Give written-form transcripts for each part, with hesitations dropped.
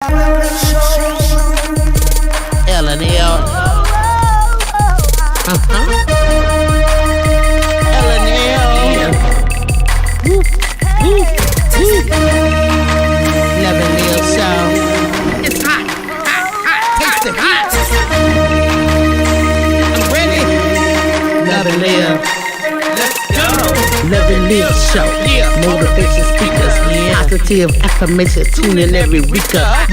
L&L. L&L. Woo, woo, woo. L&L show. It's hot, hot, hot, taste it hot. I'm ready. L&L. Let's go. L&L show. Motivation speakers. Positive affirmation. Tune in every week.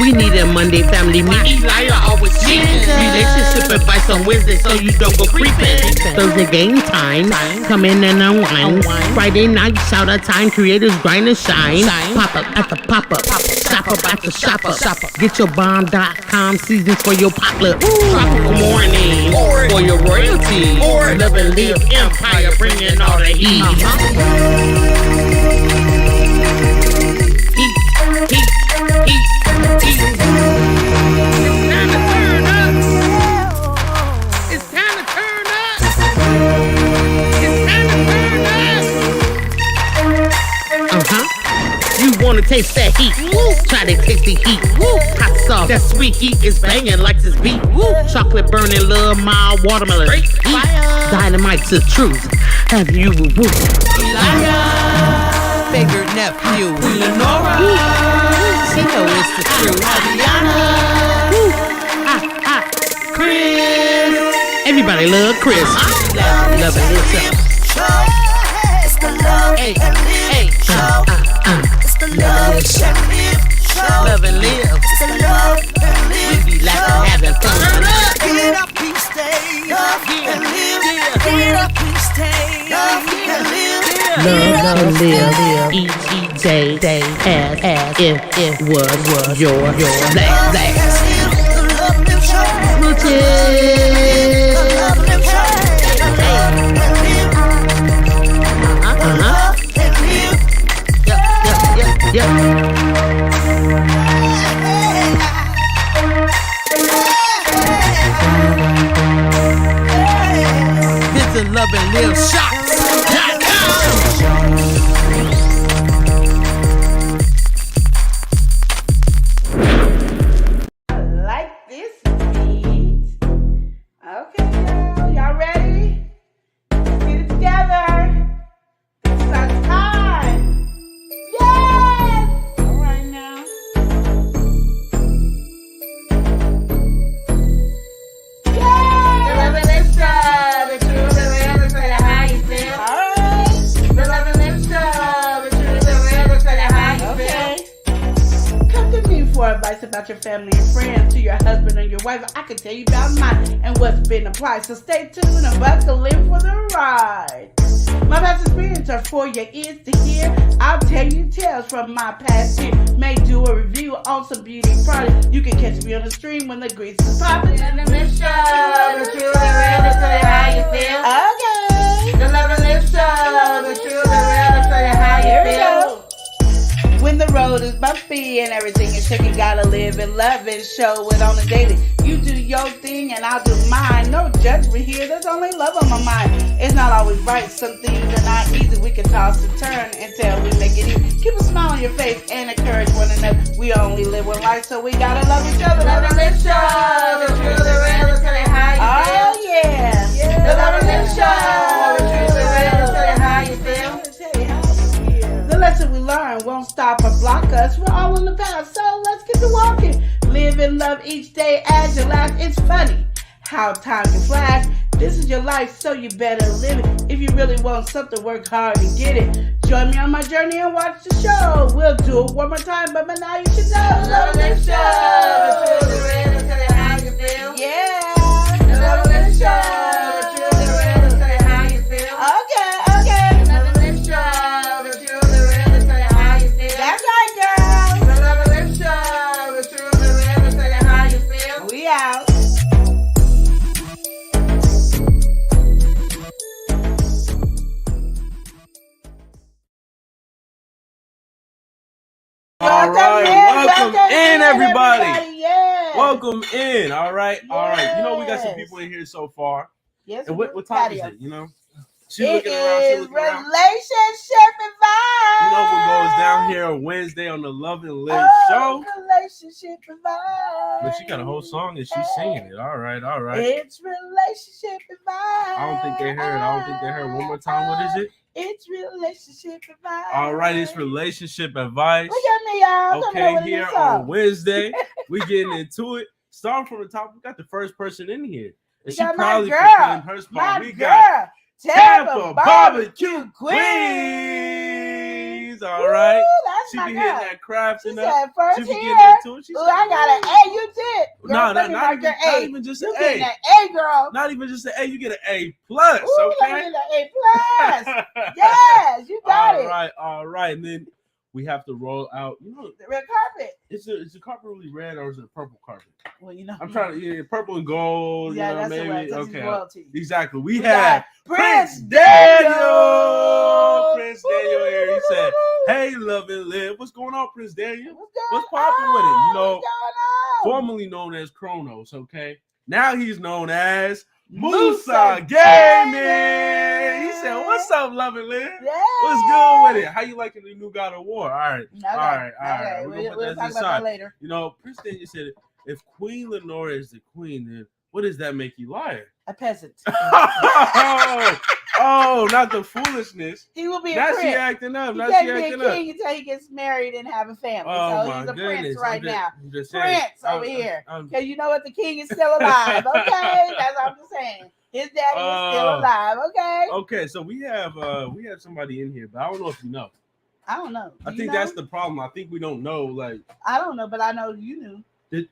We need a Monday family meeting. Always relationship advice on Wednesday so you don't go creeping. Thursday game time. Come in and unwind. Friday night shout out time. Creators grind and shine. Pop up at the pop up. Shop up at the shop up. Get your bomb.com seasons for your potluck. Tropical morning for your royalty. Love and live empire bringing all the heat. Wanna taste that heat? Woo. Try to taste the heat. Woo. Hot sauce, that sweet heat is banging like this beat. Woo. Chocolate burning, love, mild watermelon. Heat. Dynamite's the truth. Have you woo? Favorite nephew, Lenora. She know it's the truth. Adriana. Chris. Everybody love Chris. Love it, listen. It's the love and live show. It's the love and live show. Love and live. It's the love and live. We be laughing, having fun. Get up, please stay. Love and live. Get up, please stay. Love and live. Love and live. Each day as if it was your last. The love and live show. The love and live show. Yep. This is Love and Live Shots.com. Like this beat. Okay, girl, y'all ready? Let's get it together. This is our time. Yes! All right now. Yes! The love and live show, the truth, the real, the sweat, how you feel. All right. The love and live show, the truth, the real, the sweat, how you feel. Okay. Come to me for advice about your family and friends, to your husband and your wife. I can tell you about mine and what's been applied. So stay tuned and buckle in for the ride. My past experience are for your ears to hear. I'll tell you tales from my past year. May do a review on some beauty products. You can catch me on the stream when the grease is popping. The love and live show, the truth, the real, the sweat, how you feel. Okay. The love and live show, the truth, the real, the sweat, how Here you we feel. go. When the road is bumpy and everything is shaky, gotta live and love and show it on the daily. You do your thing and I'll do mine. No judgment here, there's only love on my mind. It's not always right, some things are not easy. We can toss and turn until we make it easy. Keep a smile on your face and encourage one another. We only live one life, so we gotta love each other. The love and live show, the truth, the real, the sweat, how you feel. Oh yeah. The love and live show, the truth, the real, the sweat, how you feel. The lesson we learn won't stop or block us. We're all in the past, so let's get to walking. Live and love each day as your last. It's funny how time can flash. This is your life, so you better live it. If you really want something, work hard to get it. Join me on my journey and watch the show. We'll do it one more time, but by now you should know. The love and live show, the truth, the real, the sweat, how you feel. Yeah. The love and live show, the truth, the real, the sweat, how you feel. Okay. The love and live show, the truth, the real, the sweat, how you feel. That's right, girl. The love and live show, the truth, the real, the sweat, how you feel. We out. All right, welcome in, everybody. Yeah. Welcome in. All right. You know we got some people in here so far. Yes. And what time is it? You know, She It looking around. She is looking around. relationship advice. You know what goes down here on Wednesday on the Love and Live show? Relationship advice. But she got a whole song and she's singing it. All right, all right. It's relationship advice. I don't think they heard. I don't think they heard. One more time. What is it? It's relationship advice. All right, it's relationship advice. Look at me, y'all. Okay, here on Wednesday, we getting into it. Starting from the top, we got the first person in here. And she probably could claim her spot. We got Tampa Barbecue Queens. All right. She be hitting that craft. She said first she be here. getting into it. She Ooh, I got an A. You did. No, not even just an A. An A, girl. Not even just an A. You get an A plus. Ooh, Okay. Let me get an A plus. Yes, you got it. All right. And then we have to roll out. You know, the red carpet. Is the carpet really red or is it a purple carpet? Well, you know, I'm trying to purple and gold. Yeah, you know, that's maybe. the way. Okay. Exactly. We got have Prince Daniel. Prince Daniel here. He said, "Hey, Love and Live. What's going on, Prince Daniel? What's popping with it? You know, formerly known as Kronos. Okay. Now he's known as Musa Gaming. He said, "What's up, Love and Live? Yeah. What's good with it? How you liking the new God of War? All right, Okay. all right. We'll talk about that later. You know, Prince Daniel said, if Queen Lenora is the queen, then what does that make you liar? A peasant. oh, not the foolishness. He will be a now prince. She acting up. He Now can't she be acting a up. king until he gets married and have a family. Oh, so my he's a goodness. prince right now. I'm just Prince saying. over here. Because you know what? The king is still alive. Okay? That's what I'm just saying. His daddy is still alive. Okay? Okay, so we have somebody in here, but I don't know if you know. I don't know. I think that's the problem. I think we don't know. Like, I don't know, but I know you knew. You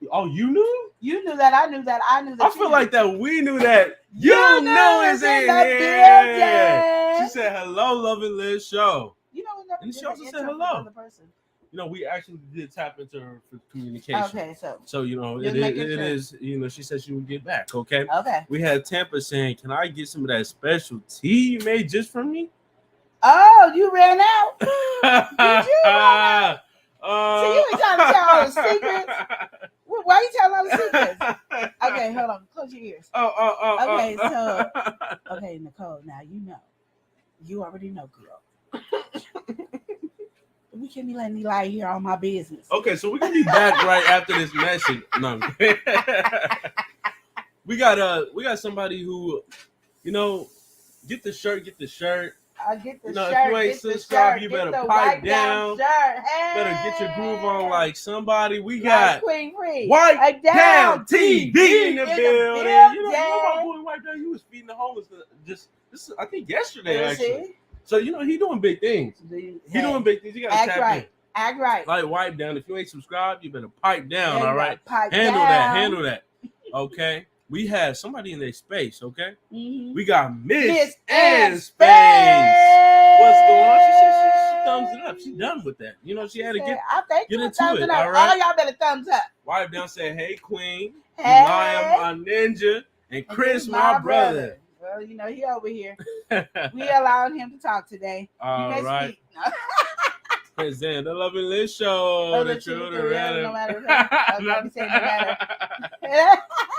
knew? You knew that. I knew that. I knew that. I feel like that we knew that. You know is in the here. building. She said, "Hello, Love and Live show." You know, we never And she did also the said intro hello. for the other person. You know, we actually did tap into her for communication. Okay, so you know, Just it making sure. is. You know, she said she would get back. Okay. okay. We had Tampa saying, "Can I get some of that special tea you made just for me?" Oh, you ran out. Did you run So you ain't trying to tell all the secrets. Why are you telling all the secrets? Okay, hold on. Close your ears. Okay, okay, Nicole. Now you know. You already know, girl. We can't be letting Eli hear all my business. Okay, so we're gonna be back right after this message. No, we got somebody who, you know, get the shirt. I get the No, shirt. if you ain't get the subscribed, shirt, you get better the pipe wipe down. Shirt. Hey. Better get your groove on like somebody. We Like got Queen Free. Wipe Down TV in the building. building. You know my boy Wipe Down. He was feeding the homeless I think yesterday actually. So you know he doing big things. He doing big things. You gotta tap in. Act right. Like Wipe Down. If you ain't subscribed, you better pipe down. Yeah, all right. Handle that. Okay. We have somebody in their space. Okay. Mm-hmm. We got Miss and Space. What's going on? She said she thumbs it up. She done with that. You know, she had to get into it. All right. All y'all better thumbs up. Wipe Down said, "Hey, Queen. Hey. I'm my ninja. And Chris, my brother." Well, you know, he over here. We allowing him to talk today. All you may right. speak. Present the Love and Live show. The truth, the reality. No matter what. I'm saying no matter.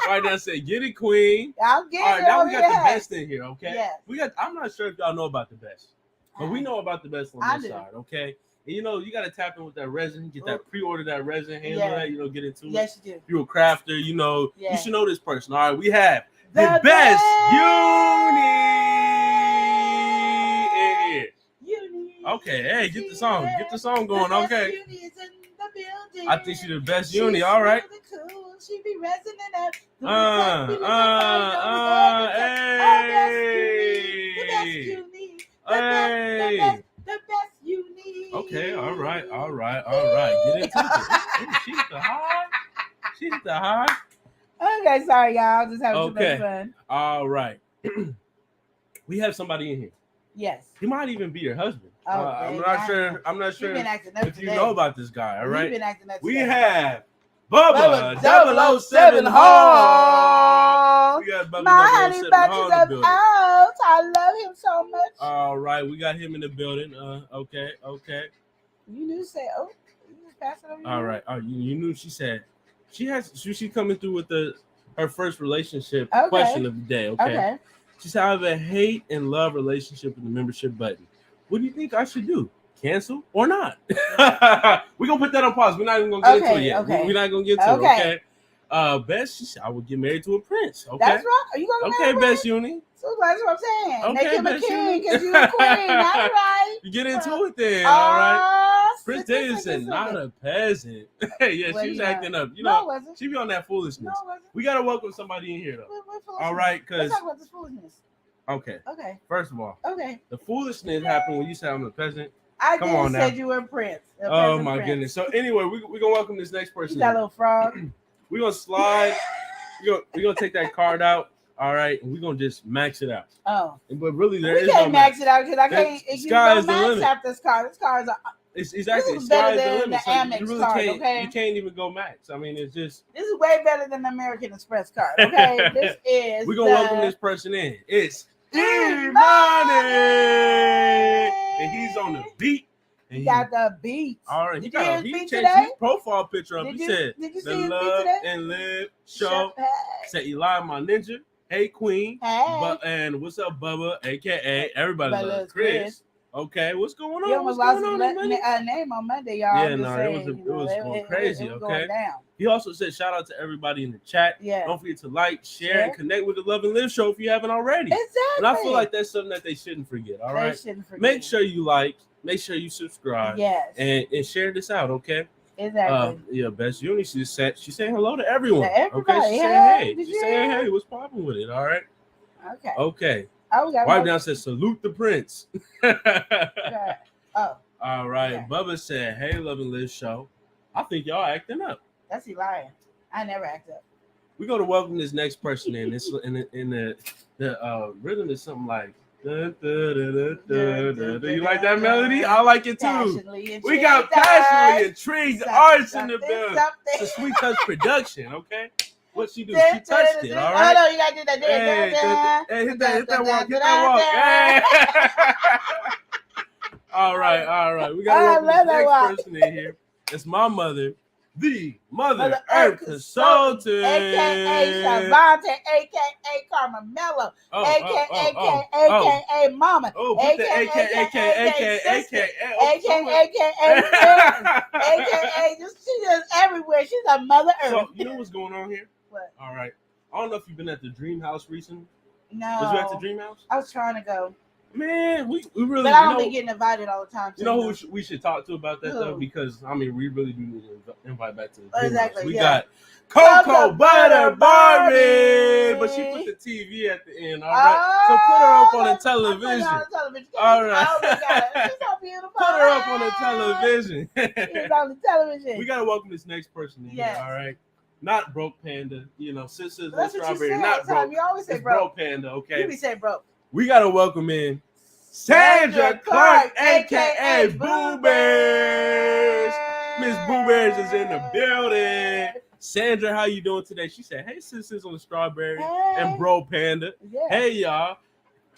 Right now, say, "Get it, Queen." I'll get All right, it. now we got the best in here, okay? Yes. We got. I'm not sure if y'all know about the best, but we know about the best on this side, okay? And you know, you got to tap in with that resin, get that pre-order that resin, handle that, you know, get into it. Yes, you do. If you're a crafter, you know, you should know this person. All right, we have The best uni. Okay, hey, get the song going, okay? I think she's the best uni, all right. She be resonant up. Hey. The best uni. Okay, all right. Get into it. Ooh, she's the high. Okay, sorry, y'all. Just having too much fun. All right. We have somebody in here. Yes. He might even be your husband. I'm not sure if you today. know about this guy. All right. We today. have Bubba 007 Hall. We got Bubba My honey 007 bunches Hall in of the building. oats. I love him so much. All right, we got him in the building. Okay. You knew to say, oh, you just pass it over. All right. Oh, you knew she said she coming through with her first relationship question of the day. Okay. She said, I have a hate and love relationship with the membership button. What do you think I should do? Cancel or not? We're going to put that on pause. We're not even going to get into it yet. Okay. We're not going to get to it, okay? Bess, she said, I would get married to a prince. Okay. That's right. Are you going to Okay, Bess Uni. So that's what I'm saying. Okay, Make him a Bess king Uni. because you're a queen. That's right. You get into it then, all right? Prince David said, listen. not a peasant. Yeah, Well, she was yeah. acting up. You No, know, it wasn't. she be on that foolishness. No, it wasn't. We got to welcome somebody in here, though. What foolishness? All right, Let's because, talk about this foolishness. okay, Okay. first of all, Okay. the foolishness happened when you said I'm a peasant. I Come just on now. said you were a prince. A Oh, peasant my prince. goodness. So, anyway, we're going to welcome this next You person. got a little frog. We're going to slide. We're going to take that card out. All right, and we're going to just max it out. Oh. But really, there We is can't no max it out because I That- can't. If you sky don't is the max limit. out this card, this card is It's exactly. This is Sky better is the than limit. the So you Amex really card, can't, okay? You can't even go max. I mean, it's just. this is way better than the American Express card. Okay, this is. We're going to welcome this person in. It's E-Money! And he's on the beat. And He got the beat. all right, Did you hear his he beat changed today? his profile picture up. Did He you- said, did you see the his beat Love today? and Live show. Hey. Said Eli, my ninja. Hey, Queen. Hey. And what's up, Bubba? AKA everybody Everybody loves loves Chris. Chris. Okay, what's going on? He almost What's lost going his on, Money? name on Monday, y'all. Yeah, I'm just no, saying, it was you know, going crazy, It was okay? going down. He also said, shout out to everybody in the chat. Yeah. Don't forget to like, share, Yeah. and connect with the Love and Live show if you haven't already. Exactly. And I feel like that's something that they shouldn't forget, all They right? shouldn't forget. Make sure you like, make sure you subscribe, Yes. and share this out, okay? Exactly. Yeah, Best Uni, she's saying hello to everyone. To everybody. Okay, she's Hey, saying hey. did She's you saying hear? hey, what's popping with it, all right? Okay. Okay. Oh, we got Wipe one. down says, salute the prince. Okay. Oh, All right. Okay. Bubba said, hey, Love and Live show. I think y'all acting up. that's he lying. I never act up. We're going to welcome this next person in. This in the rhythm is something like, dun, dun, dun, dun, dun, dun. Do you like that melody? I like it too. Passionately We got intrigued passionately us. intrigued Something, artists in the something, building. something. It's a Sweet Touch production, okay? What she do? Dun, She touched dun, it, dun, all dun. right? Oh, no, you got to do that. Hey, Dun, hey, hit dun, that walk, dun, hit that walk. Hey. All right. We got I to welcome love this that next walk. person in here. It's my mother, the Mother Mother Earth Earth Consultant. AKA Shavante, AKA Carmelo, AKA Mama, Oh, put the AKA. AKA just she just everywhere. She's a Mother Earth. So, you know what's going on here? What? All right. I don't know if you've been at the Dream House recently. No, Was you at the Dream House? I was trying to go, Man, we really, but I you don't know, be getting invited all the time. you know who we should talk to about that though? Who? Because I mean, we really do need to invite back to the Dream House. Exactly, We yeah. got Cocoa Cocoa Butter Butter Barbie, Barbie. but she put the TV at the end. All right, so put her up on the television. All right. Oh my God, she's so beautiful. Put her up on the television. She's on the television. We gotta welcome this next person in Yes. here. All right, not broke panda. You know, sisters That's with what you strawberry. said. Not That's how broke. you always say It's broke. broke panda. You Okay, be saying broke. we gotta welcome in Sandra Clark, aka Boo Bears. Miss Boo Bears is in the building. Sandra, how you doing today? She said, hey, sisters on the strawberry and bro panda. Yeah. Hey, y'all.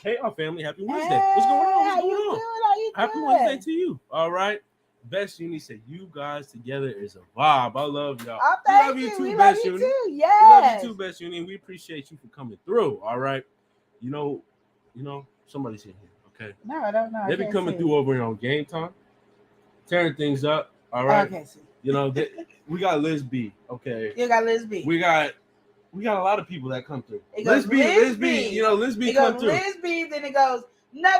Hey, our family. Happy Wednesday. Hey, What's going on? How What's you going on? doing? How you Happy doing? Wednesday to you. All right. Best Uni said, you guys together is a vibe. I love y'all. Oh, We thank love you you. too, We love Best you Uni. too. We love Yes. you too, Best Uni. We appreciate you for coming through. All right. You know, somebody's in here. Okay. No, I don't know. They be coming through over here on game time, tearing things up. All right. Okay, see. You know, we got Liz B. Okay. You got Liz B. We got a lot of people that come through. It goes Liz B. You know, Liz B It come goes through. Liz B, then it goes Nicole.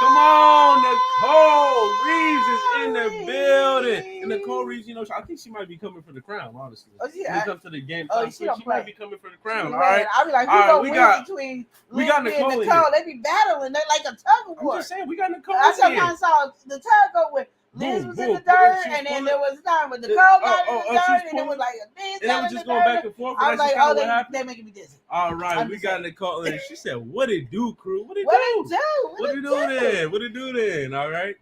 Come on, Nicole Reeves is in the building. And Nicole Reeves, you know, I think she might be coming for the crown, honestly. Oh, yeah. When it comes to the game, Oh, time, she she don't might play. be coming for the crown. Man, All right. I'll be like, All right, who we gonna got- win between we Liz got B Nicole and in Nicole? here. They be battling. They're like a tug of I'm war. just saying, we got Nicole I in here. sometimes saw the tug go with Liz Boom, was boom, in the boom. dirt, She was and then pulling- there was time when Nicole Oh, got oh, in oh, the she's dirt, and it pulling- was like a Liz And it got was in just the going back dirt. and forth. I was That's like, just kinda oh, what happened. they making me dizzy. All right, I'm we just got saying. Nicole, and she said, "What it do, crew? What it What do? it do? What it do then? What it do then? All right,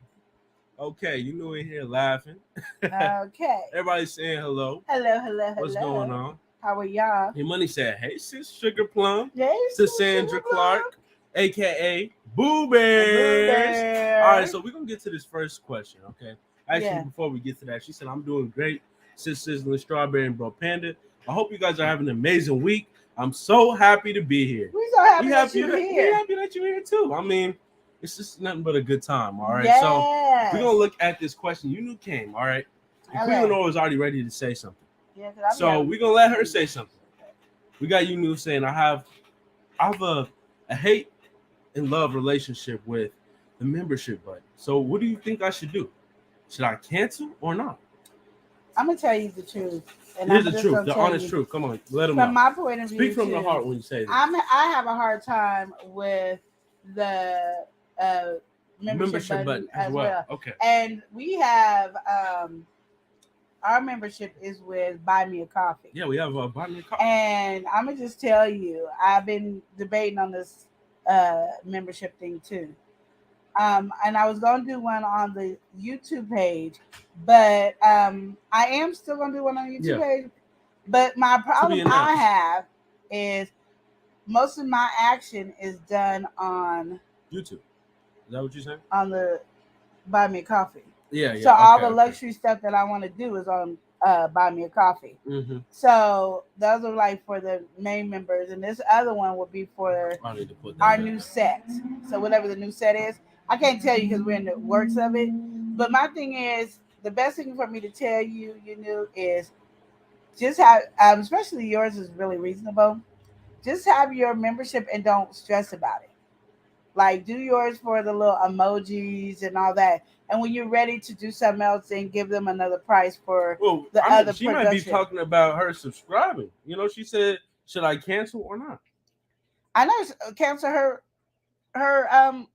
okay, you know in here laughing. Okay. Everybody's saying hello. Hello. What's going on? How are y'all? Your money said, "Hey, sis, Sugar Plum, Yes. to Sandra Clark, aka Boo Bears." All right, so we're gonna get to this first question, okay? Actually, Yeah. before we get to that, she said, "I'm doing great, sis, Sizzling Strawberry and Bro Panda. I hope you guys are having an amazing week. I'm so happy to be here. We're so happy that you're here. We're happy that you're here too. I mean, it's just nothing but a good time. All right. Yes. So we're gonna look at this question. You knew came. All right. And Okay. Queen Lenore was already ready to say something. Yeah, 'cause I'm So happy. we're gonna let her say something. We got you new saying I have a hate and love relationship with the membership button. So what do you think I should do? Should I cancel or not? I'm gonna tell you the truth. And Here's I'm the just truth, gonna the tell honest you, truth. Come on, let them know. From my point of view, Speak from the too, heart when you say this. I have a hard time with the membership button as well. Okay. And we have our membership is with Buy Me a Coffee. Yeah, we have Buy Me a Coffee. And I'm gonna just tell you, I've been debating on this membership thing too. And I was gonna do one on the YouTube page, but I am still gonna do one on the YouTube page. But my problem I have is most of my action is done on YouTube. Is that what you're saying? On the Buy Me a Coffee. Yeah. So all the luxury stuff that I want to do is on Buy Me a Coffee. Mm-hmm. So those are like for the main members, and this other one will be for our new set. So whatever the new set is, I can't tell you because we're in the works of it. But my thing is, the best thing for me to tell you, is just have, especially yours is really reasonable. Just have your membership and don't stress about it. Like, do yours for the little emojis and all that. And when you're ready to do something else, then give them another price for the other she production. Might be talking about her subscribing. She said, should I cancel or not? I know, cancel her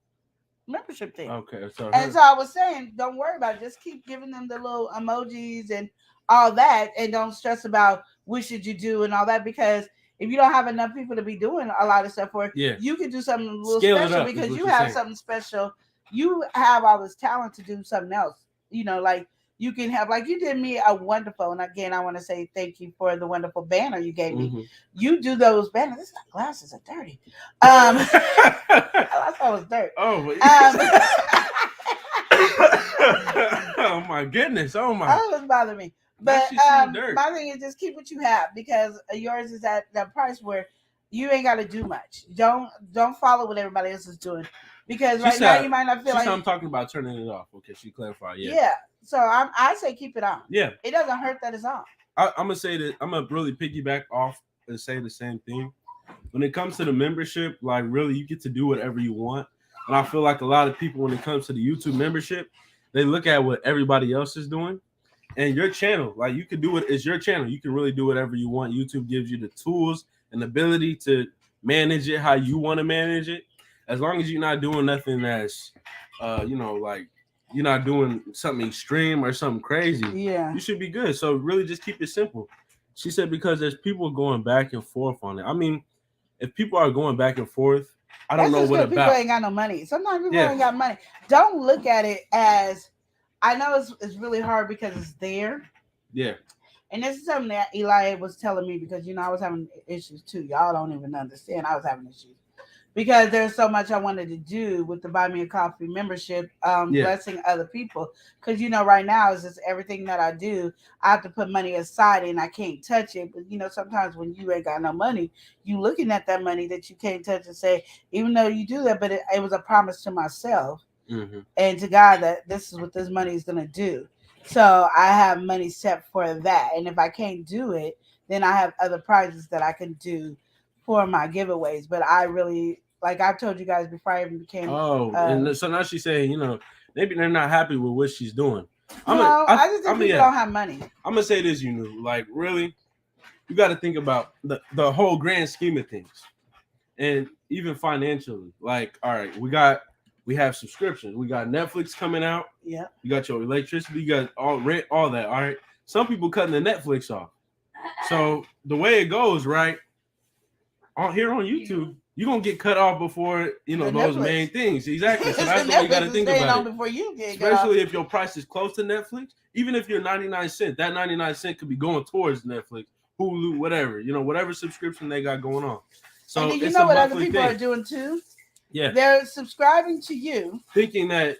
membership thing. Okay. So I was saying, don't worry about it. Just keep giving them the little emojis and all that, and don't stress about what should you do and all that, because if you don't have enough people to be doing a lot of stuff for, you can do something a little special because you have something special. You have all this talent to do something else. Like you can have, like you did me a wonderful, and again, I want to say thank you for the wonderful banner you gave me. Mm-hmm. You do those banners. This glasses are dirty. I thought it was dirt. Oh, oh my goodness. Oh my. That was bothering me. But my thing is just keep what you have, because yours is at that price where you ain't got to do much. Don't follow what everybody else is doing, because now you might not feel like I'm talking about turning it off. Okay, she clarified. Yeah. So I say keep it on. Yeah. It doesn't hurt that it's on. I'm gonna say that I'm gonna really piggyback off and say the same thing. When it comes to the membership, like really, you get to do whatever you want, and I feel like a lot of people, when it comes to the YouTube membership, they look at what everybody else is doing. And your channel, like you can do it. It's your channel. You can really do whatever you want. YouTube gives you the tools and ability to manage it how you want to manage it. As long as you're not doing nothing that's, like you're not doing something extreme or something crazy. Yeah, you should be good. So really, just keep it simple. She said because there's people going back and forth on it. I mean, if people are going back and forth, I don't know what about. People ain't got no money. Sometimes people ain't got money. Don't look at it as. I know it's really hard because it's there. Yeah. And this is something that Eli was telling me, because, I was having issues too. Y'all don't even understand. I was having issues because there's so much I wanted to do with the Buy Me a Coffee membership, blessing other people. Because, right now is just everything that I do. I have to put money aside and I can't touch it. But, sometimes when you ain't got no money, you looking at that money that you can't touch and say, even though you do that, but it was a promise to myself. Mm-hmm. And to God that this is what this money is going to do. So I have money set for that. And if I can't do it, then I have other prizes that I can do for my giveaways. But I really, like I've told you guys before I even became. And so now she's saying, maybe they're not happy with what she's doing. I just think people don't have money. I'm going to say this, like really, you got to think about the whole grand scheme of things. And even financially, like, all right, we have subscriptions. We got Netflix coming out. Yeah. You got your electricity. You got all rent, all that. All right. Some people cutting the Netflix off. So the way it goes, right? Here on YouTube, you're gonna get cut off before those Netflix. Main things. Exactly. So that's the way you got to think about it. Before you get especially if your price is close to Netflix. Even if you're 99 cents, that 99 cents could be going towards Netflix, Hulu, whatever. Whatever subscription they got going on. So and you know what other people are doing too? Yeah, they're subscribing to you, thinking that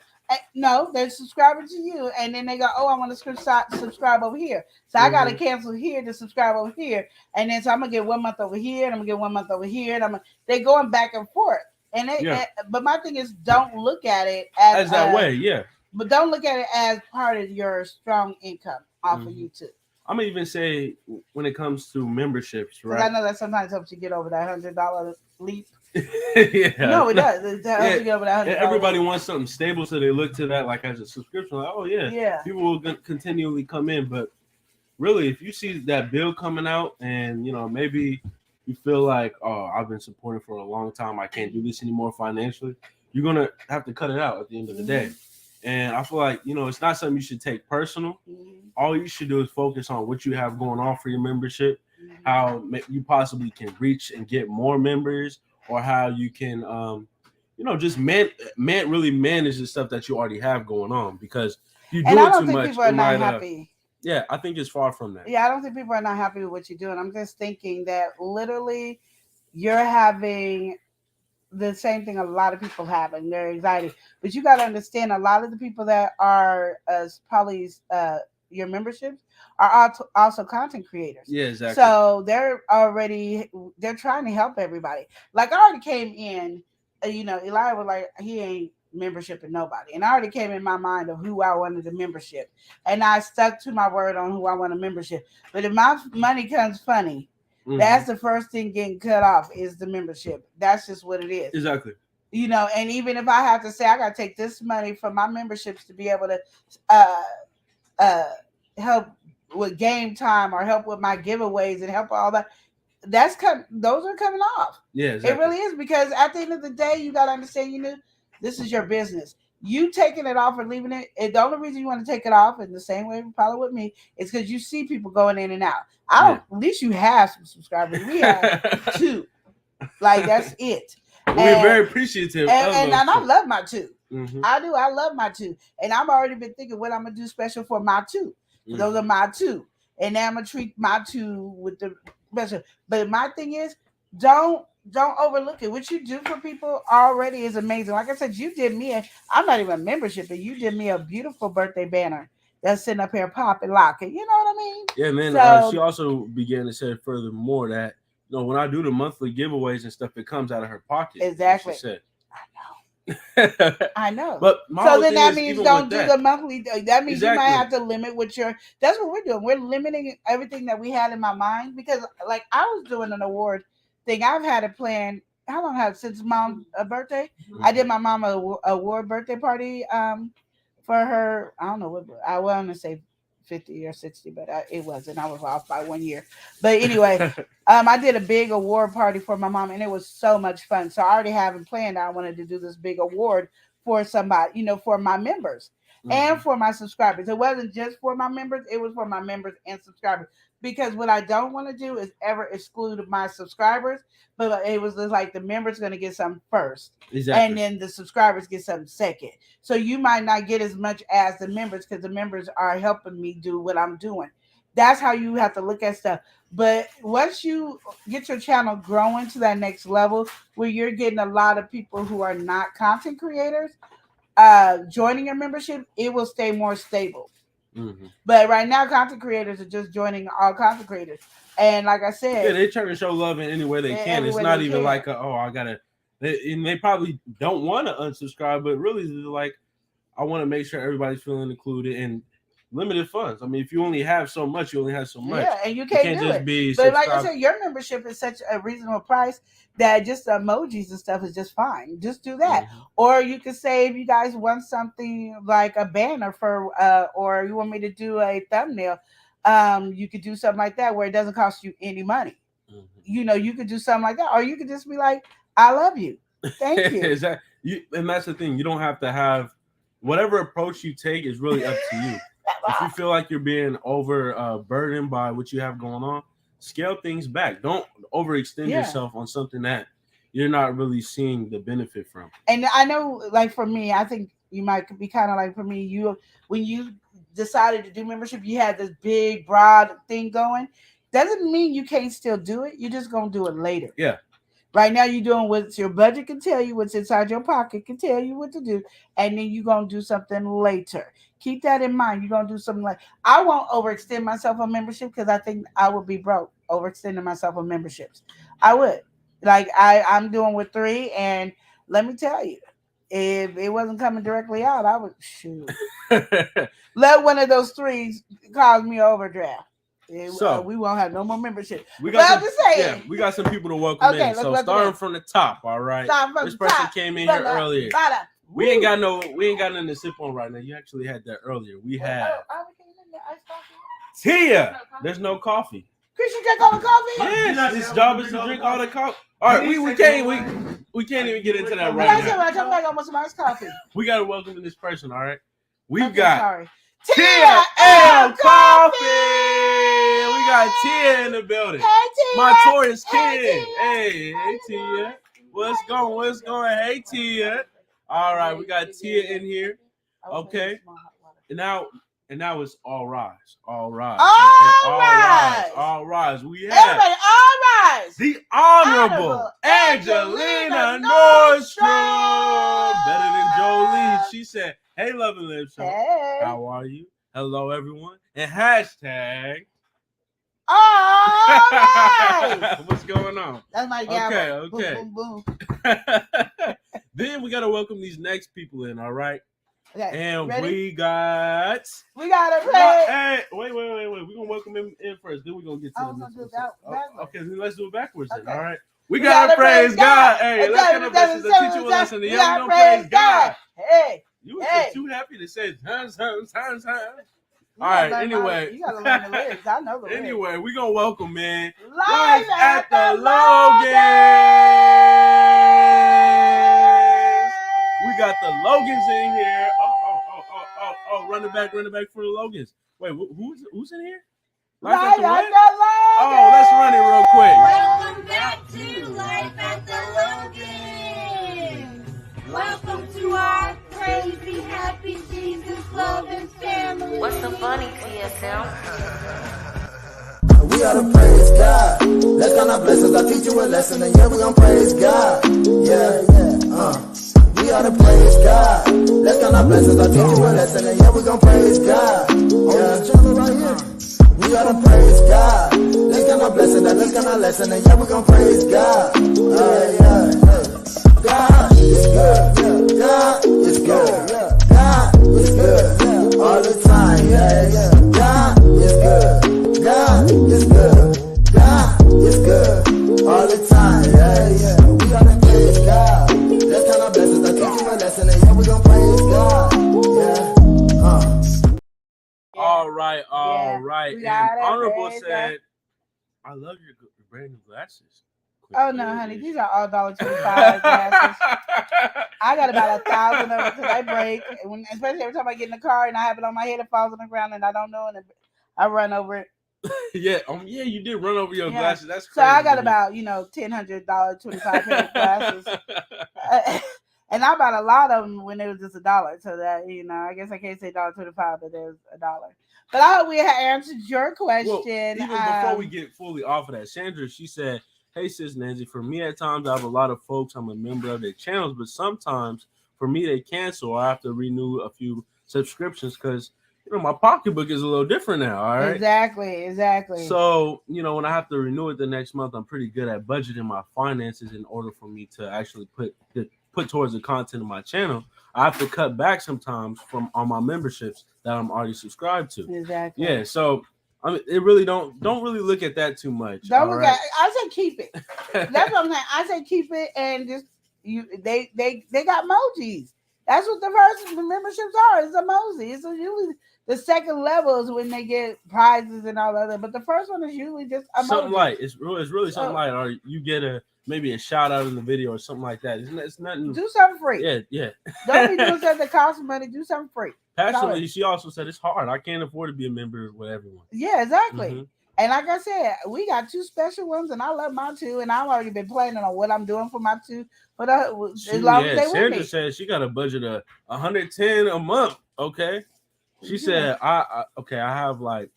No, they're subscribing to you, and then they go, "Oh, I want to subscribe over here." So I got to cancel here to subscribe over here, and then so I'm gonna get 1 month over here, and I'm gonna get 1 month over here, and they're going back and forth. And but my thing is, don't look at it as that way, yeah. But don't look at it as part of your strong income off of YouTube. I'm gonna even say when it comes to memberships, right? I know that sometimes helps you get over that $100 leap. Yeah. No, it does. It helps you get over that $100. Everybody wants something stable, so they look to that like as a subscription. Like, oh yeah, people will continually come in. But really, if you see that bill coming out, and maybe you feel like, oh, I've been supporting for a long time, I can't do this anymore financially, you're gonna have to cut it out at the end of the day. And I feel like, it's not something you should take personal. All you should do is focus on what you have going on for your membership, how you possibly can reach and get more members, or how you can, just really manage the stuff that you already have going on. Because you do it too much, people are not happy. Yeah, I think it's far from that. Yeah, I don't think people are not happy with what you're doing. I'm just thinking that literally you're having the same thing a lot of people have, and their anxiety. But you got to understand, a lot of the people that are probably your memberships are also content creators. Yeah, exactly. So they're trying to help everybody. Like I already came in, Eli was like, he ain't membershiping nobody, and I already came in my mind of who I wanted a membership, and I stuck to my word on who I want a membership. But if my money comes funny, that's the first thing getting cut off is the membership. That's just what it is. Exactly. And even if I have to say I got to take this money from my memberships to be able to help with game time or help with my giveaways and help all that, those are coming off. Yeah, exactly. It really is, because at the end of the day, you got to understand, this is your business. You taking it off or leaving it, and the only reason you want to take it off, in the same way probably with me, is because you see people going in and out. At least you have some subscribers. We have 2. Like, that's it. We're very appreciative. And I love my 2. I do. I love my 2. And I've already been thinking what I'm going to do special for my 2. Those are my 2. And now I'm going to treat my 2 with the special. But my thing is, don't overlook it. What you do for people already is amazing. Like I said, you did me I'm not even a membership, but you did me a beautiful birthday banner that's sitting up here popping, locking. You know what I mean? Yeah, man. She also began to say furthermore that, when I do the monthly giveaways and stuff, it comes out of her pocket. Exactly. She said. I know. But so then that means don't do the monthly. That means exactly. You might have to limit that's what we're doing. We're limiting everything that we had in my mind, because like I was doing an award thing. I've had it planned. How long have since mom's birthday? I did my mom a award birthday party for her. I don't know what I want to say 50 or 60, but it wasn't. I was off by 1 year. But anyway, I did a big award party for my mom, and it was so much fun. So I already have it planned. I wanted to do this big award for somebody, for my members and for my subscribers. It wasn't just for my members. It was for my members and subscribers. Because what I don't want to do is ever exclude my subscribers, but it was just like the members going to get something first, and then the subscribers get something second. So you might not get as much as the members, because the members are helping me do what I'm doing. That's how you have to look at stuff. But once you get your channel growing to that next level, where you're getting a lot of people who are not content creators joining your membership, it will stay more stable. But right now, content creators are just joining all content creators, and like I said, they're trying to show love in any way they can. It's not even like I gotta. And they probably don't want to unsubscribe, but really, they're like, I want to make sure everybody's feeling included in limited funds. I mean, if you only have so much, you only have so much. Yeah, and you can't do just it. Be but like I said, your membership is such a reasonable price that just the emojis and stuff is just fine. Just do that. Or you could say, if you guys want something like a banner for, or you want me to do a thumbnail, you could do something like that where it doesn't cost you any money. You could do something like that, or you could just be like, "I love you, thank you." And that's the thing. You don't have to have whatever approach you take is really up to you. If you feel like you're being burdened by what you have going on, scale things back. Don't overextend yourself on something that you're not really seeing the benefit from. And I know, like for me, I think you might be kind of like for me. When you decided to do membership, you had this big, broad thing going. Doesn't mean you can't still do it. You're just gonna do it later. Yeah. Right now, you're doing what your budget can tell you, what's inside your pocket can tell you what to do, and then you're gonna do something later. Keep that in mind. You're gonna do something like I won't overextend myself on membership because I think I would be broke overextending myself on memberships. I would. Like I'm doing with 3, and let me tell you, if it wasn't coming directly out, I would shoot. Let one of those 3s cause me overdraft. So we won't have no more membership. We got I'm just saying. we got some people to welcome in. So starting from the top, all right. This person came in here earlier. We ain't got nothing to sip on right now. You actually had that earlier. We had Tia. There's no coffee. Christian drink all the coffee? Yes, his job is to drink all the coffee. All right, we can't even get into that right now. I come back, I want some iced coffee. We gotta welcome to this person, all right. We've got Tia L Coffee. We got Tia in the building. Hey, Tia. My Taurus kid. Hey, Tia. What's going? Hey, Tia. All right, we got Tia in here. Okay. And now it's all rise. All rise. All rise. We have everybody, all rise. The Honorable Angelina Nordstrom. Better than Jolie. She said, hey, Love and Live Show. Hey. How are you? Hello, everyone. And hashtag. All right. What's going on? That's my gavel. Okay. Boom, boom, boom. Then we got to welcome these next people in, all right? Okay. And ready? we got to play. Hey, wait. We're going to welcome him in first. Then we're going to get to the next one. Okay, then let's do it backwards then, all right? We got to praise God. Hey, let's get a blessing to teach you a lesson. The young don't praise God. Hey. You were just too happy to say times. All right, anyway. You gotta learn the lyrics. I know the lyrics. Anyway, we're going to welcome in Live at the Logans. We got the Logans in here. Oh, running back for the Logans. Wait, who's in here? Live at the Logans. Oh, let's run it real quick. Welcome back to Life at the Logans. Welcome to our crazy, happy Jesus Logan family. What's so funny, TSM? We ought to praise God. That kind of blessings, I teach you a lesson, and yeah, we gonna praise God. Yeah. We ought to praise God. That kind of blessings, I teach you a lesson, and yeah, we gonna praise God. Yeah, right here. We ought to praise God. That kind of blessing, that kind of lesson, and yeah, we gonna praise God. Yeah. God is good. God is good. God is good. All the time. Yeah. God is good. God is good. God is good. All the time. Yeah. We gotta praise God. That kind of blessings, I teach you a lesson, and yeah, we gonna praise God. Yeah. All right. And Honorable said, I love your brand new glasses. Oh no, honey, these are all $1.25 glasses. I got about 1,000 of them because I break, especially every time I get in the car and I have it on my head, it falls on the ground and I don't know, and I run over it. Yeah, you did run over your glasses. That's crazy. So I got about $1,000, 25 pair of glasses, and I bought a lot of them when it was just $1. So that I guess I can't say $1.25, but there's $1. But I hope we have answered your question. Well, even before we get fully off of that, Sandra, she said, hey, sis Nancy, for me at times I have a lot of folks I'm a member of their channels, but sometimes for me they cancel or I have to renew a few subscriptions because my pocketbook is a little different now. All right. Exactly. So, when I have to renew it the next month, I'm pretty good at budgeting my finances in order for me to actually put towards the content of my channel. I have to cut back sometimes from on my memberships that I'm already subscribed to. Exactly. Yeah. So it really don't really look at that too much. Don't look at. I say keep it. That's what I'm saying. I say keep it, and just they got emojis. That's what the first memberships are. It's emoji. It's usually the second level is when they get prizes and all that. But the first one is usually just emoji. Something light. It's really something light, or you get maybe a shout out in the video or something like that. It's nothing. Do something free. Yeah. Don't be doing something that costs money. Do something free. Passionately, she also said it's hard. I can't afford to be a member with everyone. Yeah, exactly. Mm-hmm. And like I said, we got 2 special ones, and I love my 2, and I've already been planning on what I'm doing for my 2. But as long as they with Sandra me. said she got a budget of $110 a month. Okay, she said I have like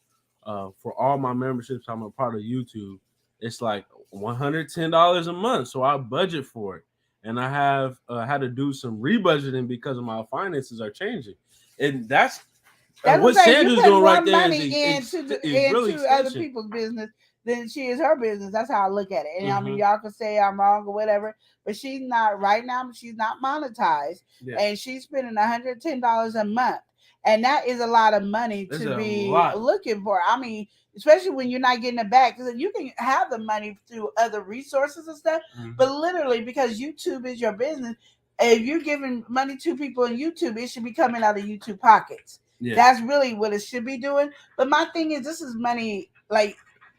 for all my memberships, I'm a part of YouTube. it's like $110 a month. So I budget for it. And I have had to do some rebudgeting because of my finances are changing. And that's what Sandra's doing right there is really into other people's business than she is her business. That's how I look at it. And I mean, y'all can say I'm wrong or whatever, but she's not right now. She's not monetized, and she's spending $110 a month, and that is a lot of money to be looking for. I mean, especially when you're not getting it back, because you can have the money through other resources and stuff, but literally because YouTube is your business, if you're giving money to people in YouTube, it should be coming out of YouTube pockets. Yeah. That's really what it should be doing. But my thing is, this is money. Like,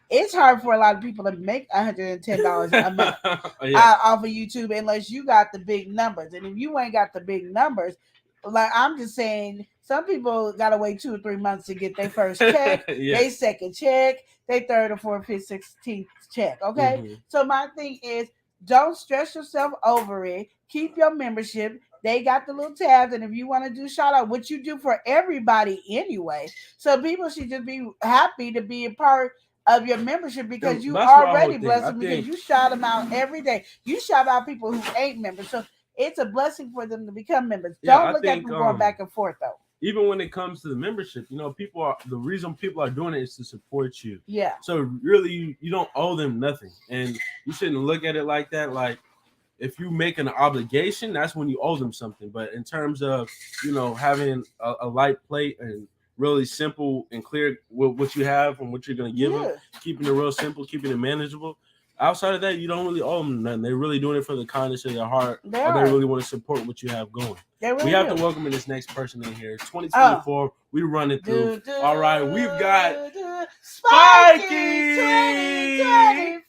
it's hard for a lot of people to make $110 a month off of YouTube unless you got the big numbers. And if you ain't got the big numbers, like I'm just saying, some people gotta wait 2 or 3 months to get their first check, their second check, their third or fourth, fifth, 16th check. Okay. So my thing is, don't stress yourself over it. Keep your membership. They got the little tabs, and if you want to do shout out, which you do for everybody anyway, so people should just be happy to be a part of your membership because you already bless them because you shout them out every day. You shout out people who ain't members, so it's a blessing for them to become members. Don't look at them going back and forth though. Even when it comes to the membership, you know, the reason people are doing it is to support you. Yeah. So really, you don't owe them nothing, and you shouldn't look at it like that. Like, if you make an obligation, that's when you owe them something. But in terms of, you know, having a light plate and really simple and clear with what you have and what you're going to give them, keeping it real simple, keeping it manageable. Outside of that, you don't really owe them nothing. They're really doing it for the kindness of their heart. They really want to support what you have going. Really we have to welcome in this next person in here. 2024, we run it through. All right, we've got Spikey. 2024.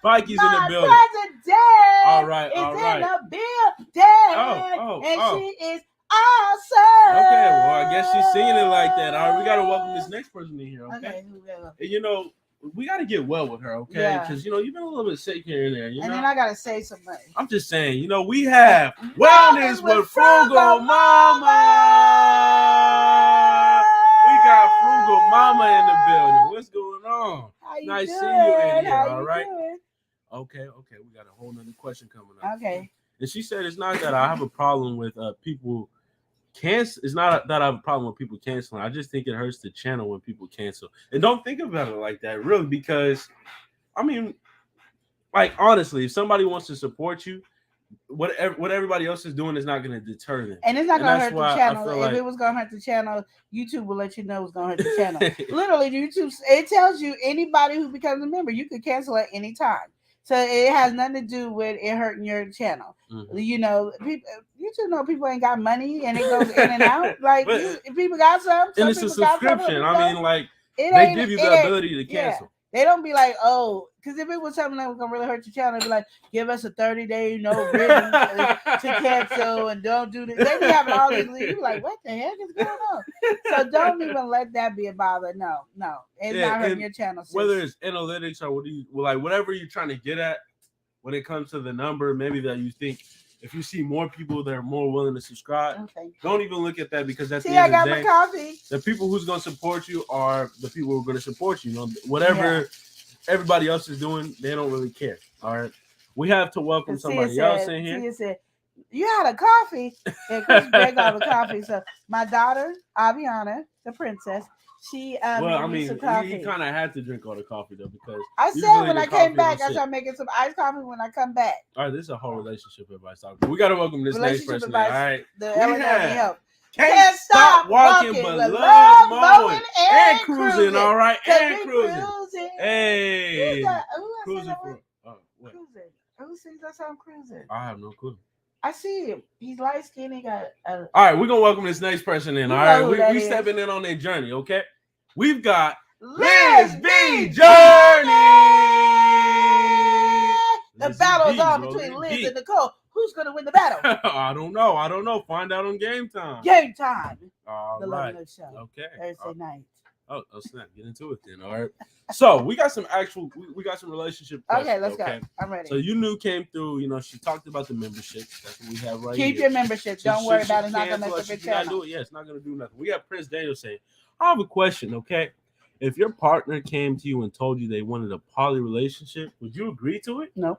Spikey's in the building. All right, all right. In the building. And she is awesome. Okay, well, I guess she's singing it like that. All right, we got to welcome this next person in here. Okay. And, you know, we got to get well with her, okay? Because, you know, you've been a little bit sick here and there. You know? Then I got to say something. I'm just saying, you know, we have Wellness with Frugal Mama. We got Frugal Mama in the building. What's going on? Nice seeing you in here, all right? Okay. We got a whole nother question coming up. Okay. And she said it's not that I have a problem with people cancel. It's not that I have a problem with people canceling. I just think it hurts the channel when people cancel. And don't think about it like that, really, because I mean, like, honestly, if somebody wants to support you, what everybody else is doing is not going to deter them. And it's not going to hurt the channel. If it was going to hurt the channel, YouTube will let you know it's going to hurt the channel. Literally, YouTube, it tells you anybody who becomes a member, you could cancel at any time. So it has nothing to do with it hurting your channel. You know, people, YouTube know people ain't got money and it goes in and out. Like, people got some and it's a subscription. I mean, like, they give you the ability to cancel. They don't be like, oh, because if it was something that was gonna really hurt your channel, it'd be like, give us a 30-day written to cancel and don't do this. They be having all these. You be like, what the heck is going on? So don't even let that be a bother. No, it's not hurting your channel. Sis. Whether it's analytics or whatever you're trying to get at when it comes to the number, maybe that you think. If you see more people that are more willing to subscribe, don't even look at that because that's the end of the day. My coffee. The people who's going to support you are the people who are going to support you. You know, whatever everybody else is doing, they don't really care. All right, we have to welcome somebody else in here. Said, you had a coffee. And Chris drank all the coffee. So my daughter, Aviana, the princess, she made some coffee. He kind of had to drink all the coffee though because I said when I came back, I started making some iced coffee when I come back. All right, this is a whole relationship advice talk. We got to welcome this next person. All right, Can't stop walking, but love mowing and cruising. All right, and cruising. Hey, cruising. Who sings that song, Cruising? I have no clue. I see him. He's light skinned. He got. All right, we're gonna welcome this next person in. All right, we stepping in on their journey. Okay, we've got Liz B. Journey. The battle's on between Liz and Nicole. Who's gonna win the battle? I don't know. Find out on Game Time. Game Time. All the right. Show. Okay. Thursday night. Oh snap! Get into it then. All right. So we got some relationship questions. Okay, let's go. I'm ready. So you came through. You know, she talked about the membership. That's what we have right here. Keep your membership. Don't worry about it. It's not gonna mess up your channel. Yeah, it's not gonna do nothing. We got Prince Daniel saying, "I have a question. Okay, If your partner came to you and told you they wanted a poly relationship, would you agree to it? No.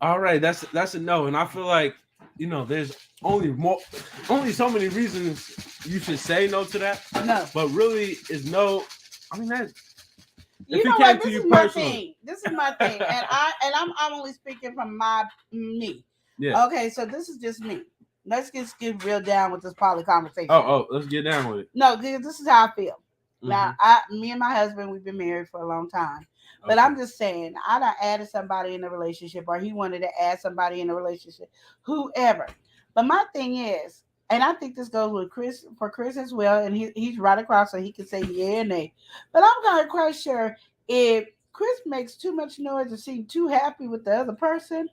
All right, that's a no. And I feel like, there's only so many reasons you should say no to that. No. But really is no. I mean that. You know what? This is my thing. This is my thing, and I'm only speaking from me. Yeah. Okay, so this is just me. Let's just get real down with this poly conversation. Oh, let's get down with it. No, this is how I feel. Now, me and my husband, we've been married for a long time. But I'm just saying, I done added somebody in a relationship, or he wanted to add somebody in a relationship, whoever. But my thing is, and I think this goes with Chris as well, and he's right across, so he can say yeah and nay. But I'm not quite sure if Chris makes too much noise or seems too happy with the other person.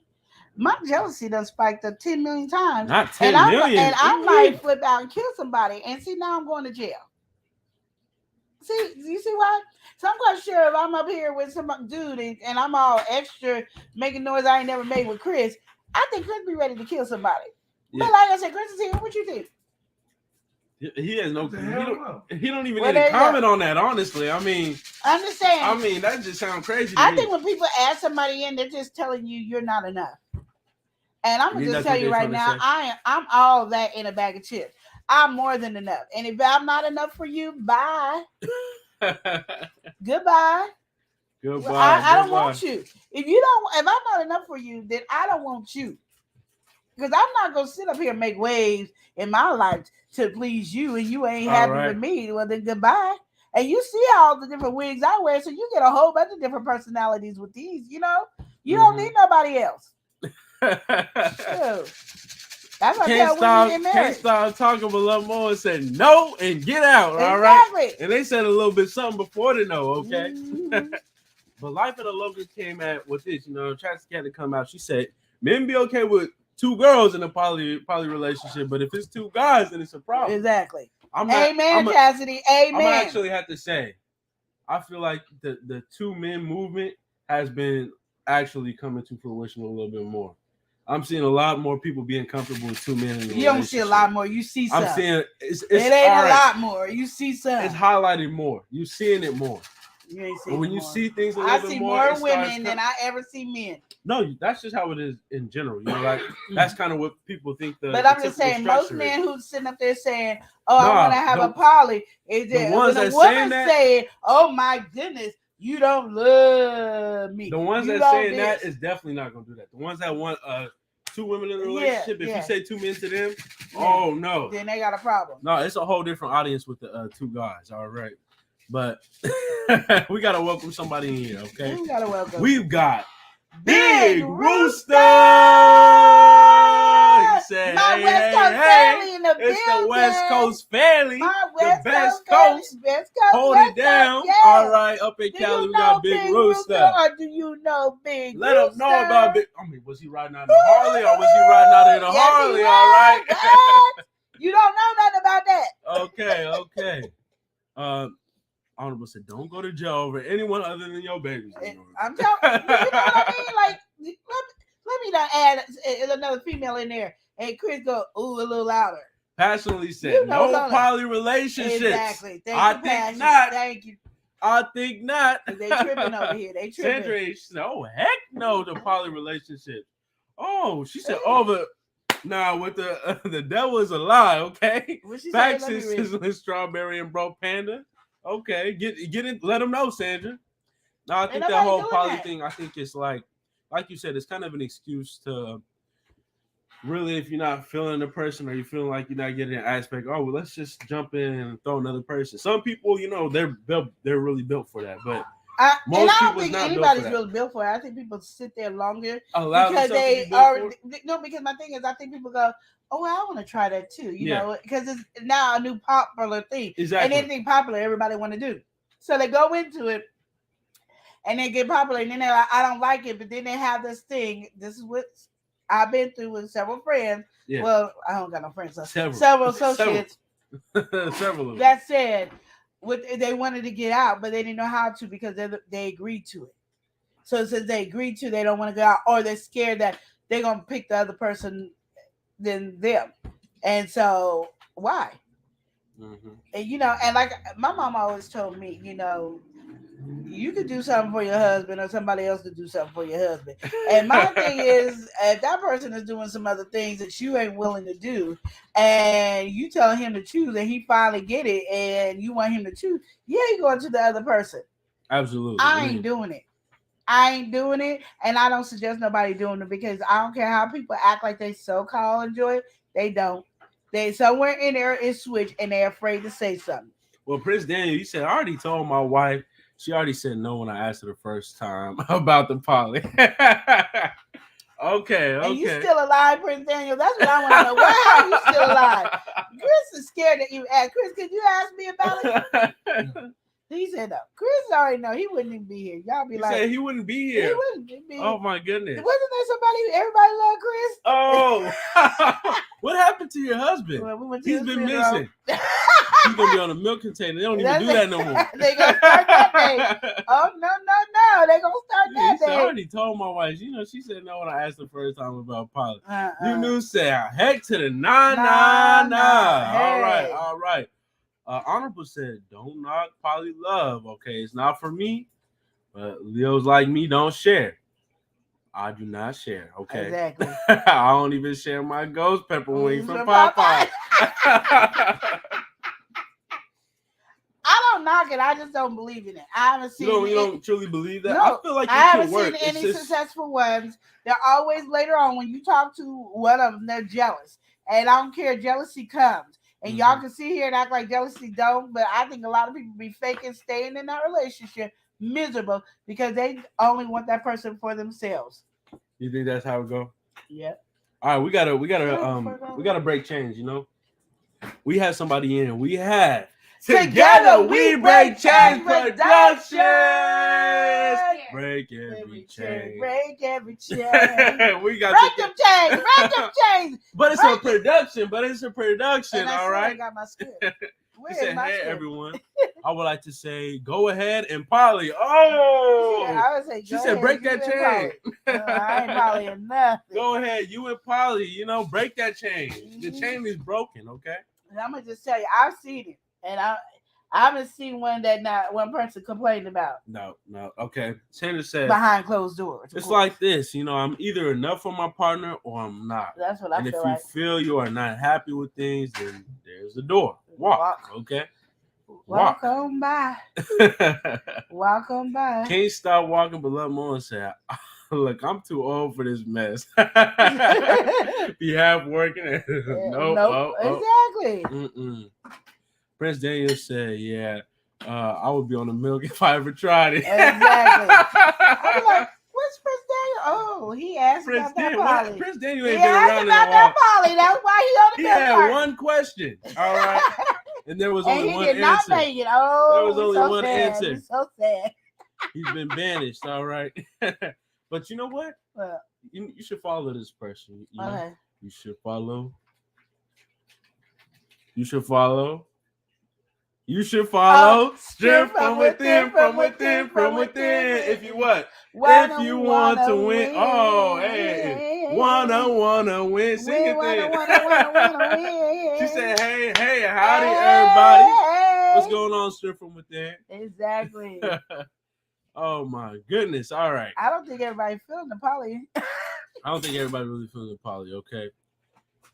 My jealousy done spiked up 10 million times. Not 10 million. And I might flip out and kill somebody. And see, now I'm going to jail. See, you see why? So I'm quite sure if I'm up here with some dude and I'm all extra making noise I ain't never made with Chris, I think Chris be ready to kill somebody. Yeah. But like I said, Chris is here. What you think? He has no. He don't even need to comment on that. Honestly, I mean, I'm just saying. I mean, that just sounds crazy. I think when people add somebody in, they're just telling you you're not enough. And I'm gonna just tell you right now, I'm all that in a bag of chips. I'm more than enough. And if I'm not enough for you, bye. Goodbye. I don't want you. If I'm not enough for you, then I don't want you. Because I'm not gonna sit up here and make waves in my life to please you, and you ain't happy with me. Well, then goodbye. And you see all the different wigs I wear, so you get a whole bunch of different personalities with these. You don't need nobody else. That's what can't stop talking a little more and say no and get out. All right. And they said a little bit something before the no. Okay. But Life of the Local came at with this. Travis had to come out. She said men be okay with 2 girls in a poly relationship, but if it's 2 guys, then it's a problem. Exactly. Amen, Cassidy. Amen. I'm actually have to say, I feel like the 2 men movement has been actually coming to fruition a little bit more. I'm seeing a lot more people being comfortable with 2 men in the relationship. You don't see a lot more. You see some. I'm seeing it ain't a lot more. You see some. It's highlighted more. You seeing it more. You ain't seeing when you see things a little bit more. I see more women than I ever see men. No, that's just how it is in general. Like that's kind of what people think. But I'm just saying, most men who's sitting up there saying, "Oh, I want to have a poly," is that the ones that saying that, saying, "Oh my goodness, you don't love me." The ones that saying that is definitely not gonna do that. The ones that want 2 women in a relationship, if you say 2 men to them, oh no, then they got a problem. No, it's a whole different audience with the 2 guys. All right, but we gotta welcome somebody in here. Okay, we gotta welcome. We've got Big Rooster. He said, my West Coast family in the building. It's the West Coast family. My West Coast Coast. Hold it down. Yes. All right, up in Cali, we got Big Rooster. Or do you know Big Let Rooster? Let him know about Big. I mean, was he riding out in a Harley or was he riding out in a Harley? All right. You don't know nothing about that. Okay. Honorable said, don't go to jail over anyone other than your babies. I'm telling you, know what I mean? Like, let me not add another female in there. And Chris go, ooh, a little louder. Passionately said, no poly relationships. Exactly. I think not. Thank you. I think not. They tripping over here. They tripping. Sandra said, oh, heck no, the poly relationship. Oh, she said, but nah, with the devil is a lie, okay? Facts is sizzling strawberry and bro panda. Okay, get it. Let them know, Sandra. No, I think that whole poly thing. I think it's like you said, it's kind of an excuse to really, if you're not feeling the person or you're feeling like you're not getting an aspect. Oh, well, let's just jump in and throw another person. Some people, they're really built for that, but I don't think anybody's really built for it. I think people sit there longer because they are. No, because my thing is, I think people go, oh, well, I want to try that too, know, because it's now a new popular thing. Exactly. And anything popular, everybody want to do. So they go into it and they get popular, and then they're like, I don't like it, but then they have this thing. This is what I've been through with several friends. Yeah. Well, I don't got no friends. So several associates. Several of them. That said, they wanted to get out, but they didn't know how to because they agreed to it. So since they agreed to, they don't want to go out, or they're scared that they're going to pick the other person than them. And so why? And and like my mom always told me, you could do something for your husband or somebody else could do something for your husband. And my thing is, if that person is doing some other things that you ain't willing to do and you tell him to choose and he finally get it and you want him to choose, yeah, you going to the other person. Absolutely. I ain't doing it. And I don't suggest nobody doing it because I don't care how people act like they so-called enjoy it. They don't. They somewhere in there is switch and they're afraid to say something. Well, Prince Daniel, you said I already told my wife. She already said no when I asked her the first time about the poly. Okay. And you still alive, Prince Daniel? That's what I want to know. Why are you still alive? Chris is scared that you ask. Chris, could you ask me about it? He said no. Chris already know he wouldn't even be here. Y'all be like, said he wouldn't be here. He wouldn't be here. Oh my goodness! Wasn't there somebody? Everybody love Chris. Oh, what happened to your husband? Well, He's been missing. He's gonna be on a milk container. They don't even do that no more. They gonna start that day. Oh no! They gonna start that day. I already told my wife. She said no when I asked the first time about Polly. You knew said heck to the nah. Hey. All right. Honorable said, don't knock Polly love. Okay, it's not for me, but Leos like me don't share. I do not share. Okay, exactly. I don't even share my ghost pepper wings from Popeye. I don't knock it. I just don't believe in it. I haven't seen. You don't truly believe that? No, I feel like I haven't seen any successful ones. They're always later on when you talk to one of them, they're jealous, and I don't care. Jealousy comes. And y'all can sit here and act like jealousy don't, but I think a lot of people be faking staying in that relationship miserable because they only want that person for themselves. You think that's how it go? Yep. All right, we gotta break change. We had somebody in. We had Together We Break Change Productions. Break every chain. Break every chain. We got break them chains. Break them chains. But it's a production. And all right. I got my script. She said, "Hey everyone, I would like to say, go ahead and Polly." Oh, I would say, she said, "Break that chain." No, I ain't Polly or nothing. Go ahead, you and Polly. Break that chain. The chain is broken. Okay. And I'm gonna just tell you, I've seen it, and I haven't seen one that not one person complained about. No. Okay. Sandra said behind closed doors. It's like this, I'm either enough for my partner or I'm not. That's what I feel like. And if you feel you are not happy with things, then there's the door. Walk. Okay. Walk on by. Walk on by. Can't stop walking, but let Moen say, look, I'm too old for this mess. Be half working. Nope. Exactly. Prince Daniel said, yeah, I would be on the milk if I ever tried it. Exactly. I was like, what's Prince Daniel? Oh, he asked about that Polly. Prince Daniel ain't been around in a while. That Polly. That's why he on the milk had one question. All right. And there was only one answer. He did not make it. Oh, there was only one answer. So sad. He's been banished. All right. But you know what? You should follow this person. Okay. You should follow. You should follow. Strength from within. If you what? If you want to win. Oh, hey. Wanna win. Sing it then. She said, hey, howdy, everybody. What's going on, Strength from within? Exactly. Oh, my goodness. All right. I don't think everybody feeling the Polly. I don't think everybody really feels the Polly, okay?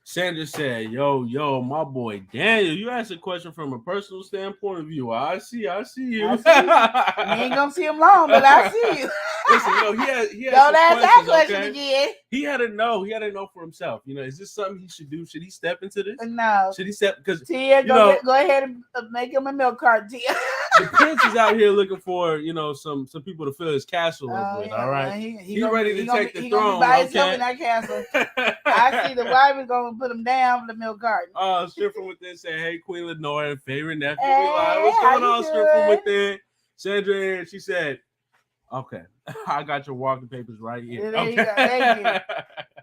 Sandra said, yo, my boy Daniel, you asked a question from a personal standpoint of view. I see you. You ain't gonna see him long, but I see you. Listen, he had don't ask that question again. He had to know for himself. Is this something he should do? Should he step into this? No. Should he step? Because Tia, go ahead and make him a milk carton, Tia. The prince is out here looking for, some people to fill his castle up with. All right, he's ready to take the throne. Buy himself in that castle. I see the wife is gonna put him down for the milk carton. Strip from within saying, "Hey, Queen Lenore, favorite nephew, what's going on?" Strip from within. Sandra, she said, "Okay, I got your walking papers right here." There you go. Thank you.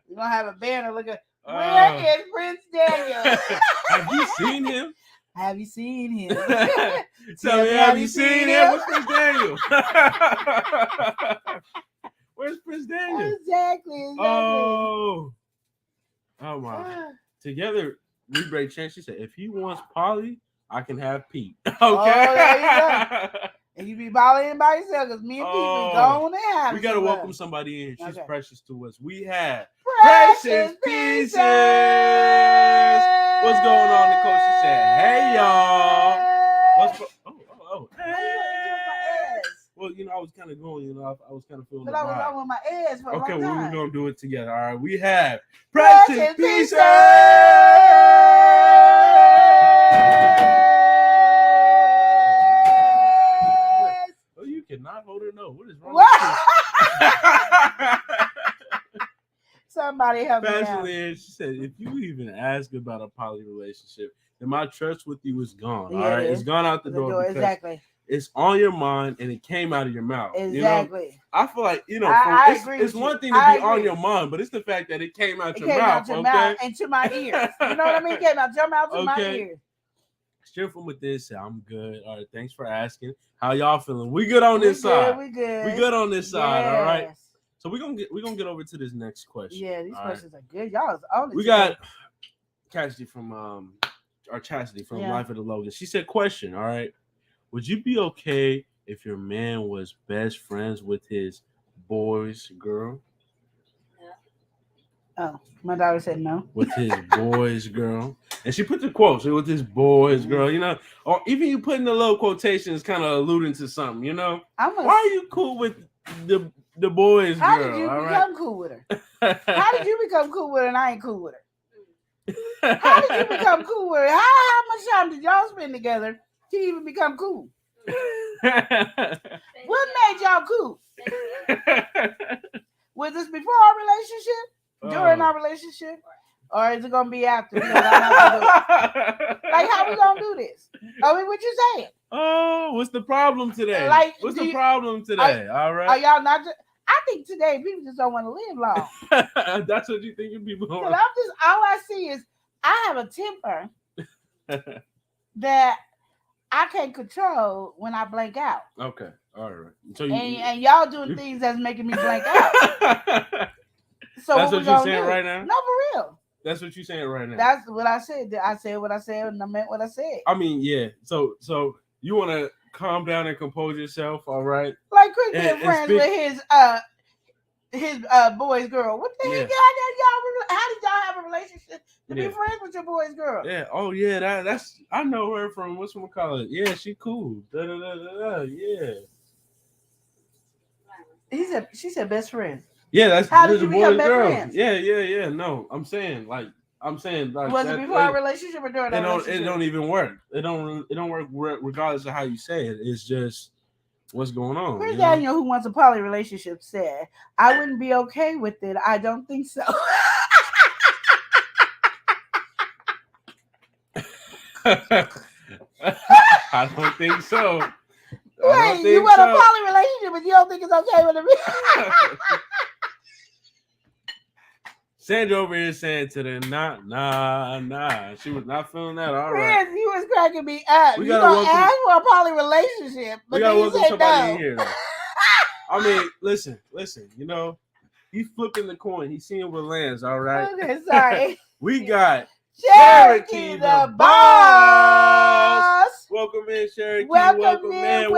You're gonna have a banner looking. Where is Prince Daniel? Have you seen him? Have you seen him? Tell me, have you seen him? Where's Prince Daniel? Where's Prince Daniel? Exactly. Oh my. Together we break chance. She said, if he wants Polly, I can have Pete. Okay. Oh, there you go. And you be balling by yourself because me and people go on and have we gotta welcome somebody in. She's precious to us. We have Precious Pieces. What's going on, Nicole? She said, "Hey y'all." Hey. Well, you know, I was kind of going. You know, I was kind of feeling. But I was on with my ass for a long time. Okay, we're gonna do it together. All right, we have Precious Pieces. Cannot hold her no. What is wrong with you? Somebody help me out. She said, if you even ask about a poly relationship, then my trust with you is gone. All right, it's gone out the door. Exactly. It's on your mind and it came out of your mouth. Exactly. You know? I feel like, you know, it's one thing to be on your mind, but it's the fact that it came out your mouth. Mouth and to my ears. You know what I mean? It came out your mouth to my ears. Straight from with this, I'm good. All right, thanks for asking. How y'all feeling? We good on this side. We good. We good on this side. All right. So we're gonna get over to this next question. Yeah, these questions are good. Y'all is on it. We got Chastity from Life of the Logan. She said, question, all right. Would you be okay if your man was best friends with his boy's girl? Oh, my daughter said no. With his boy's girl. And she put the quotes with his boy's girl, you know, or even you putting the little quotations kind of alluding to something, you know. Why are you cool with the boy's girl? How did you become cool with her? How did you become cool with her and I ain't cool with her? How did you become cool with her? How much time did y'all spend together to even become cool? What made y'all cool? Was this before our relationship? During our relationship? Or is it gonna be after? Like, how we gonna do this? I mean, what you saying? Oh, what's the problem today? What's the problem today? All right. Are y'all not? I think today people just don't want to live long. That's what you think people want. All I see is I have a temper that I can't control when I blank out. Okay, all right. So and y'all doing things that's making me blank out. So that's what you're saying right now? No, for real. That's what you're saying right now. That's what I said. I said what I said, and I meant what I said. I mean, yeah. So you want to calm down and compose yourself, all right? Like Chris being friends with his boy's girl. What the heck, y'all? How did y'all have a relationship to be friends with your boy's girl? Yeah. Oh yeah. That's I know her from whatchamacallit. Yeah, she cool. Yeah. She said best friend. Yeah, that's how did you become best friends? Yeah. No, I'm saying like was it before our relationship or during our relationship? It don't even work. It don't work regardless of how you say it. It's just what's going on. Chris Daniel, who wants a poly relationship, said, "I wouldn't be okay with it. I don't think so." I don't think so. Wait, you want a poly relationship, but you don't think it's okay with it? Sandra over here saying to them, nah. She was not feeling that. All Chris, right. you was cracking me up. You gonna ask for a poly relationship, but then you said no. In here, I mean, listen. You know, he's flipping the coin. He's seeing what lands. All right. Okay, sorry. We got Cherokee the boss. Welcome in, Cherokee. Welcome in.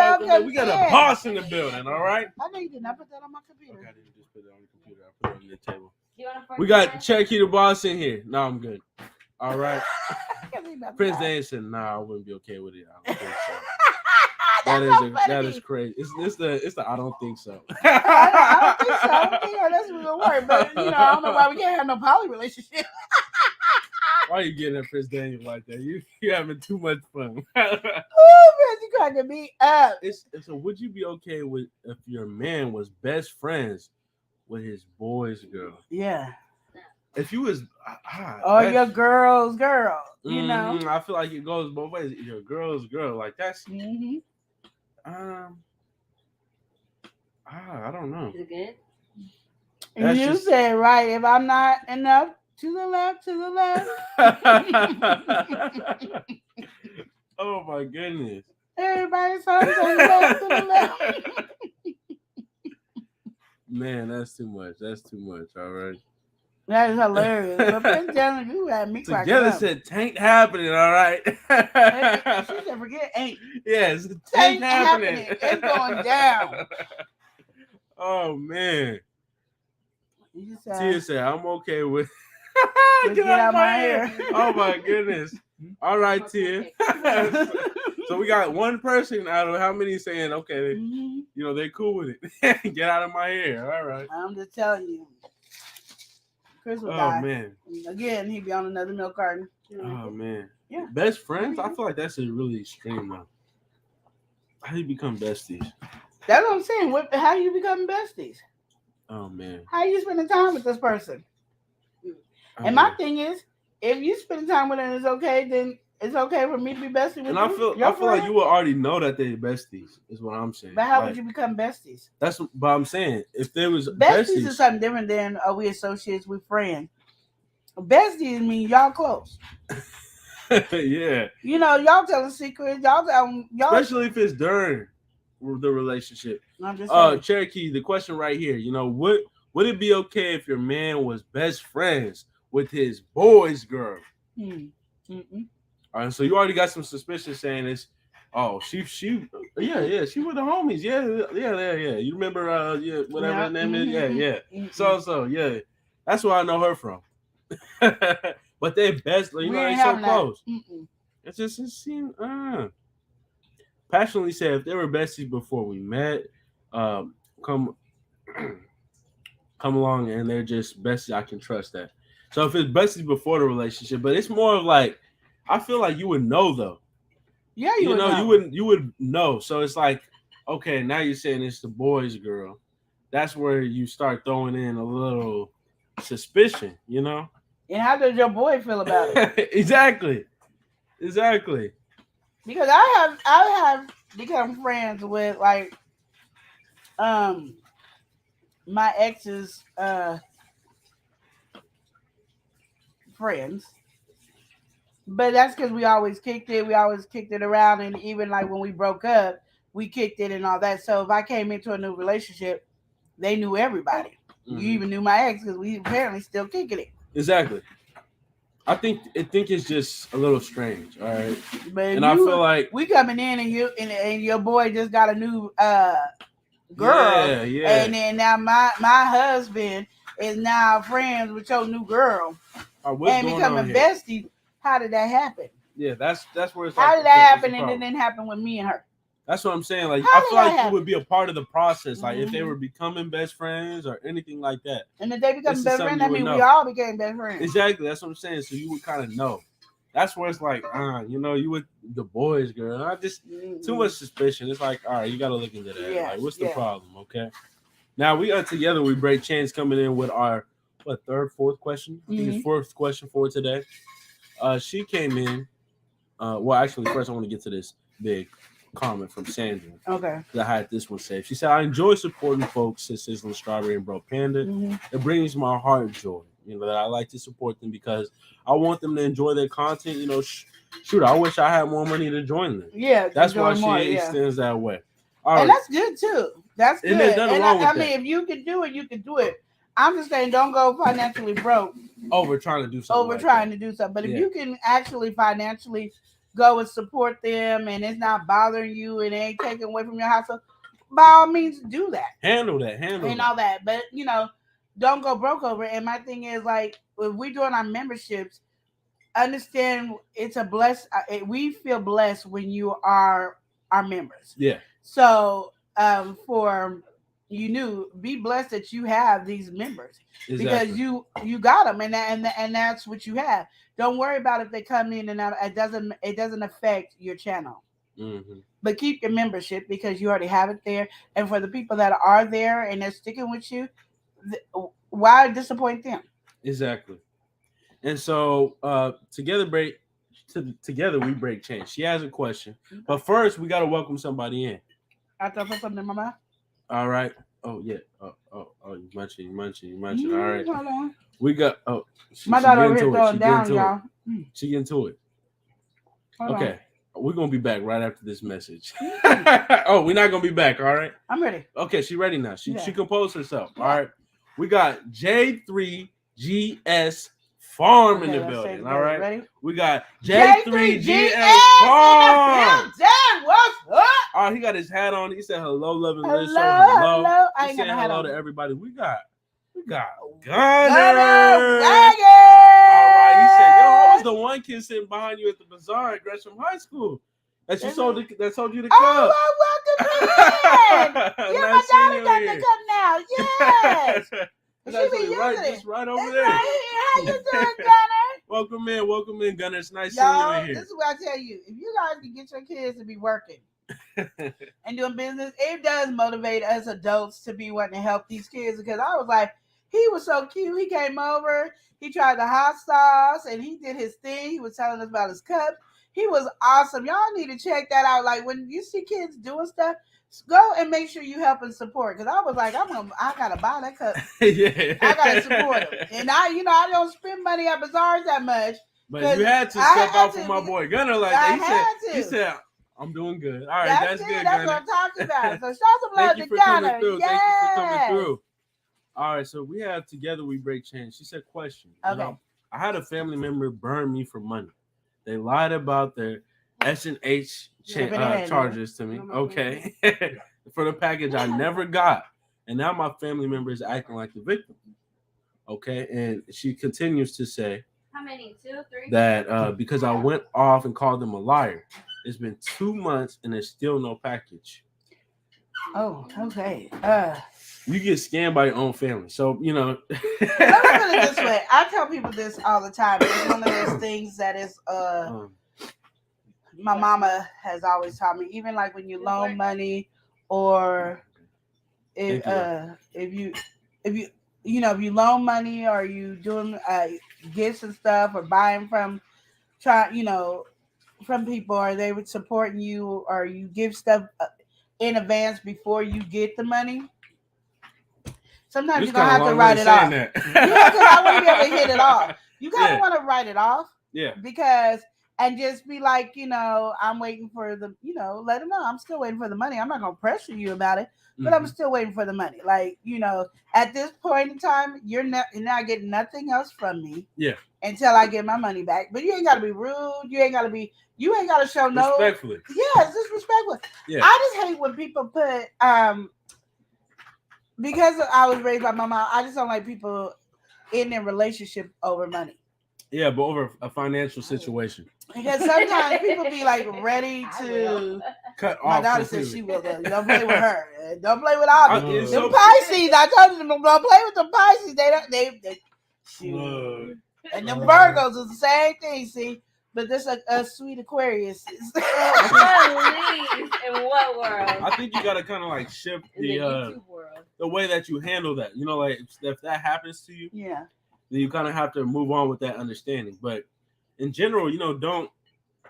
We got a boss in the building. All right. I know you did not put that on my computer. Okay, I didn't just put it on the computer. I put it on the table. We got Cherokee the boss in here. No, I'm good. All right. Prince Dane said, "Nah, I wouldn't be okay with it. I don't think so." That is crazy. It's the I don't think so. I don't think so. I don't think that's gonna work. But I don't know why we can't have no poly relationship. Why are you getting at Prince Daniel like that? You having too much fun. Oh, man, you cracking me up. So would you be okay with if your man was best friends with his boy's girl? Yeah. If you was your girl's girl, you know. I feel like it goes both ways. Your girl's girl, like that's I don't know. Is it good? And you said right, if I'm not enough to the left. Oh my goodness. Everybody's to the left. Man, that's too much. All right. That is hilarious. But Prince telling you had me cracking Together up. said tain't happening, all right. She said, forget ain't. Yes, Tain't tain't happening. It's going down. Oh man. You just Tia said, I'm okay with get out my hair. Oh my goodness. All right, Tia. So we got one person out of how many saying, okay, you know, they're cool with it. Get out of my hair. All right. I'm just telling you. Chris will Oh die. man. Again, he'd be on another milk carton. Oh man. Yeah. Best friends? I feel like that's a really extreme now. How do you become besties? That's what I'm saying. How you become besties? Oh man. How you spending time with this person? And my thing is, if you spend time with them, it's okay. Then it's okay for me to be besties with you. And I feel like you would already know that they're besties. Is what I'm saying. But how would you become besties? That's what I'm saying. If there was besties is something different than we associates with friends. Besties mean y'all close. Yeah. You know, y'all telling secrets. Y'all. Especially if it's during the relationship. I'm just saying. Cherokee, the question right here. You know, would it be okay if your man was best friends with his boy's girl? All right, so you already got some suspicion saying this. Oh, she with the homies. Yeah. You remember whatever her name is? Yeah. So, yeah. That's where I know her from. But they best, you know, they so close. It seemed passionately said if they were besties before we met, come along and they're just besties, I can trust that. So if it's besties before the relationship, but it's more of like, I feel like you would know though. Yeah, you would know. So it's like, okay, now you're saying it's the boy's girl. That's where you start throwing in a little suspicion, you know? And how does your boy feel about it? Exactly. Because I have become friends with like my ex's friends. But that's because we always kicked it. We always kicked it around. And even like when we broke up, we kicked it and all that. So if I came into a new relationship, they knew everybody. You even knew my ex because we apparently still kicking it. Exactly. I think it's just a little strange. All right. But I feel like we coming in and your boy just got a new girl. Yeah. And then now my husband is now friends with your new girl. And becoming besties. How did that happen? Yeah, that's where it's how like, did that happen and it didn't happen with me and her? That's what I'm saying. Like How I feel like happen? you would be a part of the process. Like if they were becoming best friends or anything like that. And if they become best friends, I mean we all became best friends. Exactly. That's what I'm saying. So you would kind of know. That's where it's like, you know, you with the boys, girl. I just too much suspicion. It's like, all right, you got to look into that. Yeah, like, what's the problem? Okay. Now we are together. We break chains coming in with our fourth question. I think it's fourth question for today. She came in. Well, actually, first I want to get to this big comment from Sandra. Okay. I had this one saved. She said, I enjoy supporting folks such as Sizzling Strawberry and Bro Panda. It brings my heart joy. You know, that I like to support them because I want them to enjoy their content. You know, shoot, I wish I had more money to join them. Yeah. That's why she extends that way. All right. And that's good too. That's good. And there's nothing wrong with that. I mean, if you can do it, you can do it. I'm just saying, don't go financially broke. Over trying to do something. But if you can actually financially go and support them and it's not bothering you and it ain't taking away from your household, by all means do that. Handle that. And all that. But, you know, don't go broke over it. And my thing is, like, if we're doing our memberships, understand it's a we feel blessed when you are our members. Yeah. So, be blessed that you have these members because you got them and that's what you have. Don't worry about if they come in and out. It doesn't affect your channel. But keep your membership because you already have it there. And for the people that are there and they're sticking with you, why disappoint them? Exactly. And so together we break chains. She has a question, but first we got to welcome somebody in. I thought put something in my mouth. All right. Oh yeah. Oh, you munching. All right. Hold on. We got. My daughter over here throwing down, y'all. She getting to it. Okay. We're gonna be back right after this message. We're not gonna be back. All right. I'm ready. Okay, she's ready now. She composed herself. All right. We got J3 GS Farm in the let's say it building. All right. Ready? We got J3GS Farm. What's up? Oh, he got his hat on. He said hello, loving Liz. So Hello. I He ain't said got no hat hello on. to everybody. We got Gunner. Gunner All right. He said, yo, I was the one kid sitting behind you at the bazaar at Gresham High School. That sold you the cup. Oh, welcome in. Yeah, my daughter got the cup now. Yes. She be using it. Just right over It's there. right here. How you doing, Gunner? Welcome in, Gunner. It's nice seeing you Y'all, in here. this is what I tell you. If you guys can get your kids to be working and doing business, it does motivate us adults to be wanting to help these kids, because I was like, he was so cute. He came over, he tried the hot sauce, and he did his thing. He was telling us about his cup. He was awesome. Y'all need to check that out. Like, when you see kids doing stuff, go and make sure you help and support. Because I was like, I gotta buy that cup. Yeah. I gotta support him. And I don't spend money at bazaars that much. But you had to step out for my boy Gunner like that. He said, I'm doing good. All right, that's good, That's Gunner. what I'm talking about. So show some love to Gunner. Thank you for coming through. All right, so we have Together We Break Chains. She said, question. Okay. I had a family member burn me for money. They lied about their S&H charges to me. Okay. For the package I never got. And now my family member is acting like the victim. Okay. And she continues to say, How many? 2, 3? That because I went off and called them a liar. It's been 2 months and there's still no package. Oh, okay. You get scammed by your own family. So, Let me put it this way. I tell people this all the time. It's one of those things that is my mama has always taught me. Even like when you loan money, or if you loan money, or you doing gifts and stuff, or buying from from people, or they would supporting you, or you give stuff in advance before you get the money. Sometimes you're gonna have to write it off. Yeah, because I want to be able to hit it off. You kind of want to write it off. Yeah. Because, and just be like, I'm waiting for the, let them know I'm still waiting for the money. I'm not gonna pressure you about it, but I'm still waiting for the money. Like, at this point in time, you're not getting nothing else from me. Yeah. Until I get my money back. But you ain't gotta be rude. You ain't gotta show no respectfully. Yes, disrespectful. Yeah. I just hate when people put because I was raised by my mom, I just don't like people in a relationship over money. Yeah, but over a financial situation. Because sometimes people be like ready to cut off. My daughter says she will. Don't play with her. Don't play with all them Pisces. I told you don't play with the Pisces. They and them Virgos is the same thing. See, but this a sweet Aquarius. In what world? I think you gotta kind of like shift the way that you handle that. Like if that happens to you, yeah, then you kind of have to move on with that understanding. But in general,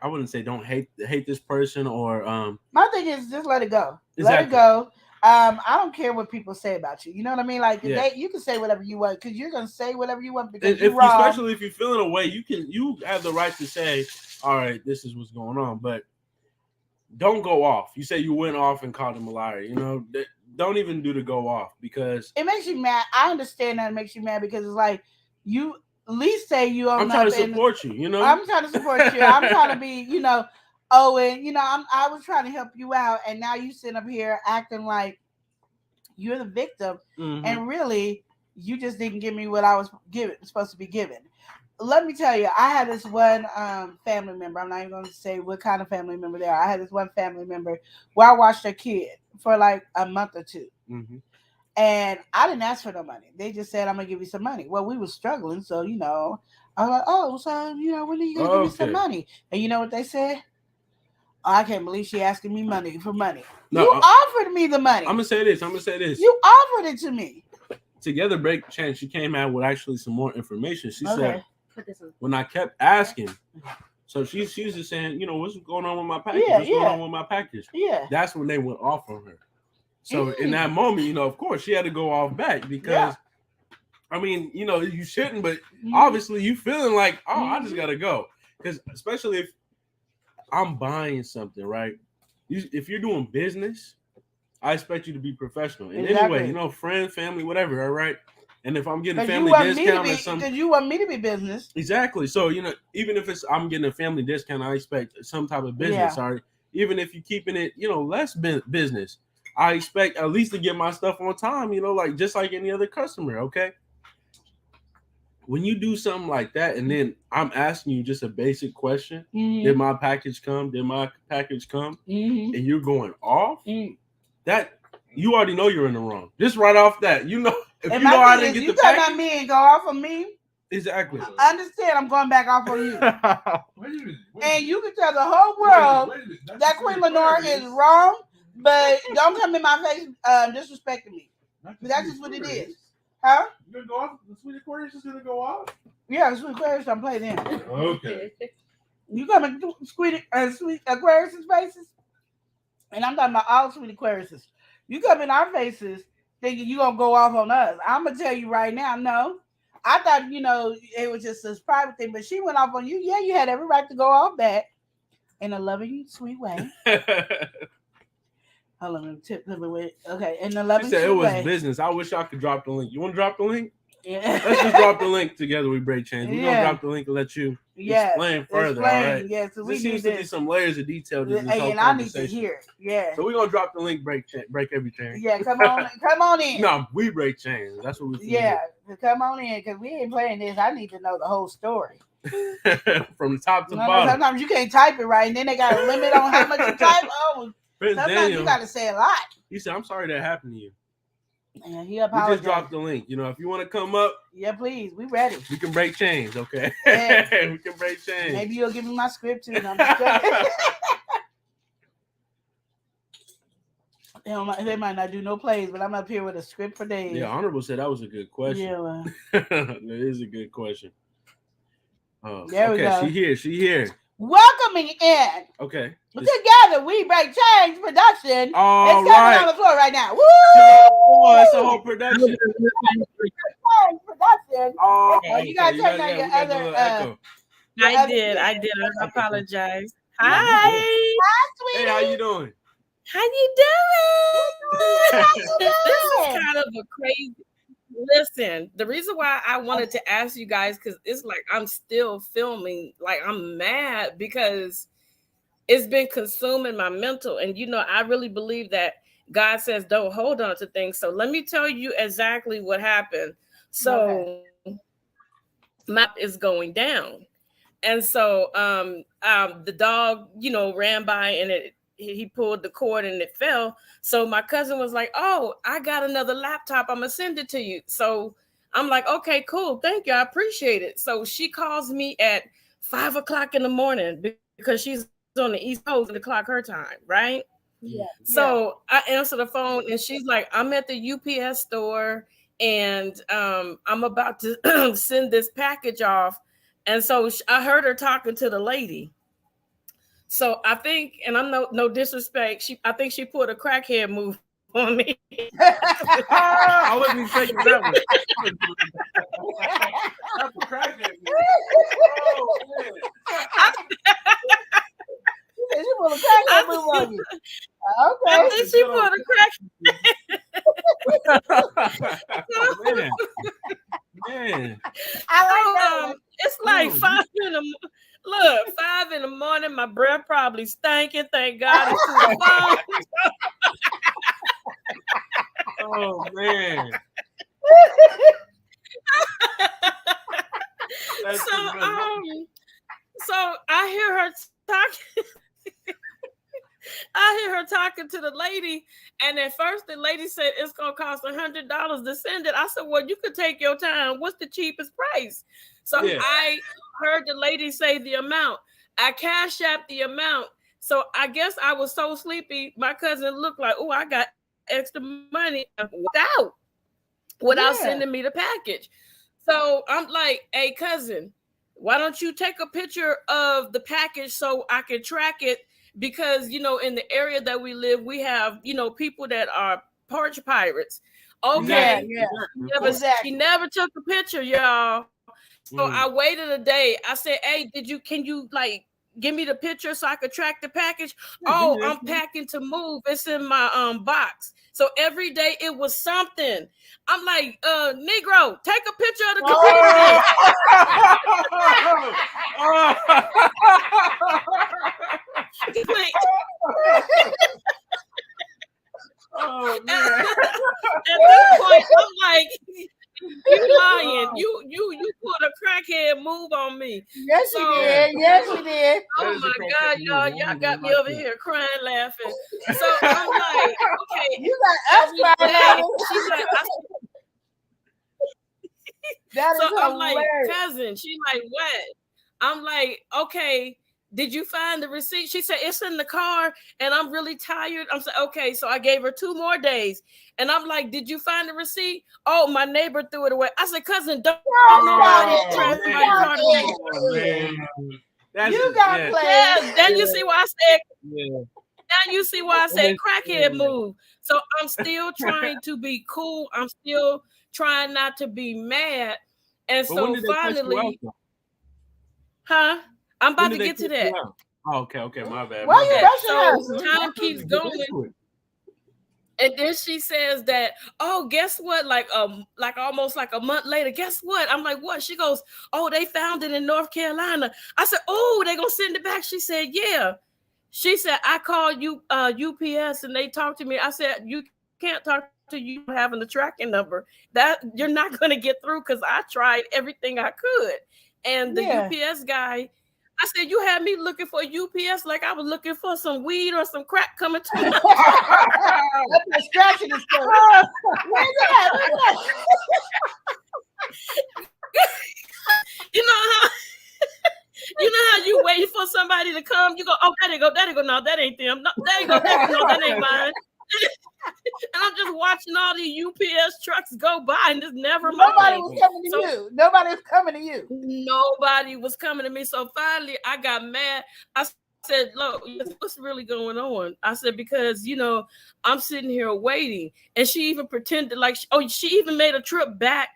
I wouldn't say don't hate this person or my thing is just let it go. Exactly. Let it go. I don't care what people say about you. You know what I mean? Like you can say whatever you want, because you're gonna say whatever you want because you're wrong. Especially if you're feeling a way, you have the right to say, all right, this is what's going on, but don't go off. You say you went off and called him a liar. Don't even do the go off, because it makes you mad. I understand that it makes you mad, because it's like you at least say you own. I'm trying to support you. I'm trying to support you. I'm trying to be, I was trying to help you out, and now you sit up here acting like you're the victim, and really you just didn't give me what I was supposed to be given. Let me tell you, I had this one family member. I'm not even going to say what kind of family member they are. I had this one family member where I watched their kid for like a month or two. And I didn't ask for no money. They just said, I'm going to give you some money. Well, we were struggling. So, I was like, oh, so, when are you going to give me some money? And you know what they said? Oh, I can't believe she asking me for money. No, you offered me the money. I'm going to say this. You offered it to me. Together Break Chain, she came out with actually some more information. She said, when I kept asking, so she's just saying, what's going on with my package? What's going on with my package? Yeah. That's when they went off on her. So in that moment, of course, she had to go off back, because, you shouldn't, but obviously you feeling like, oh, I just got to go. Because especially if I'm buying something, right? If you're doing business, I expect you to be professional. And anyway, friend, family, whatever, all right? And if I'm getting a family discount or something, because you want me to be business. Exactly. So, even if I'm getting a family discount, I expect some type of business. Sorry. Even if you're keeping it, less business, I expect at least to get my stuff on time, like just like any other customer. Okay. When you do something like that, and then I'm asking you just a basic question, did my package come? Did my package come? And you're going off, that you already know you're in the wrong. Just right off that, if you know I didn't get the package. You talking about me and go off of me? Exactly. Understand, I'm going back off on you. And you can tell the whole world that Queen Lenore is wrong, but don't come in my face disrespecting me. That's just what it is. Huh? You're gonna go off? The Sweet Aquarius is gonna go off? Yeah, the Sweet Aquarius don't play them. Okay. You coming to Sweet Aquarius' faces? And I'm talking about all Sweet Aquarius. You come in our faces thinking you gonna go off on us. I'm gonna tell you right now, no. I thought, it was just a private thing, but she went off on you. Yeah, you had every right to go off that in a loving, sweet way. Hold on, okay, in the loving, she said sweet it was way. Business. I wish I could drop the link. You want to drop the link? Yeah. Let's just drop the link together. We break chains. We're gonna drop the link and let you explain further. All right. Yeah, so there seems to be some layers of detail to this whole and I need to hear it. Yeah. So we're gonna drop the link, break every chain. Yeah, come on in. No, we break chains. That's what we feel. Yeah, come on in because we ain't playing this. I need to know the whole story. From the top to bottom. Sometimes you can't type it right, and then they got a limit on how much you type. Oh, sometimes Daniel, you got to say a lot. He said, "I'm sorry that happened to you." Yeah, he apologized. We just dropped the link. If you want to come up, yeah, please, we ready. We can break chains, okay? Yeah. We can break chains. Maybe you'll give me my script too. They might not do no plays, but I'm up here with a script for days. Yeah, Honorable said that was a good question. Yeah, well. That is a good question. There we go. She here. Welcoming in. Okay. Together we break chains production. All it's coming on the floor right now. Woo! It's a whole production. Oh, you gotta turn on your other. I did. I apologize. Hi. Hi, sweetie. Hey, how you doing? How you doing? This is kind of a crazy. Listen, the reason why I wanted to ask you guys, because it's like I'm still filming, like I'm mad because it's been consuming my mental. And I really believe that God says don't hold on to things. So let me tell you exactly what happened. So map is going down. And so the dog, ran by and he pulled the cord and it fell. So my cousin was like, "Oh, I got another laptop. I'm gonna send it to you." So I'm like, "Okay, cool. Thank you. I appreciate it." So she calls me at 5 o'clock in the morning because she's on the East Coast, the clock her time, right? Yeah. So I answer the phone and she's like, "I'm at the UPS store and I'm about to send this package off." And so I heard her talking to the lady. So I think, and I'm no disrespect, I think she put a crackhead move on me. I wasn't expecting that one. That's a crackhead move. Oh, man. She put a crackhead move on you. Okay. I think she put a crackhead. Man. I like that. It's like 5 in the Look, 5 in the morning, my breath probably stinking. Thank God it's to the phone. Oh man. So I hear her talking. I hear her talking to the lady, and at first the lady said it's gonna cost $100 to send it. I said, "Well, you could take your time. What's the cheapest price?" So I heard the lady say the amount. I CashApp the amount. So I guess I was so sleepy. My cousin looked like, "Oh, I got extra money without sending me the package." So I'm like, "Hey, cousin, why don't you take a picture of the package so I can track it? Because, you know, in the area that we live, we have, you know, people that are porch pirates." Okay. She never took a picture, y'all. So I waited a day. I said, "Hey, can you like give me the picture so I could track the package. Oh, I'm packing to move. It's in my box. So every day it was something. I'm like, Negro, take a picture of the computer. Oh man. At this point, I'm like, you lying. You put a crackhead move on me. Yes, you did. Yes, you did. Oh my God, y'all got me over here crying, laughing. So I'm like, okay. You got us crying. She's like, that is so I'm hilarious. like, cousin. She's like, what? I'm like, okay. Did you find the receipt? She said, it's in the car and I'm really tired. I'm saying, okay. So I gave her 2 more days. And I'm like, did you find the receipt? Oh, my neighbor threw it away. I said, cousin, don't nobody trash my car. You got played. Yeah, then you see why I said, now you see why I said crackhead move. So I'm still trying to be cool. I'm still trying not to be mad. And so finally, I'm about to get to that. Oh, okay, my bad. Why you so time keeps going. And then she says that, oh, guess what? Like almost like a month later, guess what? I'm like, what? She goes, oh, they found it in North Carolina. I said, oh, they gonna send it back. She said, yeah. She said, I called you UPS and they talked to me. I said, you can't talk to you having the tracking number. That you're not gonna get through because I tried everything I could. And the UPS guy, I said, you had me looking for UPS like I was looking for some weed or some crack coming to me. That's scratching the stuff. Where's that? You know how you waiting for somebody to come? You go, oh, there they go. No, that ain't them. No, there you go. No, that ain't mine. And I'm just watching all the UPS trucks go by and just never mind. Nobody was coming to you. Nobody was coming to you. Nobody was coming to me. So finally I got mad. I said, look, what's really going on? I said, because, I'm sitting here waiting. And she even pretended like, she even made a trip back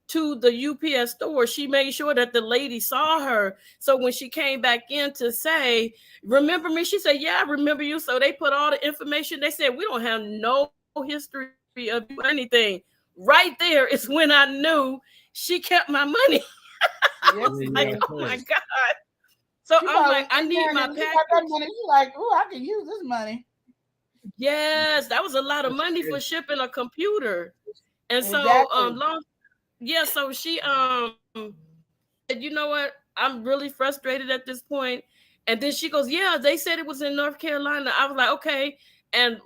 to the UPS store. She made sure that the lady saw her. So when she came back in to say, remember me? She said, yeah, I remember you. So they put all the information. They said, we don't have no history of you or anything. Right there is when I knew she kept my money. I was like, oh my God. So I'm like, I need my package. You're like, oh, I can use this money. Yes, that was a lot of money for shipping a computer. And so so she said, you know what? I'm really frustrated at this point. And then she goes, yeah, they said it was in North Carolina. I was like, okay. And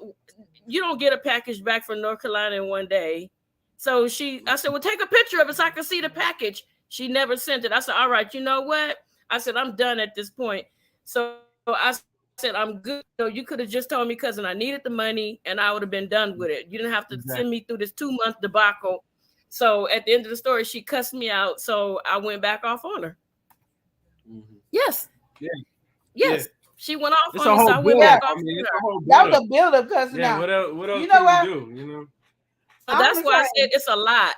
you don't get a package back from North Carolina in one day. So I said, well, take a picture of it so I can see the package. She never sent it. I said, all right, you know what? I said, I'm done at this point. So I said, I'm good. So you could have just told me, cousin, I needed the money and I would have been done with it. You didn't have to send me through this 2-month debacle. So at the end of the story, she cussed me out. So I went back off on her. Mm-hmm. Yes. Yeah. Yes. Yeah. She went off on me, so I went back off on her. That was a build-up cussing out. What else can you do? So that's why I said it's a lot.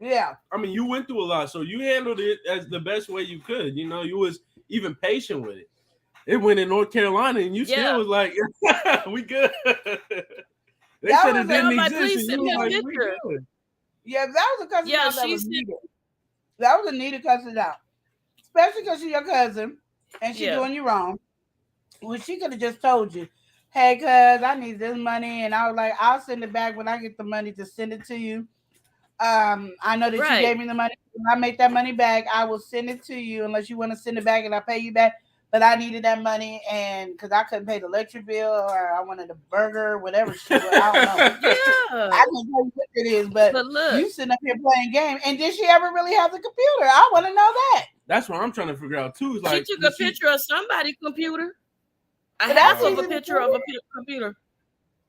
Yeah. I mean, you went through a lot, so you handled it as the best way you could. You was even patient with it. It went in North Carolina, and you still was like, we good. They said it didn't exist. And you was like, we good. Yeah, that was a cussing out that was needed. That was a needed cussing out. Especially because she's your cousin and she's doing you wrong. When she could have just told you, hey, cuz, I need this money. And I was like, I'll send it back when I get the money to send it to you. I know that you gave me the money. When I make that money back, I will send it to you unless you want to send it back and I pay you back. But I needed that money and because I couldn't pay the electric bill or I wanted a burger, whatever shit. I don't know. Yeah. I don't know what it is, but look, you sitting up here playing games. And did she ever really have the computer? I want to know that. That's what I'm trying to figure out too. Is like she took a picture of somebody's computer. I have a picture of a computer.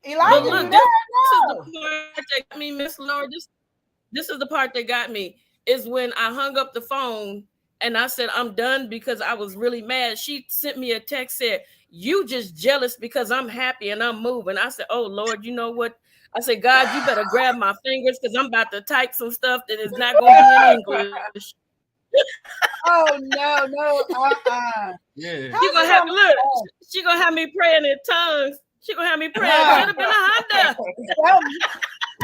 Elijah, but look, this is the part that got me, Miss Laura. This is the part that got me is when I hung up the phone and I said, I'm done because I was really mad. She sent me a text, said, you just jealous because I'm happy and I'm moving. I said, oh, Lord, you know what? I said, God, you better grab my fingers because I'm about to type some stuff that is not going to be in English. Oh no. Yeah. She gonna have look. She gonna have me praying in tongues. She gonna have me praying. Should have been a Honda.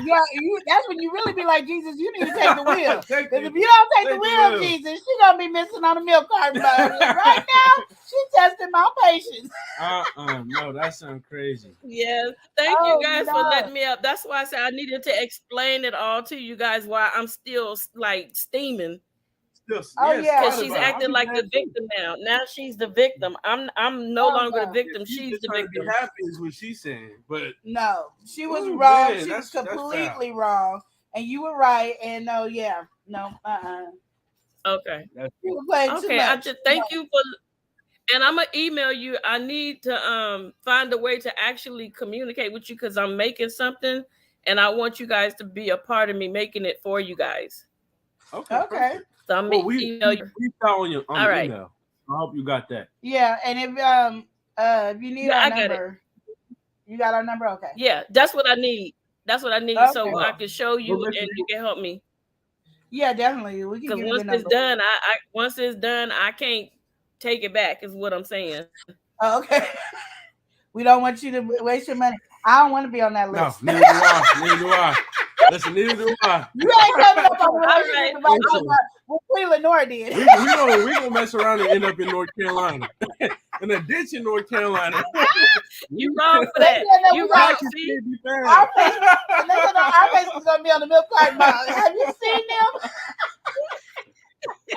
Yeah, that's when you really be like, Jesus, you need to take the wheel. Because if you don't take the wheel, Jesus, she gonna be missing on the milk carton. Right now, she's testing my patience. No, that sounds crazy. Yes, thank you guys for letting me up. That's why I said I needed to explain it all to you guys. Why I'm still like steaming. Because she's acting like the victim now. Now she's the victim. I'm no longer the victim. She's the victim. Be happy is what she's saying, but no, she was wrong. Man, she was completely wrong, and you were right. And no. Okay. Okay. I just thank you for. And I'm gonna email you. I need to find a way to actually communicate with you because I'm making something, and I want you guys to be a part of me making it for you guys. Okay. Perfect. So I'm gonna email you. We on your email. I hope you got that. Yeah, and if you need our number, you got our number. Okay. Yeah, that's what I need. That's what I need, so I can show you and you can help me. Yeah, definitely. We can. Because once it's done, once it's done, I can't take it back. Is what I'm saying. Okay. We don't want you to waste your money. I don't want to be on that list. No, neither do I. Listen, neither do I. You ain't coming up on the relationship about what Queen Lenore did. We gonna mess around and end up in North Carolina. In a ditch in North Carolina. You wrong for that. You wrong. Our face is gonna be on the milk carton box. Have you seen them?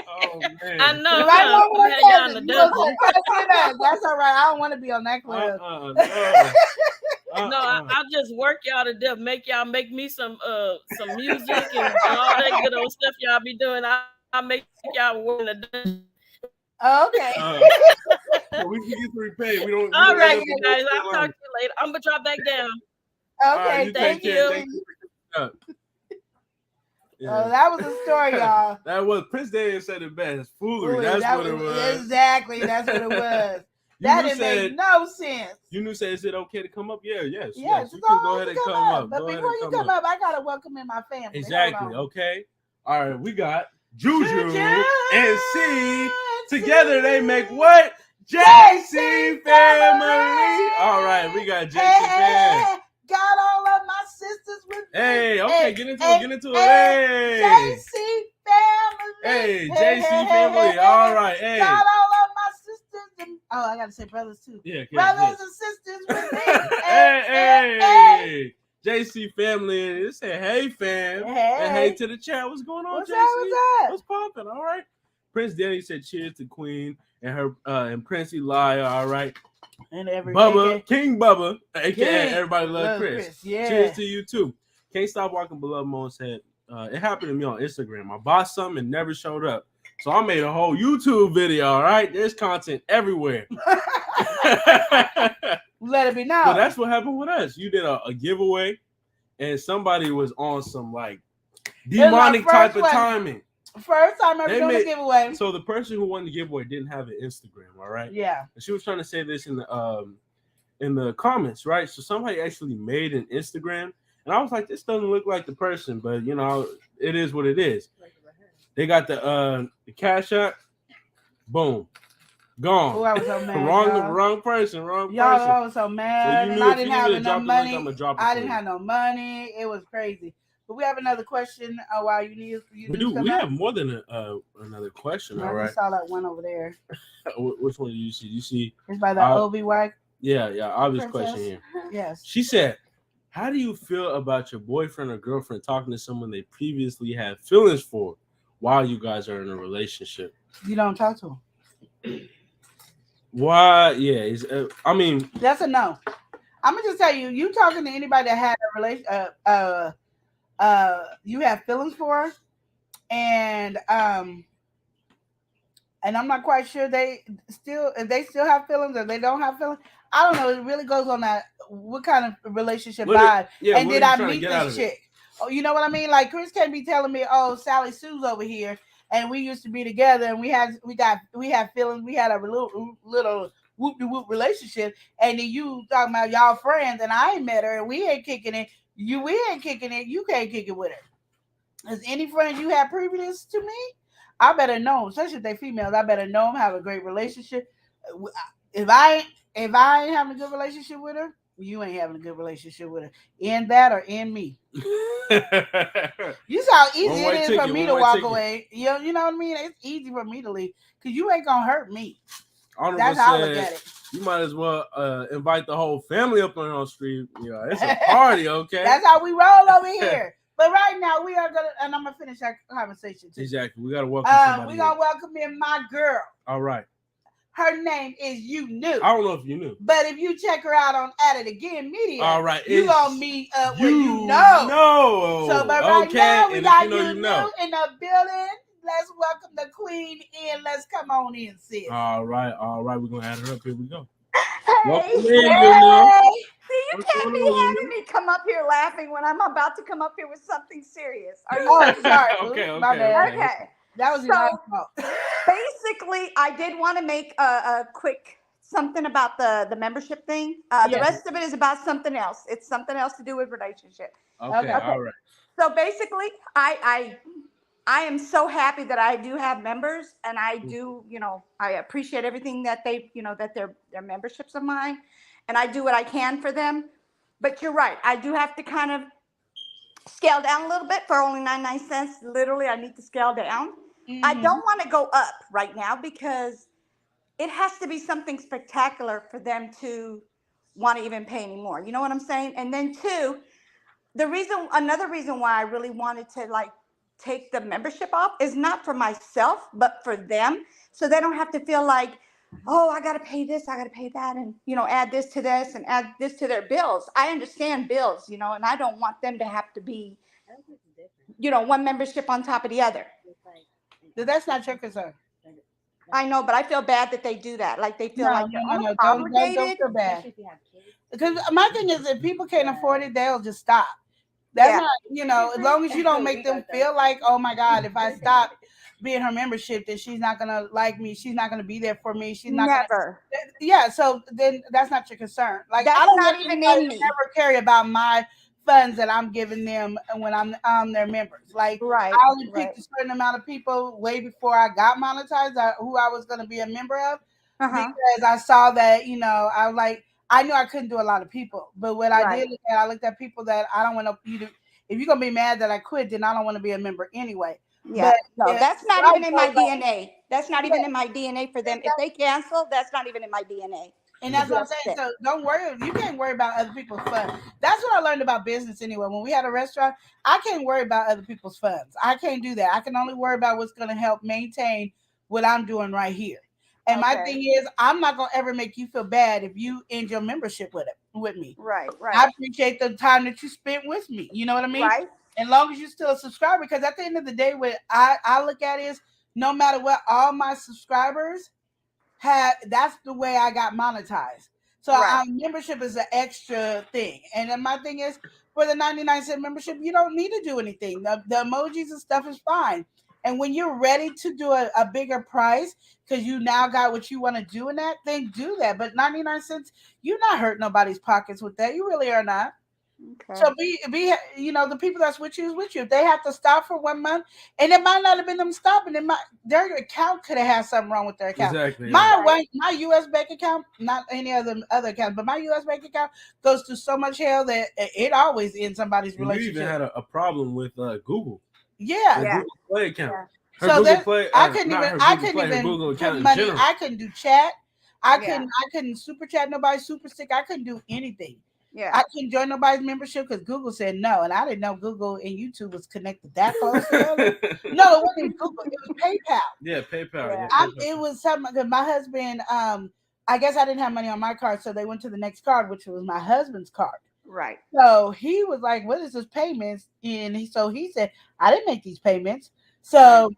Oh man. I know. That's all right. I don't want to be on that clip. No, I'll just work y'all to death. Make me some music and all that good old stuff y'all be doing. I'll make y'all work in the dungeon. Okay. So we can get repaid. We don't. All right, you guys. I'll talk to you later. I'm gonna drop back down. Okay, thank you. Yeah. Oh, that was a story, y'all. That was Prince Daniel said it best. Foolery. That's what it was. Exactly. That's what it was. That didn't make no sense. You knew said, is it okay to come up? Yeah, yes. You can go ahead and come up. But before you come up, I gotta welcome in my family. Exactly. Okay. All right. We got Juju and C. Together they make what? JC family. All right. We got JC family. Got all of my sisters with me. Hey, okay, get into it. Hey, JC family. Hey, JC family. All right. Hey. Got all of my sisters and I gotta say brothers too. Yeah, brothers and sisters with me. Hey. JC family. It said, hey fam. And hey to the chat. What's going on, JC? What's popping? All right. Prince Danny said cheers to Queen and her and Prince Elijah. All right. And every Bubba, King Bubba, aka everybody loves Chris. Yeah. Cheers to you too. Can't stop walking below Mo said it happened to me on Instagram. I bought something and never showed up. So I made a whole YouTube video. All right. There's content everywhere. Let it be known. So that's what happened with us. You did a giveaway and somebody was on some like demonic type of timing. First time ever doing a giveaway. So the person who won the giveaway didn't have an Instagram, all right? Yeah. And she was trying to say this in the comments, right? So somebody actually made an Instagram, and I was like, this doesn't look like the person, but you know, it is what it is. They got the CashApp, boom, gone. Oh, I was so mad. wrong person. Y'all, I was so mad. So I didn't have enough money. I didn't have no money. It was crazy. But we have another question while you need. We have more than another question. All right. I saw that one over there. Which one do you see? You see? It's by the OBY. Yeah. Obvious question here. Yes. She said, "How do you feel about your boyfriend or girlfriend talking to someone they previously had feelings for while you guys are in a relationship?" You don't talk to him. Why? Yeah. I mean, that's a no. I'm gonna just tell you. You talking to anybody that had a relation? You have feelings for, and I'm not quite sure if they still have feelings or they don't have feelings. I don't know. It really goes on that what kind of relationship vibe. And did I meet this chick? Oh, you know what I mean? Like Chris can't be telling me, oh, Sally Sue's over here, and we used to be together, and we had feelings. We had a little whoop-de-whoop relationship, and then you talking about y'all friends, and I ain't met her, and we ain't kicking it. We ain't kicking it. You can't kick it with her. Is any friend you had previous to me? I better know them, especially if they females. I better know them, have a great relationship. If I ain't having a good relationship with her, you ain't having a good relationship with her. In that or in me. You see how easy it is for me to walk away. You know what I mean? It's easy for me to leave because you ain't gonna hurt me. That's how I look at it. You might as well invite the whole family up on our street. Yeah, it's a party, okay? That's how we roll over here. But right now we are gonna, and I'm gonna finish that conversation too. Exactly. We gotta welcome somebody. We gonna welcome in my girl. All right. Her name is You Knew. I don't know if you knew. But if you check her out on At It Again Media, all right, you gonna meet up with You Know. No. So, but right now we got You Know in the building. Let's welcome the queen in. Let's come on in, sis. All right. We're gonna add her up. Here we go. Hey, see, you can't be having me come up here laughing when I'm about to come up here with something serious. Are you sorry? Okay. That was your fault. Basically, I did want to make a quick something about the membership thing. The rest of it is about something else. It's something else to do with relationship. Okay. All right. So basically, I am so happy that I do have members, and I do, I appreciate everything that they, that they're memberships of mine, and I do what I can for them. But you're right, I do have to kind of scale down a little bit for only 99 cents. Literally, I need to scale down. Mm-hmm. I don't want to go up right now because it has to be something spectacular for them to want to even pay anymore. You know what I'm saying? And then two, another reason why I really wanted to take the membership off is not for myself, but for them. So they don't have to feel like, oh, I got to pay this, I got to pay that, and, add this to this and add this to their bills. I understand bills, and I don't want them to have to be, one membership on top of the other. That's not your concern. I know, but I feel bad that they do that. Like they feel they're obligated. Don't feel bad. Because my thing is, if people can't afford it, they'll just stop. That's not, as long as you don't make them feel like, oh my God, if I stop being her membership, then she's not gonna like me. She's not gonna be there for me. She's not never. So then that's not your concern. Like that's I don't not even in me. Never care about my funds that I'm giving them when I'm their members. Like I only picked a certain amount of people way before I got monetized, who I was gonna be a member of, because I saw that I was like. I knew I couldn't do a lot of people, but what I did is I looked at people that I don't want you to. If you're gonna be mad that I quit, then I don't want to be a member anyway. Yeah, that's not even in my DNA. That's not even in my DNA for them. If they cancel, that's not even in my DNA. And that's what I'm saying. So don't worry. You can't worry about other people's funds. That's what I learned about business anyway. When we had a restaurant, I can't worry about other people's funds. I can't do that. I can only worry about what's going to help maintain what I'm doing right here. And my thing is, I'm not gonna ever make you feel bad if you end your membership with me. Right. I appreciate the time that you spent with me. You know what I mean? Right. As long as you're still a subscriber, because at the end of the day, what I look at is, no matter what, all my subscribers have. That's the way I got monetized. So our membership is an extra thing. And then my thing is, for the 99-cent membership, you don't need to do anything. The emojis and stuff is fine. And when you're ready to do a bigger price, because you now got what you want to do in that, then do that. But 99 cents, you're not hurting nobody's pockets with that. You really are not. Okay. So be the people that's with you is with you. If they have to stop for 1 month, and it might not have been them stopping, their account could have had something wrong with their account. Exactly. My U.S. bank account, not any other account, but my U.S. bank account goes through so much hell that it always ends somebody's relationship. You even had a problem with Google. Yeah. Google Play account. So I couldn't even put money. I couldn't do chat. I couldn't super chat nobody, super stick. I couldn't do anything. Yeah. I couldn't join nobody's membership because Google said no, and I didn't know Google and YouTube was connected that close. No, it wasn't Google. It was PayPal. Yeah, PayPal. Yeah. It was something because my husband. I guess I didn't have money on my card, so they went to the next card, which was my husband's card. Right. So he was like, "What is this payments?" And he said, "I didn't make these payments." So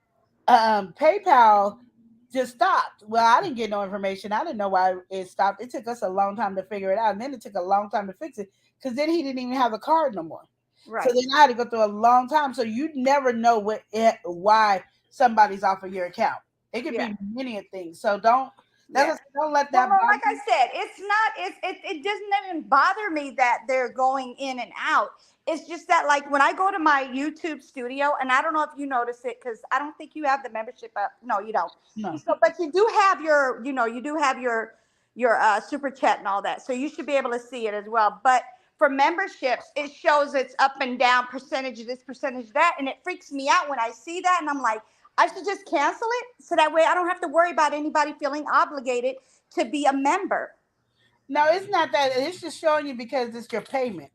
PayPal just stopped. Well, I didn't get no information. I didn't know why it stopped. It took us a long time to figure it out, and then it took a long time to fix it because then he didn't even have a card no more. Right. So then I had to go through a long time. So you never know why somebody's off of your account. It could be many things. So don't let that. Well, like I said, it's not. It doesn't even bother me that they're going in and out. It's just that, like, when I go to my YouTube studio, and I don't know if you notice it, because I don't think you have the membership up. No, you don't. No. So, but you do have your, you do have your super chat and all that. So you should be able to see it as well. But for memberships, it shows it's up and down, percentage this, percentage that, and it freaks me out when I see that, and I'm like, I should just cancel it so that way I don't have to worry about anybody feeling obligated to be a member. No, it's not that. It's just showing you because it's your payment.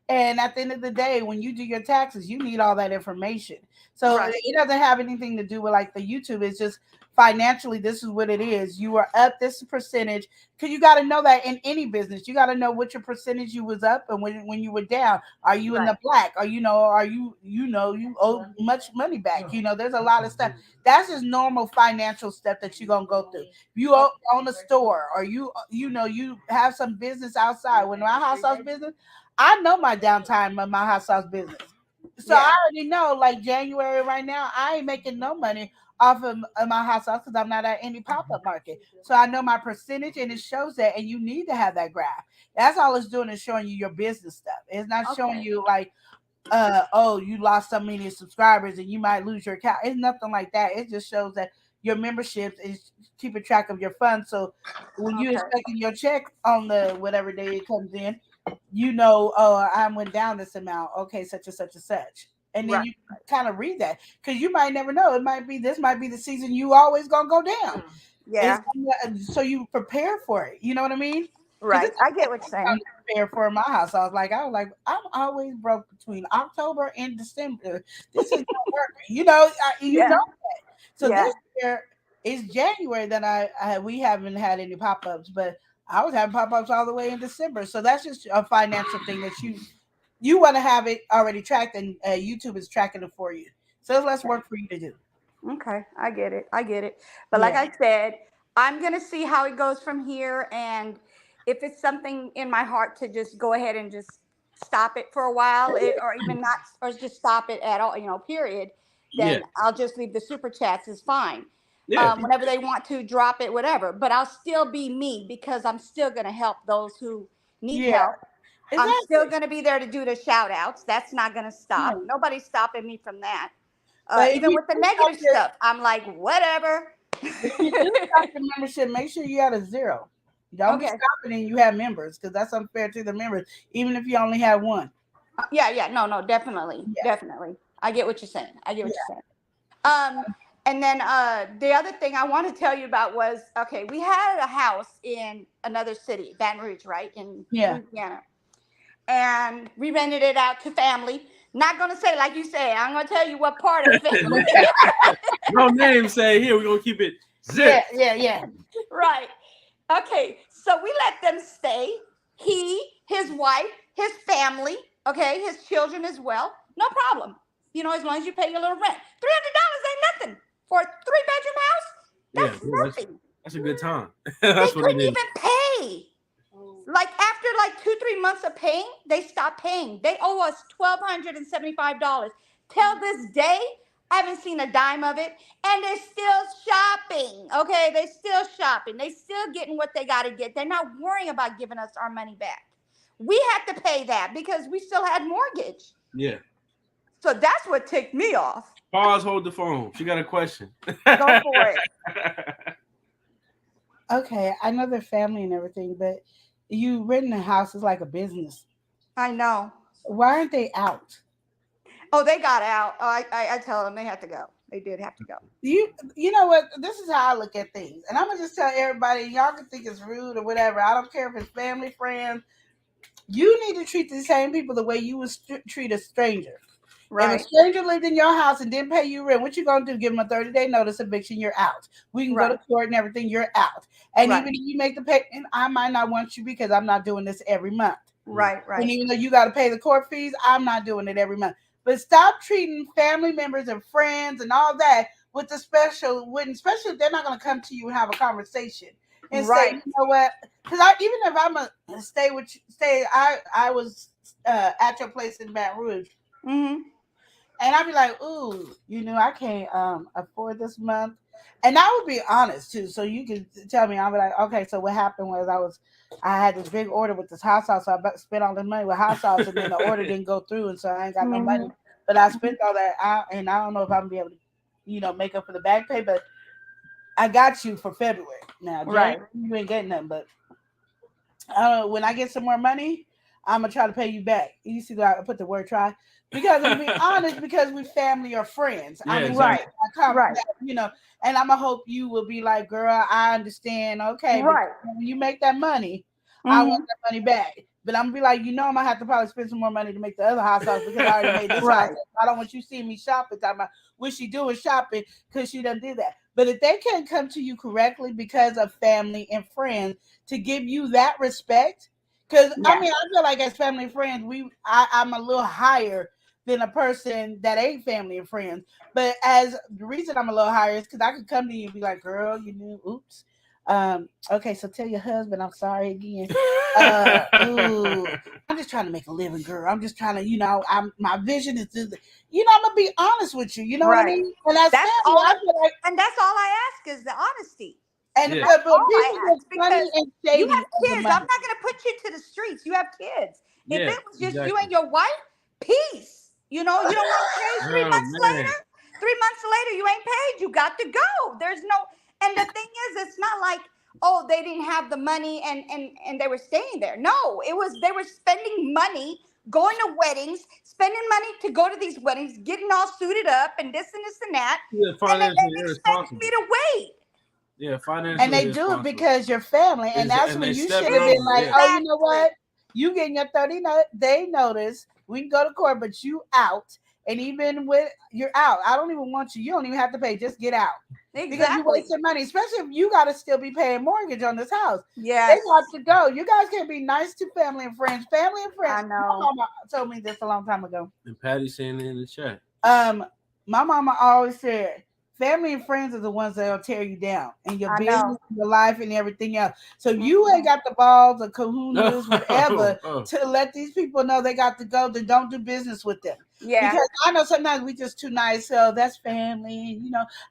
And at the end of the day, when you do your taxes, you need all that information. So Right. it doesn't have anything to do with like the YouTube. It's just financially, this is what it is. You are up this percentage because you got to know that in any business, you got to know what your percentage you was up and when you were down. Are you in the black? Or you owe much money back? There's a lot of stuff. That's just normal financial stuff that you're gonna go through. You own a store, or you have some business outside. When my house business, I know my downtime of my hot sauce business. So I already know, like January right now, I ain't making no money off of my hot sauce because I'm not at any pop-up market. So I know my percentage and it shows that, and you need to have that graph. That's all it's doing is showing you your business stuff. It's not showing you like, you lost so many subscribers and you might lose your account. It's nothing like that. It just shows that your memberships is keeping track of your funds. So when you're expecting your check on the whatever day it comes in, I went down this amount. Okay, such and such and such. And then you kind of read that because you might never know. This might be the season you always gonna go down. Yeah. So you prepare for it. You know what I mean? Right. I get what you're saying. Prepare for my house. I was like, I'm always broke between October and December. This is not working. You know that. So this year is January that we haven't had any pop-ups, but I was having pop-ups all the way in December. So that's just a financial thing that you want to have it already tracked, and YouTube is tracking it for you. So it's less work for you to do. Okay, I get it. But like I said, I'm going to see how it goes from here. And if it's something in my heart to just go ahead and just stop it for a while, or even not, or just stop it at all, period, then I'll just leave the super chats is fine. Whenever they want to drop it, whatever. But I'll still be me because I'm still going to help those who need help. Exactly. I'm still going to be there to do the shout outs. That's not going to stop. Nobody's stopping me from that. Even with the negative stuff, I'm like, whatever. If you do stop the membership, make sure you have a 0. Don't be stopping and you have members, because that's unfair to the members, even if you only have one. No, definitely. I get what you're saying. And then the other thing I want to tell you about was, we had a house in another city, Baton Rouge, right, in Louisiana. And we rented it out to family. Not going to say, like you say, I'm going to tell you what part of it. No name say here. We're going to keep it zip. Yeah. Right. Okay. So we let them stay. He, his wife, his family, his children as well. No problem. As long as you pay your little rent. $300 ain't nothing for a 3-bedroom house. That's nothing. That's a good time. That's they couldn't even pay. Like after 2-3 months of paying, they stopped paying. They owe us $1,275. Till this day, I haven't seen a dime of it, and they're still shopping. Okay, they're still shopping. They're still getting what they got to get. They're not worrying about giving us our money back. We had to pay that because we still had mortgage. Yeah. So that's what ticked me off. Pause. Hold the phone. She got a question. Go for it. Okay, I know they're family and everything, but you renting a house is like a business. I know. Why aren't they out? Oh, they got out. I tell them they had to go. They did have to go. You know what? This is how I look at things. And I'm going to just tell everybody, y'all can think it's rude or whatever. I don't care if it's family, friends. You need to treat the same people the way you would treat a stranger. Right. If a stranger lived in your house and didn't pay you rent, what you going to do? Give them a 30-day notice eviction, you're out. We can go to court and everything, you're out. And even if you make the payment, I might not want you because I'm not doing this every month. Right. And even though you got to pay the court fees, I'm not doing it every month. But stop treating family members and friends and all that with the especially if they're not going to come to you and have a conversation and say, you know what? Because even if I'm going to I was at your place in Baton Rouge. Mm-hmm. And I'd be like, ooh, I can't afford this month. And I would be honest too, so you can tell me. I'll be like, okay, so what happened was I had this big order with this hot sauce, so I spent all the money with hot sauce, and then the order didn't go through, and so I ain't got no money. But I spent all that out, and I don't know if I'm gonna be able to, make up for the back pay, but I got you for February. Now, January, you ain't getting nothing, but when I get some more money, I'm gonna try to pay you back. You see, I put the word "try" because I'm being honest, because we family or friends. Yeah, I mean, exactly. and I'm gonna hope you will be like, "Girl, I understand. Okay, but when you make that money, I want that money back." But I'm gonna be like, I'm gonna have to probably spend some more money to make the other hot sauce because I already made this hot sauce. I don't want you seeing me shopping. Talking about what she doing shopping because she doesn't do that. But if they can't come to you correctly because of family and friends to give you that respect, because I mean, I feel like as family and friends, I'm a little higher than a person that ain't family and friends. But as the reason I'm a little higher is because I could come to you and be like, "Girl, oops. Okay, so tell your husband I'm sorry again. I'm just trying to make a living, girl. I'm just trying to, my vision is to, I'm gonna be honest with you. You know what I mean? And that's all. And that's all I ask is the honesty. And that's but all people I ask, funny and because you shady have kids. over I'm money. not gonna put you to the streets. You have kids. If Yeah, it was just exactly. you and your wife, peace. You don't want to pay 3 months later. 3 months later, you ain't paid. You got to go. There's no. And the thing is, it's not like, oh, they didn't have the money and they were staying there. No, they were spending money, going to weddings, spending money to go to these weddings, getting all suited up and this and that. Yeah, and then financially they expect me to wait. Yeah, financially. And they do it because you're family, and that's when you should have been like, "Oh, you know what? You getting your 30-day notice. We can go to court, but you out." And even with you're out, I don't even want you. You don't even have to pay. Just get out. Exactly. Because you wasting money, especially if you got to still be paying mortgage on this house. Yeah, they got to go. You guys can't be nice to family and friends. Family and friends. I know. My mama told me this a long time ago. And Patty's saying it in the chat. My mama always said, family and friends are the ones that'll tear you down in your business, your life, and everything else. So you ain't got the balls or kahunas, whatever, to let these people know they got to go. Then don't do business with them. Yeah. Because I know sometimes we just too nice. So that's family.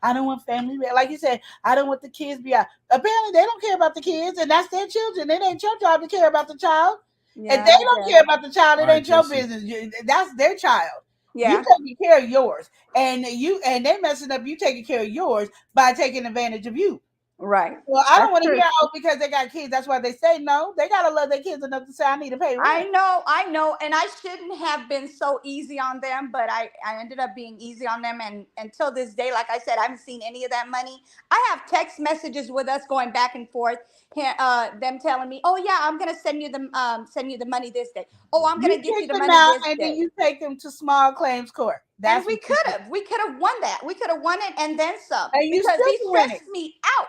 I don't want family. Like you said, I don't want the kids be out. Apparently, they don't care about the kids, and that's their children. It ain't your job to care about the child. Yeah, if they don't care about the child, it ain't your business. That's their child. Yeah. You taking care of yours, and they messing up. You taking care of yours by taking advantage of you. Right. Well, I don't want to hear because they got kids. That's why they say no. They gotta love their kids enough to say I need to pay rent. I know, and I shouldn't have been so easy on them, but I ended up being easy on them, and until this day, like I said, I haven't seen any of that money. I have text messages with us going back and forth, them telling me, "Oh yeah, I'm gonna send you the money this day. Oh, I'm gonna get you the money this day." And then you take them to small claims court. And we could have won that. We could have won it and then some. And you because he stressed stressed me out.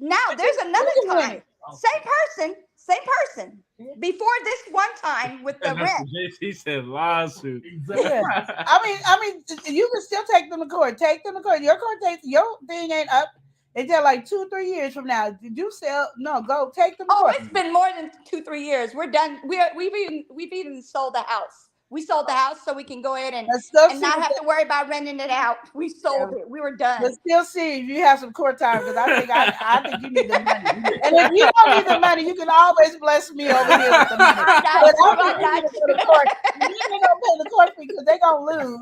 Now there's another time. Same person. Before this one time with the rent. He said lawsuit. Yeah. I mean, you can still take them to court. Take them to court. Your thing ain't up until like 2 or 3 years from now. Did you sell? No, go take them to court. It's been more than 2-3 years. We're done. We've even sold the house. We sold the house so we can go ahead and not have to worry about renting it out. We sold it. We were done. But still see if you have some court time, because I think you need the money. And if you don't need the money, you can always bless me over here with the money. I got you. You ain't gonna pay the court fee because they're gonna lose.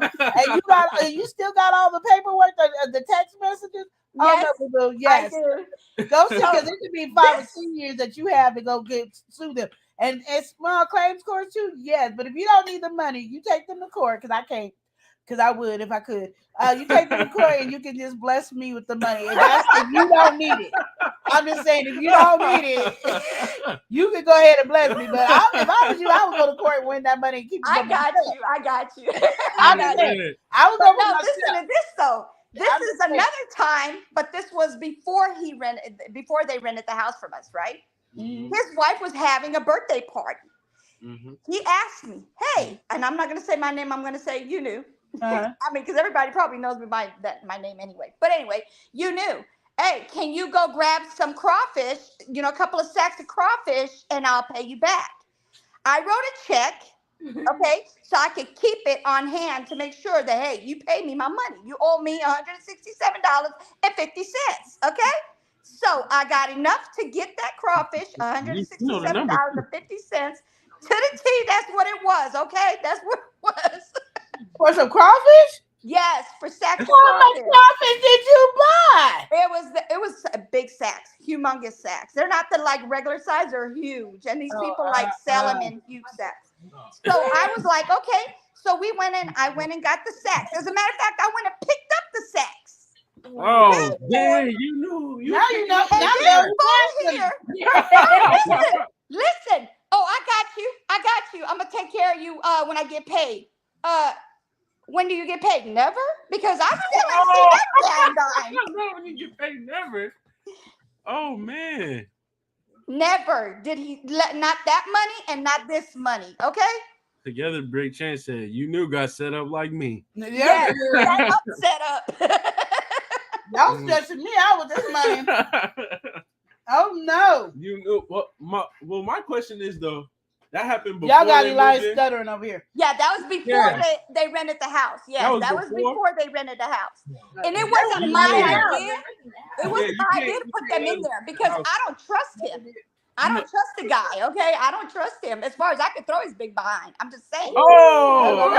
And you still got all the paperwork, the text messages. Yes, I do. Go see, because it could be 5 or 6 years that you have to go sue them. And small claims court too, yes. But if you don't need the money, you take them to court, because I can't, because I would if I could. You take them to court and you can just bless me with the money. If you don't need it. I'm just saying, if you don't need it, you can go ahead and bless me. But if I was you, I would go to court and win that money and keep it. I got you. I would go with myself. Listen to this though. This is another time, but this was before they rented the house from us, right? Mm-hmm. His wife was having a birthday party. Mm-hmm. He asked me, "Hey," and I'm not going to say my name. I'm going to say you knew. I mean, because everybody probably knows me by my name anyway. But anyway, you knew. Hey, can you go grab some crawfish? A couple of sacks of crawfish, and I'll pay you back. I wrote a check Okay, so I could keep it on hand to make sure that, hey, you pay me my money. You owe me $167.50. Okay, so I got enough to get that crawfish, You know the number too. $167.50 to the T. That's what it was. Okay, that's what it was. For some crawfish? Yes, for sacks of How much crawfish. crawfish did you buy? It was a big sacks, humongous sacks. They're not the like regular size; they're huge, and these people like sell them in huge sacks. So I was like, okay. So we went in. I went and got the sacks. As a matter of fact, I went and picked up the sacks. Oh, yeah, you knew. Now you know. And Now this you fool here. Listen, listen. Oh, I got you. I got you. I'm gonna take care of you when I get paid. When do you get paid? Never? Because I still ain't seen that damn dime. No, when you get paid, never. Oh man. Never did he let not that money and not this money. Okay? Together, Break Chance said, "You knew got set up like me." Yeah, set up. Y'all stressing me out with this money. Oh no. You knew. Well, my question is though. That happened before. Y'all got Eli stuttering over here. Yeah, that was before they rented the house. Yeah, that was before they rented the house. And it wasn't my idea. It was my idea to put them in there because I don't trust him. I don't trust the guy, okay? I don't trust him. As far as I can throw his big behind. I'm just saying. Oh.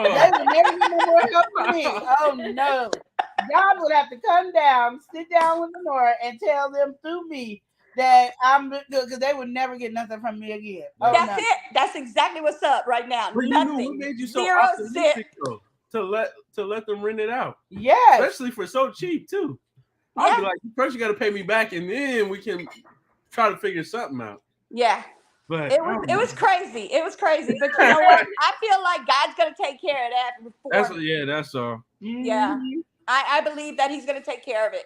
They would never get no more help from me. Oh no. God would have to come down, sit down with Lenora, and tell them through me that I'm good because they would never get nothing from me again. Oh, That's it. That's exactly what's up right now. But Nothing. what made you so 0 optimistic though, to let them rent it out? Yes. Especially for so cheap too. I'd be like, first you got to pay me back, and then we can try to figure something out. Yeah. But it was crazy. It was crazy. But you know what? I feel like God's gonna take care of that before. That's all. Yeah. I believe that he's gonna take care of it.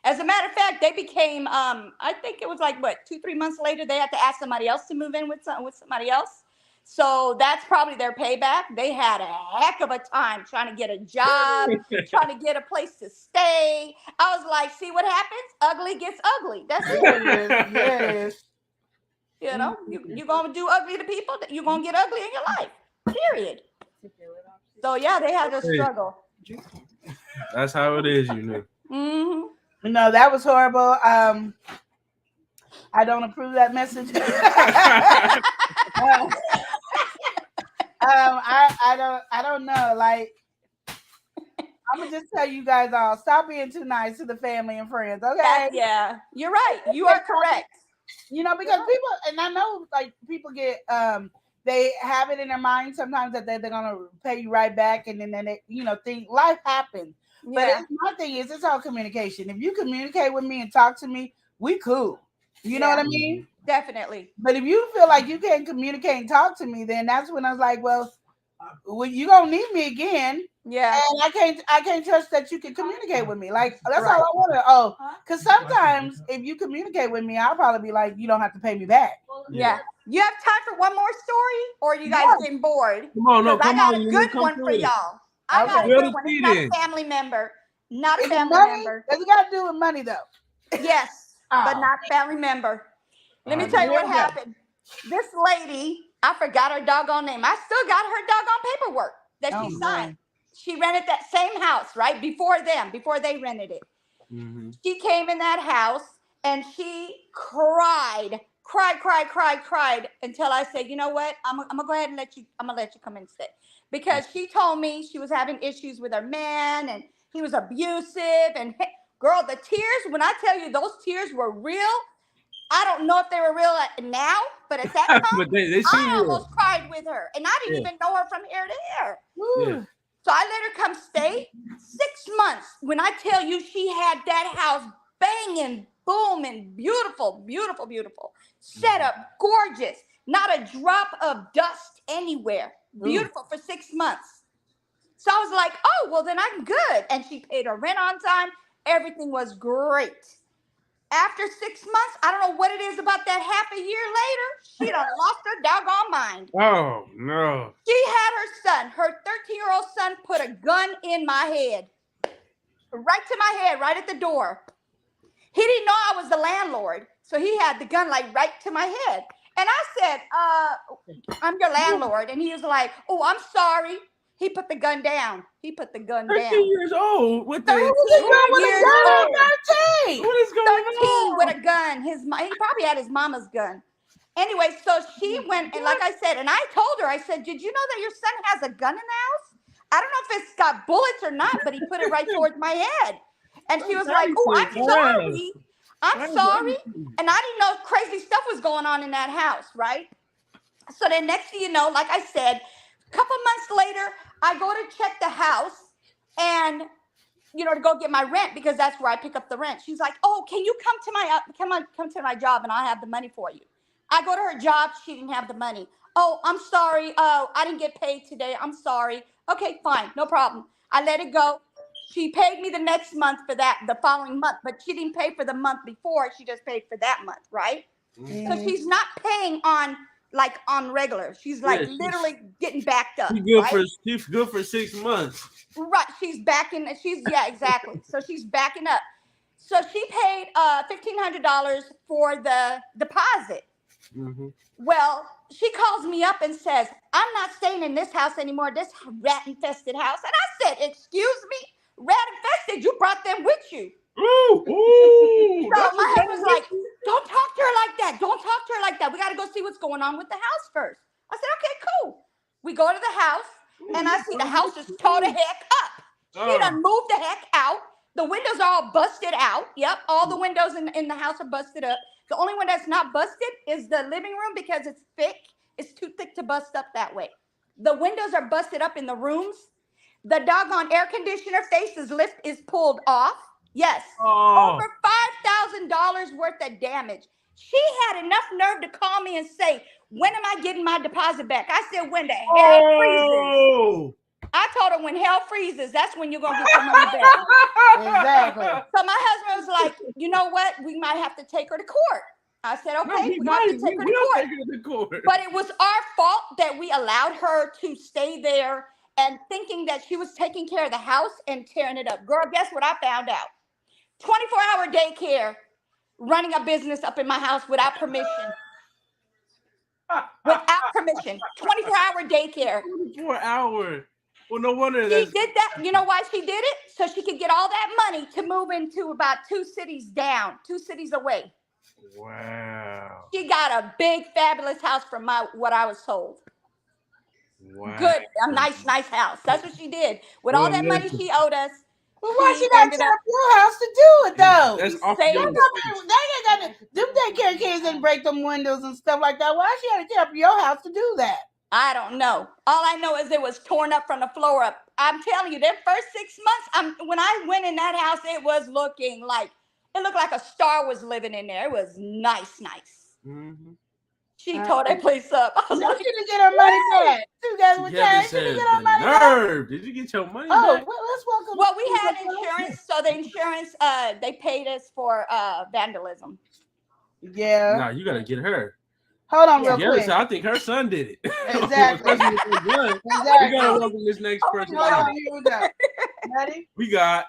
As a matter of fact, they became I think it was like what 2-3 months later they had to ask somebody else to move in with somebody else. So that's probably their payback. They had a heck of a time trying to get a job, trying to get a place to stay. I was like, see what happens? Ugly gets ugly. That's it. Yes. You know, you're going to do ugly to people. You're going to get ugly in your life, period. So, yeah, they had to struggle. That's how it is, you know. Mm-hmm. No, that was horrible. I don't approve that message. I don't know. Like, I'm gonna just tell you guys all, stop being too nice to the family and friends. Okay. Yeah, you're right. You are correct. You know, because people, and I know, like people get, they have it in their mind sometimes that they're gonna pay you right back, and then they, think life happens. Yeah. But my thing is, it's all communication. If you communicate with me and talk to me, we cool. You know what I mean? Definitely. But if you feel like you can't communicate and talk to me, then that's when I was like, well, you gonna need me again. Yeah. And I can't trust that you can communicate with me. Like that's all I want to. Oh, because sometimes if you communicate with me, I'll probably be like, you don't have to pay me back. Yeah. You have time for one more story, or are you guys getting bored? Come on, I got a good one for y'all. I got a good one. It's not a family member. Not a family member. It got to do with money, though. Yes, but not family member. Let me tell you what happened. This lady, I forgot her doggone name. I still got her doggone paperwork that she signed. She rented that same house, right? Before they rented it. Mm-hmm. She came in that house and she cried until I said, you know what? I'm gonna go ahead and let you come in and stay. Because she told me she was having issues with her man and he was abusive. And girl, the tears, when I tell you those tears were real, I don't know if they were real now, but at that time, but they I almost cried with her. And I didn't even know her from ear to ear. Yeah. So I let her come stay 6 months. When I tell you she had that house banging, booming, beautiful, beautiful, beautiful. Set up, gorgeous. Not a drop of dust anywhere. Beautiful for 6 months. So I was like, oh, well, then I'm good. And she paid her rent on time. Everything was great. After 6 months, I don't know what it is about that half a year later, she done lost her doggone mind. Oh, no. She had her son, her 13-year-old son, put a gun in my head. Right to my head, right at the door. He didn't know I was the landlord. So he had the gun like right to my head. And I said, I'm your landlord. And he was like, oh, I'm sorry. He put the gun down. 13 years old. What the? 13 years old. 13. What is going 13 on? with a gun. He probably had his mama's gun. Anyway, so she went, and like I said, and I told her, I said, did you know that your son has a gun in the house? I don't know if it's got bullets or not, but he put it right towards my head. And she was like, oh, I'm sorry. I'm sorry. And I didn't know crazy stuff was going on in that house, right? So then next thing you know, like I said, a couple months later, I go to check the house and, you know, to go get my rent because that's where I pick up the rent. She's like, oh, can you come to my job and I'll have the money for you. I go to her job. She didn't have the money. Oh, I'm sorry. Oh, I didn't get paid today. I'm sorry. Okay, fine. No problem. I let it go. She paid me the next month for that, the following month, but she didn't pay for the month before. She just paid for that month, right? So she's not paying on regular. She's like literally getting backed up. She's good for 6 months. Right. Yeah, exactly. So she's backing up. So she paid $1,500 for the deposit. Mm-hmm. Well, she calls me up and says, I'm not staying in this house anymore, this rat-infested house. And I said, excuse me, rat-infested? You brought them with you. Ooh, so my husband's like, don't talk to her like that. Don't talk to her like that. We got to go see what's going on with the house first. I said, okay, cool. We go to the house, and I see the house is tore the heck up. She done moved the heck out. The windows are all busted out. Yep, all the windows in the house are busted up. The only one that's not busted is the living room because it's thick. It's too thick to bust up that way. The windows are busted up in the rooms. The doggone air conditioner faces lift is pulled off. Yes, over $5,000 worth of damage. She had enough nerve to call me and say, when am I getting my deposit back? I said, when the hell freezes. I told her when hell freezes, that's when you're going to get your money back. Exactly. So my husband was like, you know what? We might have to take her to court. I said, okay, we have to take her to court. But it was our fault that we allowed her to stay there and thinking that she was taking care of the house and tearing it up. Girl, guess what I found out? 24-hour daycare running a business up in my house without permission. Without permission. 24-hour daycare. 24 hours. Well, no wonder she did that. You know why she did it? So she could get all that money to move into about 2 cities down, 2 cities away. Wow. She got a big, fabulous house from what I was told. Wow. Good, a nice house. That's what she did. With all that money she owed us. Well, why she got to tear up your house to do it, though? That's awful. They ain't got to. Them daycare kids didn't break them windows and stuff like that. Why she had to tear up your house to do that? I don't know. All I know is it was torn up from the floor up. I'm telling you, that first 6 months, when I went in that house, it looked like a star was living in there. It was nice. Mm-hmm. She tore that place up. I was like, she didn't get her money back. You guys were trying. She didn't get her money back. Did you get your money back? Well, let's welcome. Well, we had insurance, so the insurance, they paid us for vandalism. Yeah. No, you gotta get her. Hold on, real quick. So I think her son did it. Exactly. We gotta welcome this next person. Hold on, here we go. Ready? We got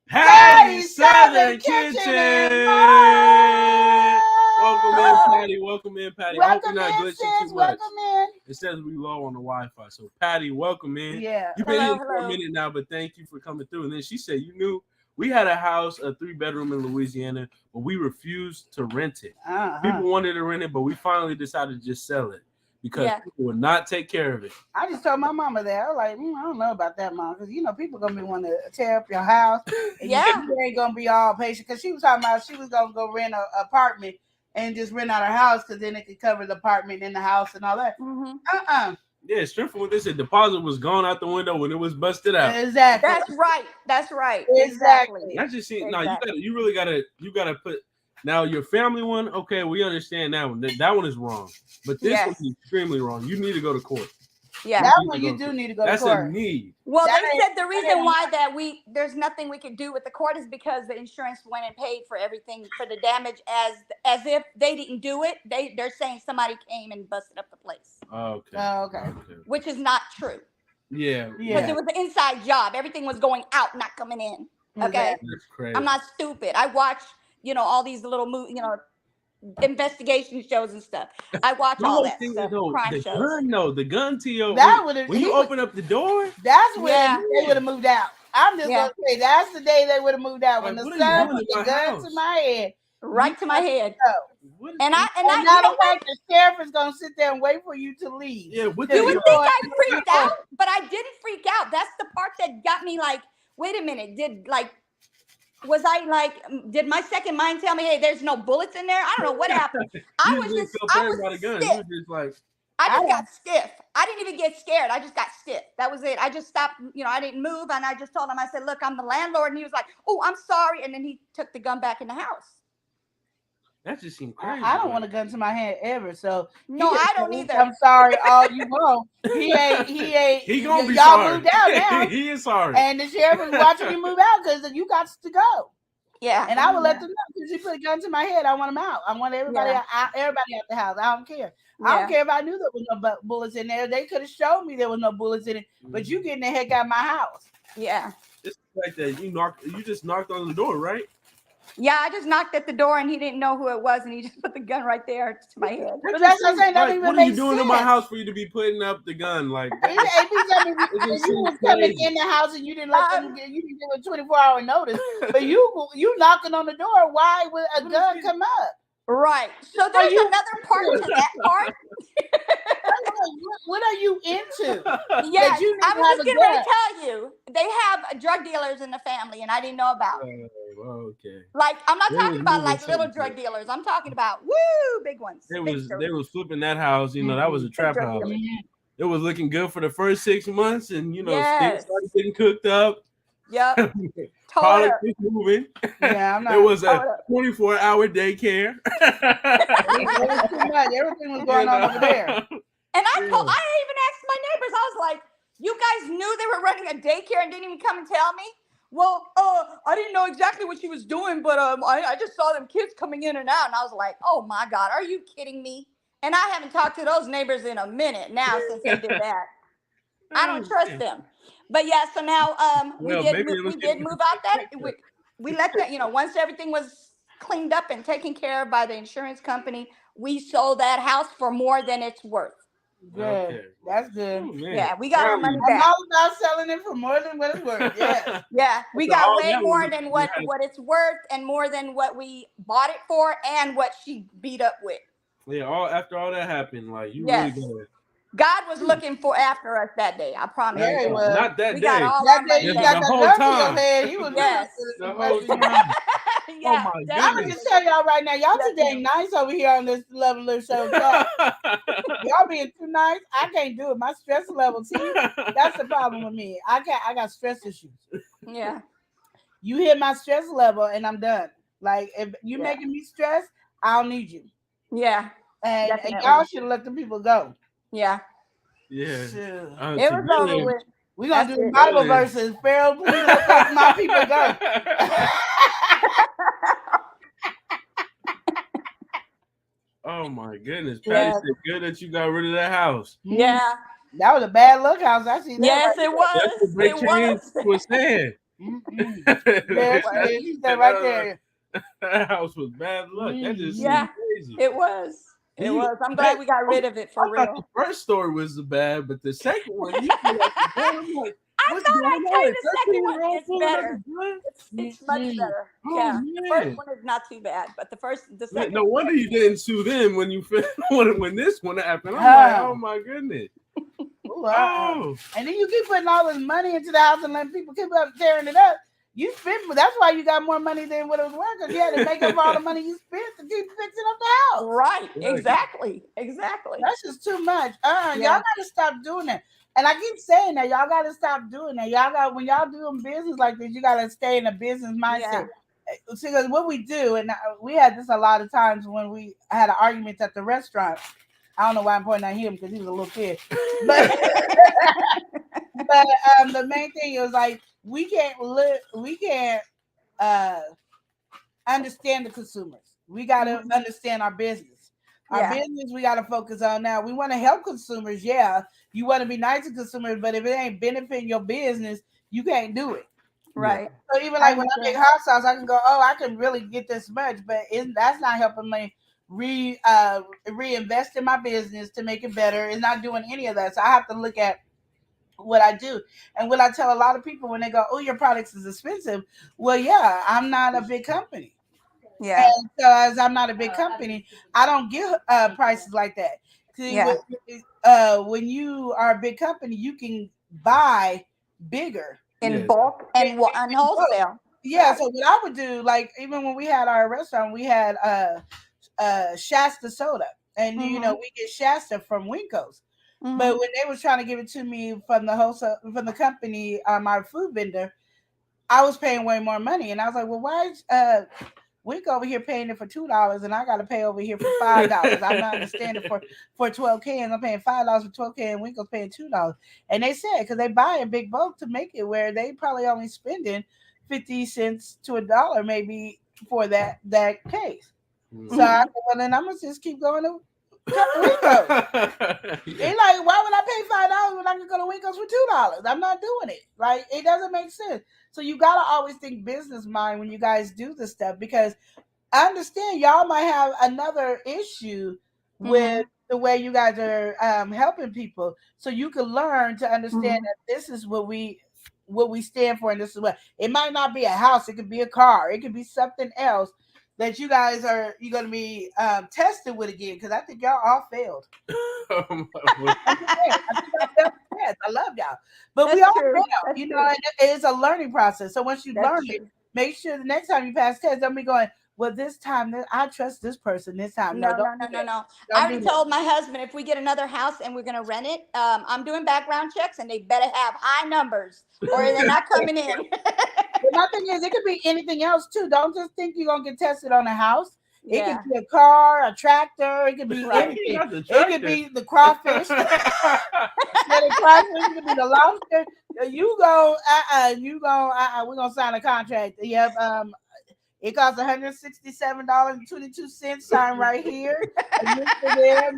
Patty's Southern Kitchen. Welcome in, Patty. I hope you're not glitching too much. It says we low on the Wi-Fi. So, Patty, welcome in. Yeah. You've been here for a minute now, but thank you for coming through. And then she said, you knew we had a house, a 3-bedroom in Louisiana, but we refused to rent it. People wanted to rent it, but we finally decided to just sell it because people would not take care of it. I just told my mama that. I was like, I don't know about that, Mom, because, people going to be wanting to tear up your house. And you ain't going to be all patient because she was talking about she was going to go rent an apartment and just rent out her house because then it could cover the apartment in the house and all that. Mm-hmm. Yeah, straight from what they said, deposit was gone out the window when it was busted out. Exactly. That's right. Exactly. I just see no. You really gotta put now your family one. Okay, we understand that one. That one is wrong, but this one is extremely wrong. You need to go to court. Yeah, that one you do need to go to court. That's a need. Well, they said the reason why there's nothing we could do with the court is because the insurance went and paid for everything for the damage as if they didn't do it. They're saying somebody came and busted up the place. Okay. Which is not true. Yeah. Because it was an inside job. Everything was going out, not coming in. Okay. That's crazy. I'm not stupid. I watch, all these little movies, investigation shows and stuff. I watch The all whole that thing stuff, is though, crime the shows. gun, though, the gun to your That would have. when you open up the door. That's when Yeah. they would have moved out. I'm just gonna say that's the day they would have moved out when Like, the what are you son doing put in the my gun house? to my head. Right to my head. What is And I, And you matter know of what? fact, the sheriff is gonna sit there and wait for you to leave. Yeah, what You the would hell? think I freaked out, but I didn't freak out. That's the part that got me like, wait a minute, did my second mind tell me, hey, there's no bullets in there? I don't know what happened. I was stiff. I just got stiff. I didn't even get scared. I just got stiff. That was it. I just stopped, I didn't move. And I just told him, I said, look, I'm the landlord. And he was like, oh, I'm sorry. And then he took the gun back in the house. That just seemed crazy. I don't want a gun to my hand ever. So no, I don't either. I'm sorry, all you want. He ain't. He gonna be y'all sorry. moved out now. He is sorry. And the sheriff is watching you move out because you got to go. Yeah. And I would let them know because he put a gun to my head. I want him out. I want everybody out the house. I don't care. I don't care if I knew there was no bullets in there. They could have showed me there was no bullets in it. But you getting the heck out of my house. Yeah. It's like that. You just knocked on the door, right? Yeah, I just knocked at the door and he didn't know who it was and he just put the gun right there to my head. But that's what I'm saying. Like, what are you doing in my house for you to be putting up the gun? Like, you was coming in the house and you didn't let them get, you didn't give a 24-hour notice. But you knocking on the door. Why would a gun come up? Right. So there's another part to that part. What are you into? Yes, I was just getting ready to tell you. They have drug dealers in the family, and I didn't know about. Okay. Like, I'm not talking about like little drug dealers. I'm talking about big ones. They was flipping that house. That was a trap house. It was looking good for the first 6 months, and things started getting cooked up. Yep. College was moving. Yeah, I'm not. It was a 24-hour daycare. Everything was going on over there. And I even asked my neighbors. I was like, "You guys knew they were running a daycare and didn't even come and tell me?" Well, I didn't know exactly what she was doing, but I just saw them kids coming in and out, and I was like, "Oh my God, are you kidding me?" And I haven't talked to those neighbors in a minute now since they did that. I don't trust them. But yeah, so now we did move out that we let that, once everything was cleaned up and taken care of by the insurance company, we sold that house for more than it's worth. Good. Okay. That's good. Oh, yeah, we got our money back. I'm all about selling it for more than what it's worth. Yeah. Yeah, we got way more than what it's worth and more than what we bought it for and what she beat up with. Yeah, after all that happened, like you really got it. God was looking after us that day. I promise. Yeah, you. Not that we day. got all that our day money you back. got the whole time. Head. He was the whole time. Yeah, oh my I'm gonna just tell y'all right now, y'all today nice over here on this Love Little Show. Y'all being too nice. I can't do it. My stress level, see, that's the problem with me. I got stress issues. Yeah. You hit my stress level and I'm done. Like if you making me stress, I don't need you. Yeah. And y'all should let the people go. Yeah. Yeah. It was over with. We're gonna do the Bible verses. Pharaoh, please let my people go. Oh my goodness. Patty said good that you got rid of that house. Yeah. That was a bad look house. I see that. Yes, it was. That's what Break was saying. Yeah, she said right there. That house was bad luck. That just seemed crazy. It was. It was. I'm glad we got rid of it for real. The first story was bad, but the second one, you feel like I thought I'd tell you the second one is better. It's much better. Yeah. The first one is not too bad, but the second no wonder you didn't sue them when this one happened. I'm like, oh my goodness. Wow. And then you keep putting all this money into the house and letting people keep up tearing it up. You spent. That's why you got more money than what it was worth, because you had to make up all the money you spent to keep fixing up the house. Right. Exactly. That's just too much. Y'all gotta stop doing that. And I keep saying that y'all gotta stop doing that. Y'all got when y'all doing business like this, you gotta stay in a business mindset. See, because what we do, and we had this a lot of times when we had an argument at the restaurant. I don't know why I'm pointing at him because he was a little kid, but the main thing is like we can't understand the consumers. We gotta understand our business. Our business we gotta focus on now. We want to help consumers. Yeah, you want to be nice to consumers, but if it ain't benefiting your business, you can't do it. Right. So even like when I make hot sauce, I can go, I can really get this much, but that's not helping me reinvest in my business to make it better. It's not doing any of that. So I have to look at what I do. And what I tell a lot of people when they go, "Oh, your products is expensive." Well, yeah, I'm not a big company. Yeah. And so as I'm not a big company, I don't give prices like that. See, Yeah. when you are a big company, you can buy bigger. In bulk and wholesale. Yeah, so what I would do, like even when we had our restaurant, we had Shasta soda, and you know we get Shasta from Winko's. But when they was trying to give it to me from the wholesale from the company, my food vendor, I was paying way more money, and I was like, well, why is Wink over here paying it for $2, and I got to pay over here for $5. I'm not understanding for 12 cans. I'm paying $5 for 12 cans. Winko's paying $2, and they said because they buy in big bulk to make it where they probably only spending 50 cents to $1 maybe for that case. So I said, well, then I'm gonna just keep going to Winko's. They're like, why would I pay $5 when I can go to Winko's for $2? I'm not doing it. Like, it doesn't make sense. So you gotta always think business mind when you guys do this stuff, because I understand y'all might have another issue with the way you guys are helping people. So you can learn to understand that this is what we stand for, and this is what it might not be a house, it could be a car, it could be something else that you guys are going to be tested with again, because I think y'all all failed. I love y'all, but that's we all fail. You know, and it's a learning process. So once you learn it, make sure the next time you pass tests, don't be going, well, this time I trust this person. This time, no. I already told my husband if we get another house and we're gonna rent it, I'm doing background checks, and they better have high numbers, or they're not coming in. But my thing is, it could be anything else too. Don't just think you're gonna get tested on a house. It could be a car, a tractor. It could be anything. It could be the crawfish. It could be the lobster. You go, we're gonna sign a contract. Yep. It costs $167.22. Sign right here. Move there.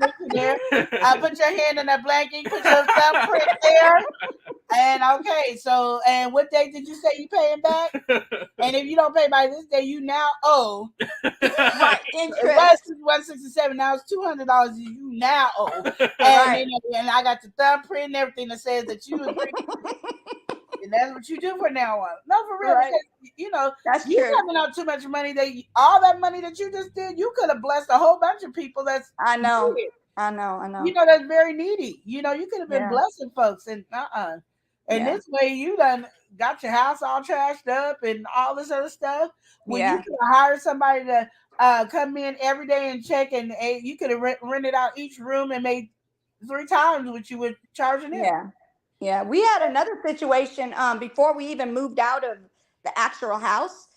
Put your hand in that blanket. Put your thumbprint there. And okay, so and what day did you say you paying back? And if you don't pay by this day, you now owe. Right, interest. It was $167. Now it's $200. You now owe. And I got the thumbprint and everything that says that you agree. And that's what you do from now on. No, for real. Right. Because, you know, that's you coming out too much money. All that money that you just did, you could have blessed a whole bunch of people. I know. You know, that's very needy. You know, you could have been blessing folks, and And this way, you done got your house all trashed up and all this other stuff. When you could have hired somebody to come in every day and check, and you could have rented out each room and made 3 times what you were charging in. Yeah, we had another situation before we even moved out of the actual house.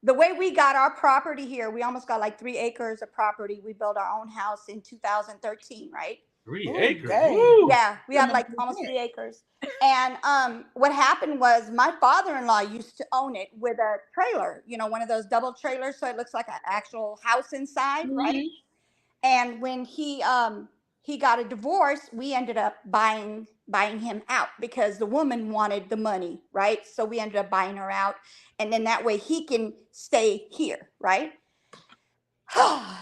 The way we got our property here, we almost got like 3 acres of property. We built our own house in 2013, right? 3 acres? Yeah, we have like almost 3 acres. And what happened was my father-in-law used to own it with a trailer, you know, one of those double trailers, so it looks like an actual house inside, right? And when he got a divorce, we ended up buying him out because the woman wanted the money, right? So we ended up buying her out, and then that way he can stay here, right?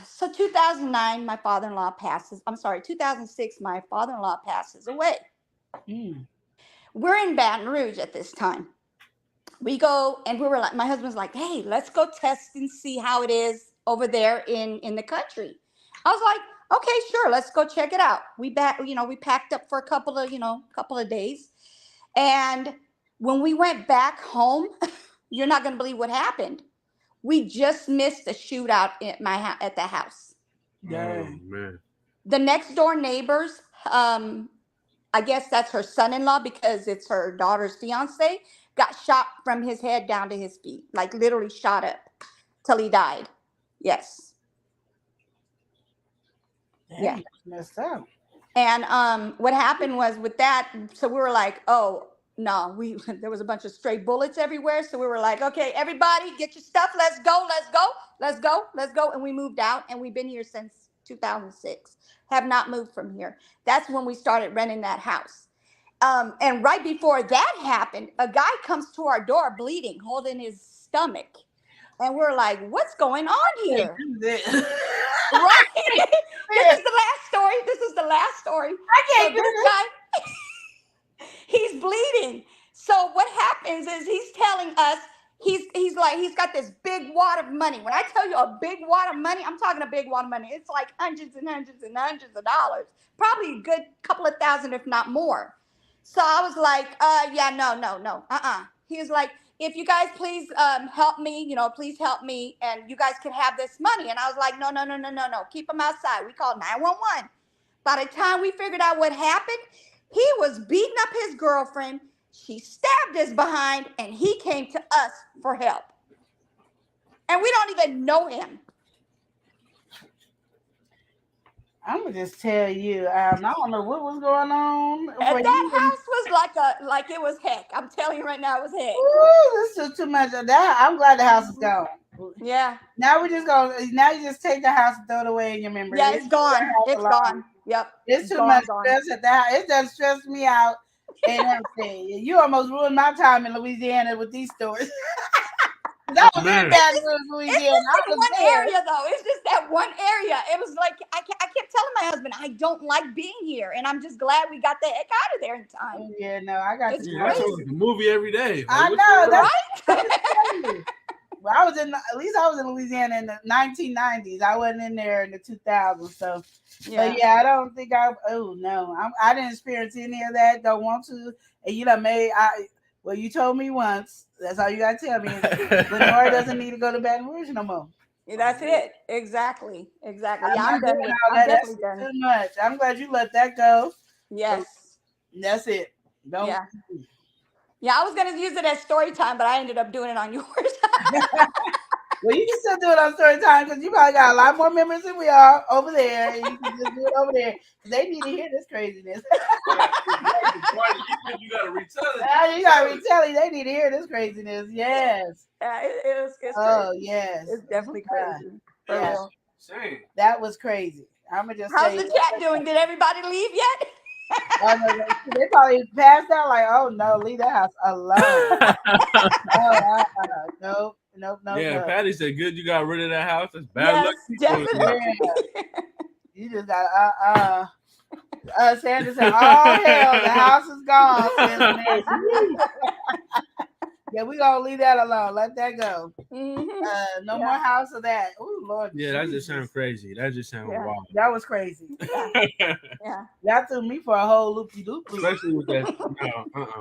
So 2009, my father-in-law passes. I'm sorry, 2006, my father-in-law passes away. We're in Baton Rouge at this time. We go, and we were like, my husband's like, hey, let's go test and see how it is over there in the country. I was like, okay, sure, let's go check it out. We packed up for a couple of days. And when we went back home, you're not going to believe what happened. We just missed a shootout at the house. Dang. Oh, man. The next door neighbors, I guess that's her son-in-law because it's her daughter's fiance, got shot from his head down to his feet, like literally shot up till he died. Yes. Yeah, messed up. And what happened was with that, so we were like, oh no, there was a bunch of stray bullets everywhere. So we were like, okay, everybody get your stuff, let's go. And we moved out, and we've been here since 2006. Have not moved from here. That's when we started renting that house. And right before that happened, a guy comes to our door bleeding, holding his stomach. And we're like, what's going on here? Right? This is the last story. This is the last story. I can't So do this guy, he's bleeding. So what happens is he's telling us, he's like, he's got this big wad of money. When I tell you a big wad of money, I'm talking a big wad of money. It's like hundreds and hundreds and hundreds of dollars. Probably a good couple of thousand, if not more. So I was like, yeah, no. He was like, if you guys please help me, please help me, and you guys can have this money. And I was like, no. Keep them outside. We called 911. By the time we figured out what happened, he was beating up his girlfriend. She stabbed his behind, and he came to us for help. And we don't even know him. I'm gonna just tell you, I don't know what was going on. And that house was like it was heck. I'm telling you right now, it was heck. Ooh, this is too much of that. I'm glad the house is gone. Yeah. Now you just take the house and throw it away in your memory. Yeah, it's gone. It's gone. Yep. It's too much stress at the house. It just stressed me out and everything. You almost ruined my time in Louisiana with these stories. That was in Baton Rouge, Louisiana. It's just that one area, though. It's just that one area. It was like I kept telling my husband, I don't like being here, and I'm just glad we got the heck out of there in time. Oh, yeah, no, I got I told the movie every day. Like, I know, right? Well, I was in Louisiana in the 1990s. I wasn't in there in the 2000s. So, but yeah, I don't think I didn't experience any of that. Don't want to. And you told me once. That's all you gotta tell me. Lenore doesn't need to go to Baton Rouge no more. Yeah, that's it. Exactly. I'm done with That's too much. I'm glad you let that go. Yes. That's it. Yeah, I was gonna use it as story time, but I ended up doing it on yours. Well, you can still do it on story time because you probably got a lot more members than we are over there. And you can just do it over there. They need to hear this craziness. You gotta retell it. You gotta retell it. They need to hear this craziness. Yes. It's oh, crazy. yes. It's definitely crazy. For Yeah. real. Same. That was crazy. I'm gonna just How's say, the chat doing? Did everybody leave yet? They probably passed out like, oh no, leave that house alone. Nope. Yeah, Patty said, "Good, you got rid of that house. That's bad luck." Definitely. You just got Sandra said, "Oh hell, the house is gone." Yeah, we gonna leave that alone. Let that go. Mm-hmm. No more house of that. Oh Lord. Yeah, that just sounds crazy. That just sounds wild. That was crazy. Yeah. That threw me for a whole loop-de-loop. Especially with that,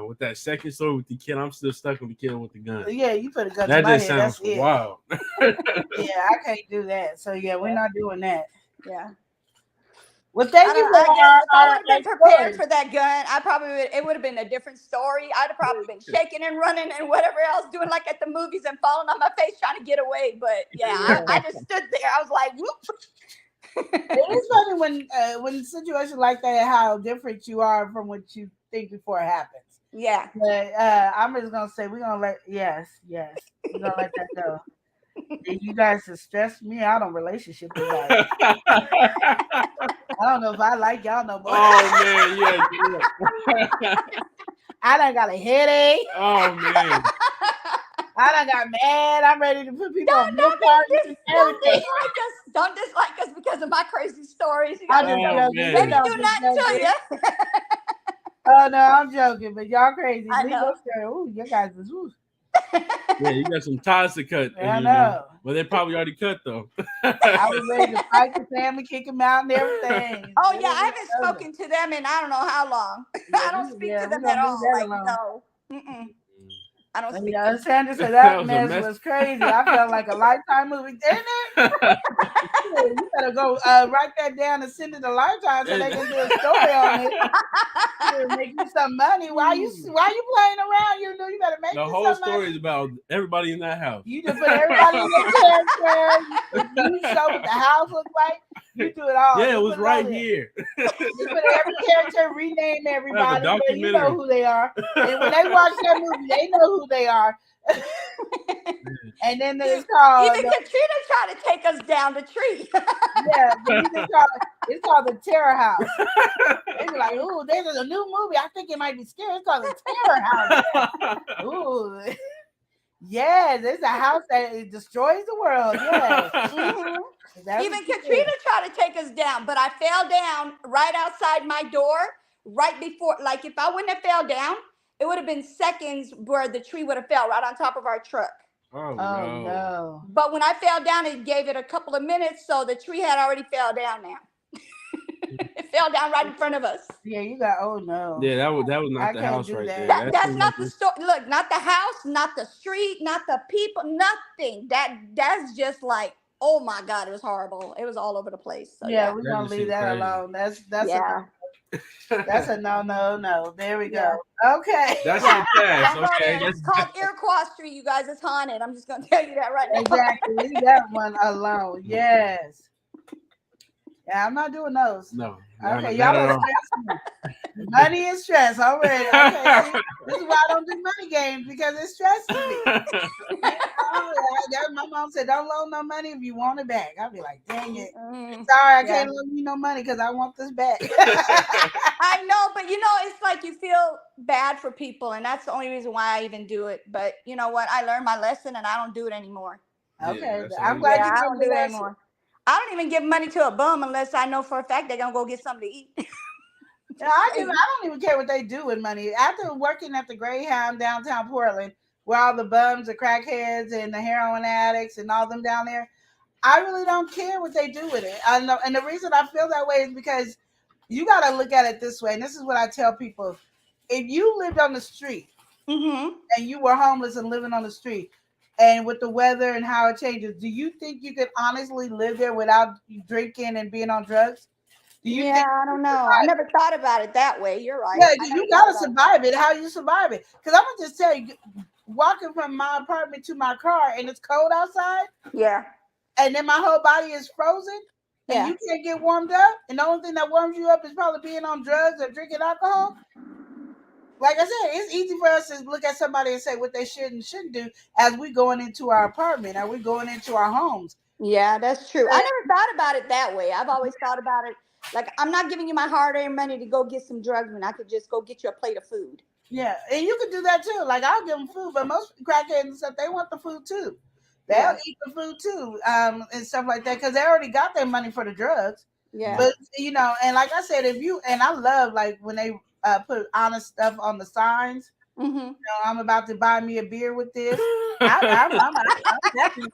with that second story with the kid. I'm still stuck with the kid with the gun. Yeah, you put a gun. That to my just head. sounds wild. Yeah, I can't do that. So yeah, we're not doing that. Yeah. Well, thank you. If I would have been prepared for that gun, it would have been a different story. I'd have probably been shaking and running and whatever else, doing like at the movies and falling on my face trying to get away. But yeah, I just stood there. I was like, whoop. It is funny when situations like that, how different you are from what you think before it happens. Yeah. But I'm just gonna say we're gonna let we're gonna let that go. And you guys have stressed me out on relationship advice. I don't know if I like y'all no more. Oh man, yeah. I done got a headache. Oh man. I done got mad. I'm ready to put people on milk cartons and everything. Don't dislike us because of my crazy stories. I just maybe do nothing to you. Oh no, I'm joking, but y'all crazy. I know. Ooh, you guys is Yeah, you got some ties to cut. I know. Well, they probably already cut though. I was ready to fight the family, kick them out, and everything. Oh yeah, I haven't spoken to them in I don't know how long. I don't speak to them at all. Like no. I don't speak. Sandra said that mess was crazy. I felt like a Lifetime movie, didn't it? You better go write that down and send it to Lifetime so they can do a story on it. Make you some money. Why you playing around? You better make the whole story is about everybody in that house. You just put everybody in your character. You show what the house looks like. You do it all. Yeah, it was right here. You put every character, rename everybody, so you know who they are. And when they watch that movie, they know who they are. And then it's called even Katrina tried to take us down the tree. Yeah, it's called the Terror House. They be like, "Ooh, there's a new movie. I think it might be scary. It's called the Terror House." Ooh, Yes, it's a house that it destroys the world. Yes. Even Katrina tried to take us down, but I fell down right outside my door, right before. Like if I wouldn't have fell down, it would have been seconds where the tree would have fell right on top of our truck. Oh no! But when I fell down, it gave it a couple of minutes, so the tree had already fell down now. It fell down right in front of us. Yeah, you got. Oh no! Yeah, that was not the house right there. That's not the story. Look, not the house, not the street, not the people, nothing. That's just like, oh my God, it was horrible. It was all over the place. So, yeah, we're gonna leave that alone. That's a no. There we go. Okay. That's okay. Okay. It's called Iroquois Street, you guys. It's haunted. I'm just gonna tell you that right now. Exactly. Leave that one alone. Yes. Yeah, I'm not doing those. No. Okay, y'all don't stress me. Money and stress already. Okay, this is why I don't do money games, because it stresses me. My mom said, "Don't loan no money if you want it back." I'll be like, "Dang it, sorry, I can't loan you no money because I want this back." I know, but it's like you feel bad for people, and that's the only reason why I even do it. But you know what? I learned my lesson, and I don't do it anymore. Okay, I'm glad you don't do it anymore. I don't even give money to a bum unless I know for a fact they're gonna go get something to eat. I don't even care what they do with money. After working at the Greyhound downtown Portland, where all the bums, the crackheads, and the heroin addicts, and all them down there, I really don't care what they do with it. I know, and the reason I feel that way is because you got to look at it this way. And this is what I tell people: if you lived on the street and you were homeless and living on the street, and with the weather and how it changes, do you think you could honestly live there without drinking and being on drugs? I don't know. I never thought about it that way. You're right. Yeah, you gotta survive it. How you survive it? Because I'm gonna just tell you, walking from my apartment to my car and it's cold outside. Yeah. And then my whole body is frozen. And you can't get warmed up. And the only thing that warms you up is probably being on drugs or drinking alcohol. Like I said, it's easy for us to look at somebody and say what they should and shouldn't do as we going into our apartment, or we going into our homes. Yeah, that's true. I never thought about it that way. I've always thought about it like, I'm not giving you my hard-earned money to go get some drugs when I could just go get you a plate of food. Yeah, and you could do that too. Like, I'll give them food, but most crackheads and stuff, they want the food too. They'll eat the food too, and stuff like that, because they already got their money for the drugs. Yeah. But, and like I said, and I love, like, when they put honest stuff on the signs. I'm about to buy me a beer with this. I'm definitely,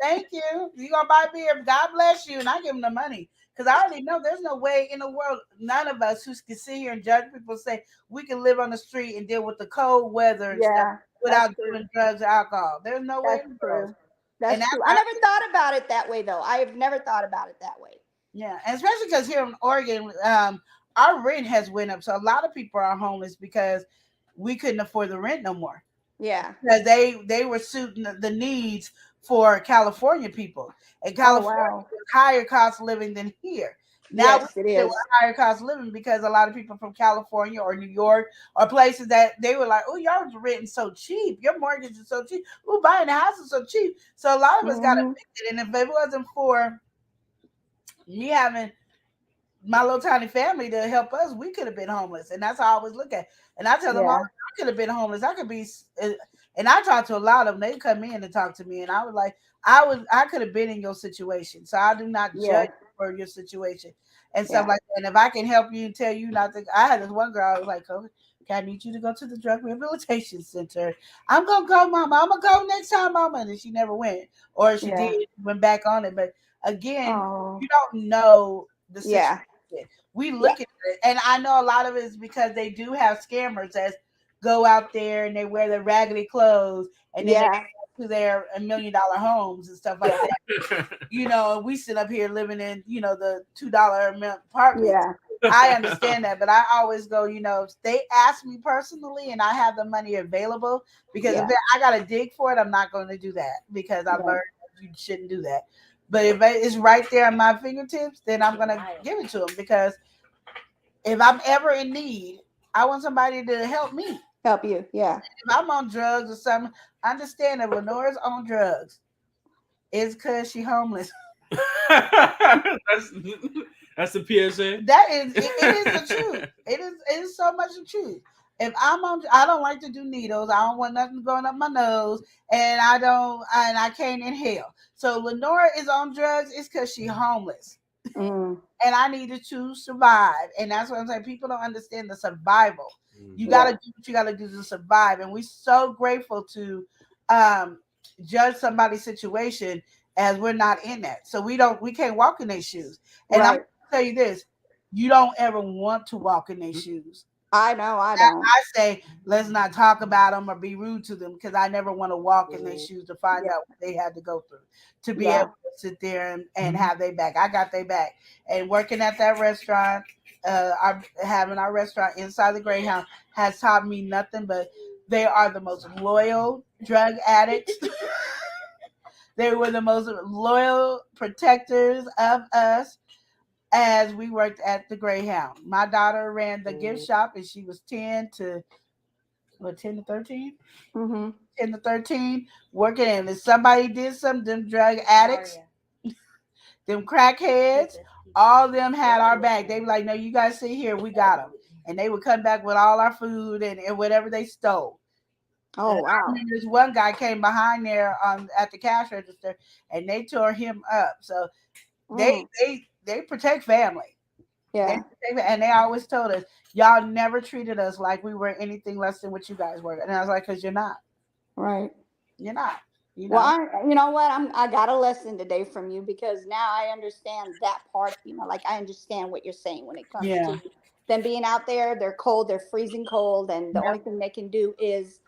thank you. You're going to buy beer. God bless you. And I give them the money. Because I already know there's no way in the world, none of us who can sit here and judge people say we can live on the street and deal with the cold weather and stuff without doing drugs or alcohol. There's no way in the world. That's true. I never thought about it that way, though. I have never thought about it that way. Yeah, and especially because here in Oregon, our rent has went up. So a lot of people are homeless because we couldn't afford the rent no more. Yeah. Because they were suiting the needs for California people. And California is higher cost of living than here. Now it is higher cost of living because a lot of people from California or New York or places that they were like, oh, y'all renting so cheap. Your mortgage is so cheap. Ooh, buying a house is so cheap. So a lot of us got evicted. And if it wasn't for me having my little tiny family to help us, we could have been homeless. And that's how I always look at it. And I tell them, I could have been homeless. I could be, and I talk to a lot of them. They come in and talk to me, and I was like, I could have been in your situation. So I do not judge for your situation and stuff like that. And if I can help you and tell you not to, I had this one girl, I was like, okay, I need you to go to the drug rehabilitation center. I'm gonna go, Mama. I'm gonna go next time, Mama. And she never went, or she did, went back on it. But again, you don't know the situation. We look at it, and I know a lot of it is because they do have scammers that go out there and they wear their raggedy clothes and then they go to their $1 million homes and stuff like that. And we sit up here living in, the $2 a month apartments. Yeah. I understand that, but I always go, if they ask me personally and I have the money available, because if I got to dig for it, I'm not going to do that because I learned you shouldn't do that. But if it's right there at my fingertips, then I'm going to give it to them, because if I'm ever in need, I want somebody to help me. Help you, yeah. If I'm on drugs or something, understand that Lenora's on drugs. It's because she's homeless. That's the PSA. That is, it is the truth. It is so much the truth. If I don't like to do needles. I don't want nothing going up my nose, and I can't inhale. So Lenora is on drugs. It's because she's homeless, and I needed to survive. And that's what I'm saying. People don't understand the survival. You got to do what you got to do to survive. And we're so grateful to judge somebody's situation as we're not in that. So we can't walk in their shoes. And I'm going to tell you this, you don't ever want to walk in their shoes. I know, I don't. I say, let's not talk about them or be rude to them, because I never want to walk in their shoes to find out what they had to go through to be able to sit there and have their back. I got their back. And working at that restaurant, having our restaurant inside the Greyhound has taught me nothing but they are the most loyal drug addicts. They were the most loyal protectors of us as we worked at the Greyhound. My daughter ran the gift shop, and she was 10 to 13? 10 to 13, working in. If somebody did something, them drug addicts, them crackheads, all of them had our back. They were like, no, you guys sit here, we got them. And they would come back with all our food and whatever they stole. Oh, wow. This one guy came behind there at the cash register, and they tore him up. So they protect family. Yeah. And they always told us, y'all never treated us like we were anything less than what you guys were. And I was like, because you're not. Right. You're not. You know? Well, you know what? I got a lesson today from you, because now I understand that part. You know, like I understand what you're saying when it comes to them being out there. They're cold. They're freezing cold. And the only thing they can do is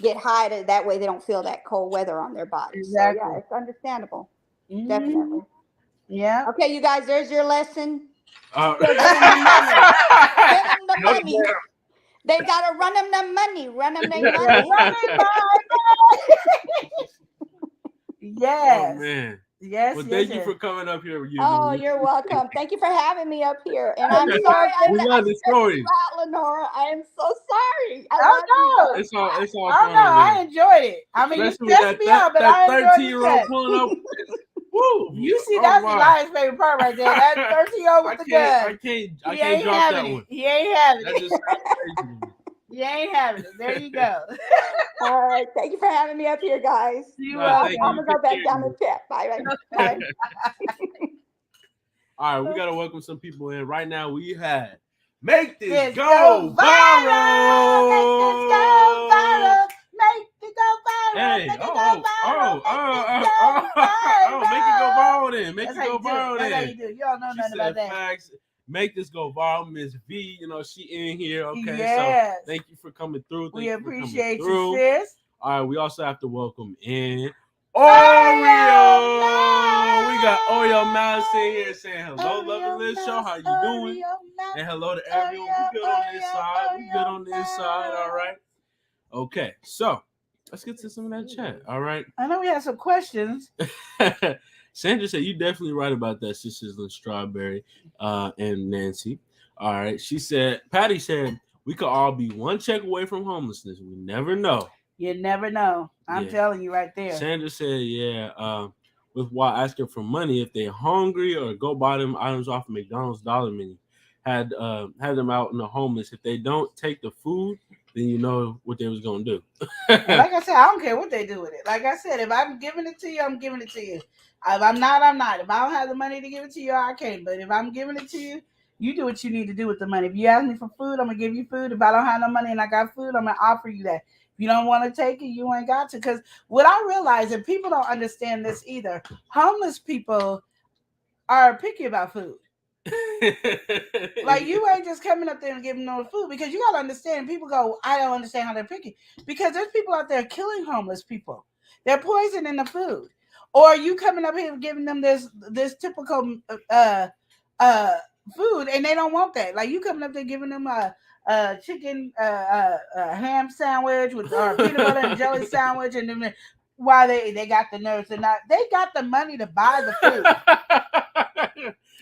get high. That way they don't feel that cold weather on their bodies. Exactly. So, yeah, it's understandable. Definitely. Yeah. Okay, you guys, there's your lesson. Give them the money. They gotta run them the money. Run them their money. Yes. Oh, man. Yes. Well, thank you for coming up here. You're welcome. Thank you for having me up here. And I'm sorry. We love the story. Lenora, I am so sorry. It's all Oh fun. no, I enjoyed it. I mean, you stressed me out, but I enjoyed 13-year-old pulling up. Woo! You see, that's Elias' favorite part right there. That 13-year-old with the gun. I can't drop that one. He ain't having That it. just sounds crazy to me. You ain't having it. There you go. All right. Thank you for having me up here, guys. You're welcome. I'm going to go back down the chat. Bye. Bye. All right. We got to welcome some people in. Right now, we have Make This Go Viral. Make this go viral. Make it go viral. Hey, Make it go viral. Make it go viral then. Make it go viral then. That's how you do. You don't know nothing about that. Facts. Make this go viral. Miss V, she in here. Okay, yes. So thank you for coming through. We appreciate you, sis. All right, we also have to welcome in Oreo. We got Oreo Mouse in here saying hello, Love and Live Show. How you doing? And hello to everyone. We good on this side. We good on this side. All right. Okay, so let's get to some of that chat. All right. I know we have some questions. Sandra said, you definitely right about that, Sisters and Strawberry and Nancy. All right. She said, Patty said, we could all be one check away from homelessness. We never know. You never know. I'm telling you right there. Sandra said, with while asking for money, if they're hungry or go buy them items off of McDonald's dollar menu, had them out in the homeless. If they don't take the food, then you know what they was going to do. Like I said, I don't care what they do with it. Like I said, if I'm giving it to you, I'm giving it to you. If I'm not, I'm not. If I don't have the money to give it to you, I can't. But if I'm giving it to you, you do what you need to do with the money. If you ask me for food, I'm going to give you food. If I don't have no money and I got food, I'm going to offer you that. If you don't want to take it, you ain't got to. Because what I realize, and people don't understand this either, homeless people are picky about food. Like, you ain't just coming up there and giving them food, because you got to understand, people go, I don't understand how they're picky. Because there's people out there killing homeless people. They're poisoning the food. Or you coming up here and giving them this typical food, and they don't want that. Like, you coming up there giving them a chicken ham sandwich with or peanut butter and jelly sandwich, and then why they got the nerves and not they got the money to buy the food.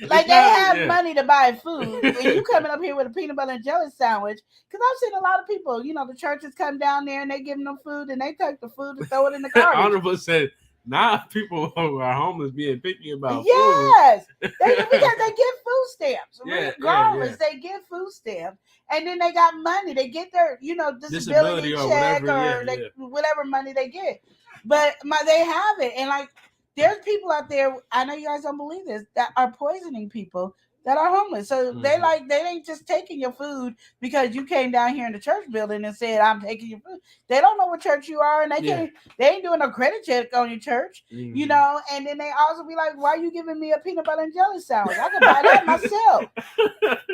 Like, they have money to buy food, and you coming up here with a peanut butter and jelly sandwich. Because I've seen a lot of people, the churches come down there and they give them food, and they take the food and throw it in the garbage. Honorable said, Now people who are homeless being picky about yes, food. because they get food stamps. Yeah, Regardless, they get food stamps, and then they got money. They get their disability or check whatever, whatever money they get. But they have it, and like there's people out there. I know you guys don't believe this, that are poisoning people that are homeless. So they ain't just taking your food because you came down here in the church building and said I'm taking your food. They don't know what church you are, and they ain't doing no credit check on your church, you know. And then they also be like, "Why are you giving me a peanut butter and jelly sandwich? I can buy that myself.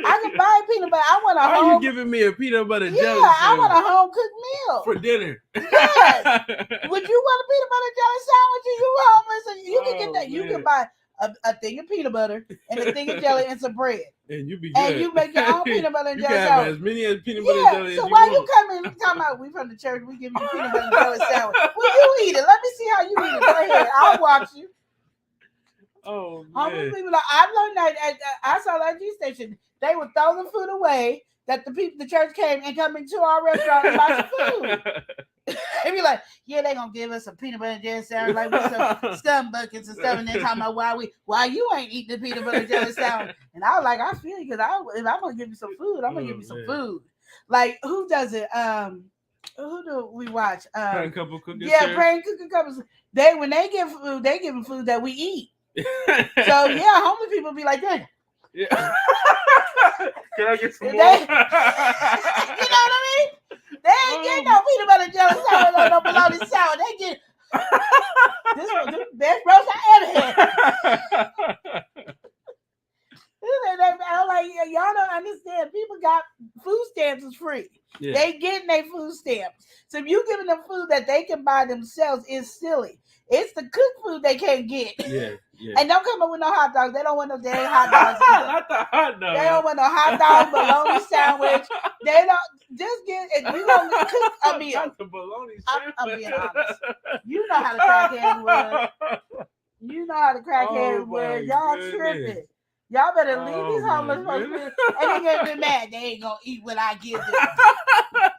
I can buy a peanut butter. I want a Why home. Are you giving me a peanut butter jelly sandwich? I want a home cooked meal for dinner. Yes. Would you want a peanut butter and jelly sandwich? Are you homeless? And you can get that. You can buy a thing of peanut butter and a thing of jelly and some bread. And you be good. And you make your own peanut butter and jelly sandwich. You can have as many as peanut butter and jelly as you want. So why you coming talking about we from the church, we give you peanut butter and jelly sandwich. Well, you eat it. Let me see how you eat it. Go ahead. I'll watch you. Oh, man. Homeless people, I learned that I saw that G station. They would throw the food away that the church came and come into our restaurant and buy some food. They be like, yeah, they gonna give us a peanut butter and jelly sandwich like with some scum buckets and stuff, and then talking about why you ain't eating the peanut butter and jelly sandwich. And I was like, I feel you, because if I'm gonna give you some food, I'm gonna give you some food. Like, who does it? Who do we watch? Prank couple cooking. Yeah, prank cooking couples. When they give food, they give them food that we eat. So yeah, homeless people be like that. Yeah. Can I get some more? You know what I mean? They ain't getting no peanut butter jelly sandwich or no bologna salad. They get this is the best roast I ever had. I'm like, y'all don't understand. People got food stamps is free. Yeah. They getting their food stamps. So if you giving them food that they can buy themselves, is silly. It's the cooked food they can't get. Yeah. And don't come up with no hot dogs. They don't want no damn hot dogs. Not the hot dog. They don't want no hot dog, bologna sandwich. They don't just get if you gonna cook a meal. Not the bologna sandwich. I'm being honest. You know how to crack heads wood. You know how to crack heads wood. Y'all tripping. Y'all better leave these homeless folks and they get mad. They ain't gonna eat what I give them.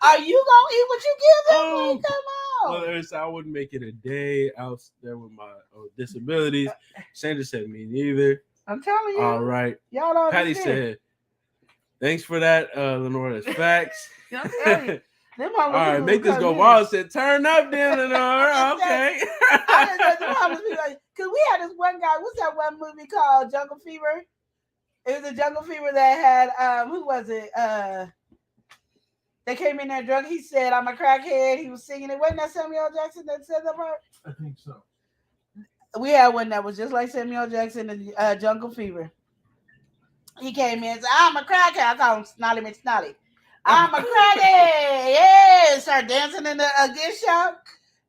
Are you gonna eat what you give them? Man, come on. Well, I wouldn't make it a day out there with my disabilities. Sandra said me neither. I'm telling you. All right. Y'all don't Patty said, thanks for that, Lenore. That's facts. I'm telling you. All right, make this go wild. Said, turn up, then, Lenore. Okay. Because we had this one guy. What's that one movie called Jungle Fever? It was a Jungle Fever that had who was it? They came in there drunk. He said, "I'm a crackhead." He was singing it. Wasn't that Samuel Jackson that said that part? I think so. We had one that was just like Samuel Jackson in Jungle Fever. He came in and said, "I'm a crackhead." I call him Snolly McSnolly. I'm a crackhead. Yeah, start dancing in the gift shop.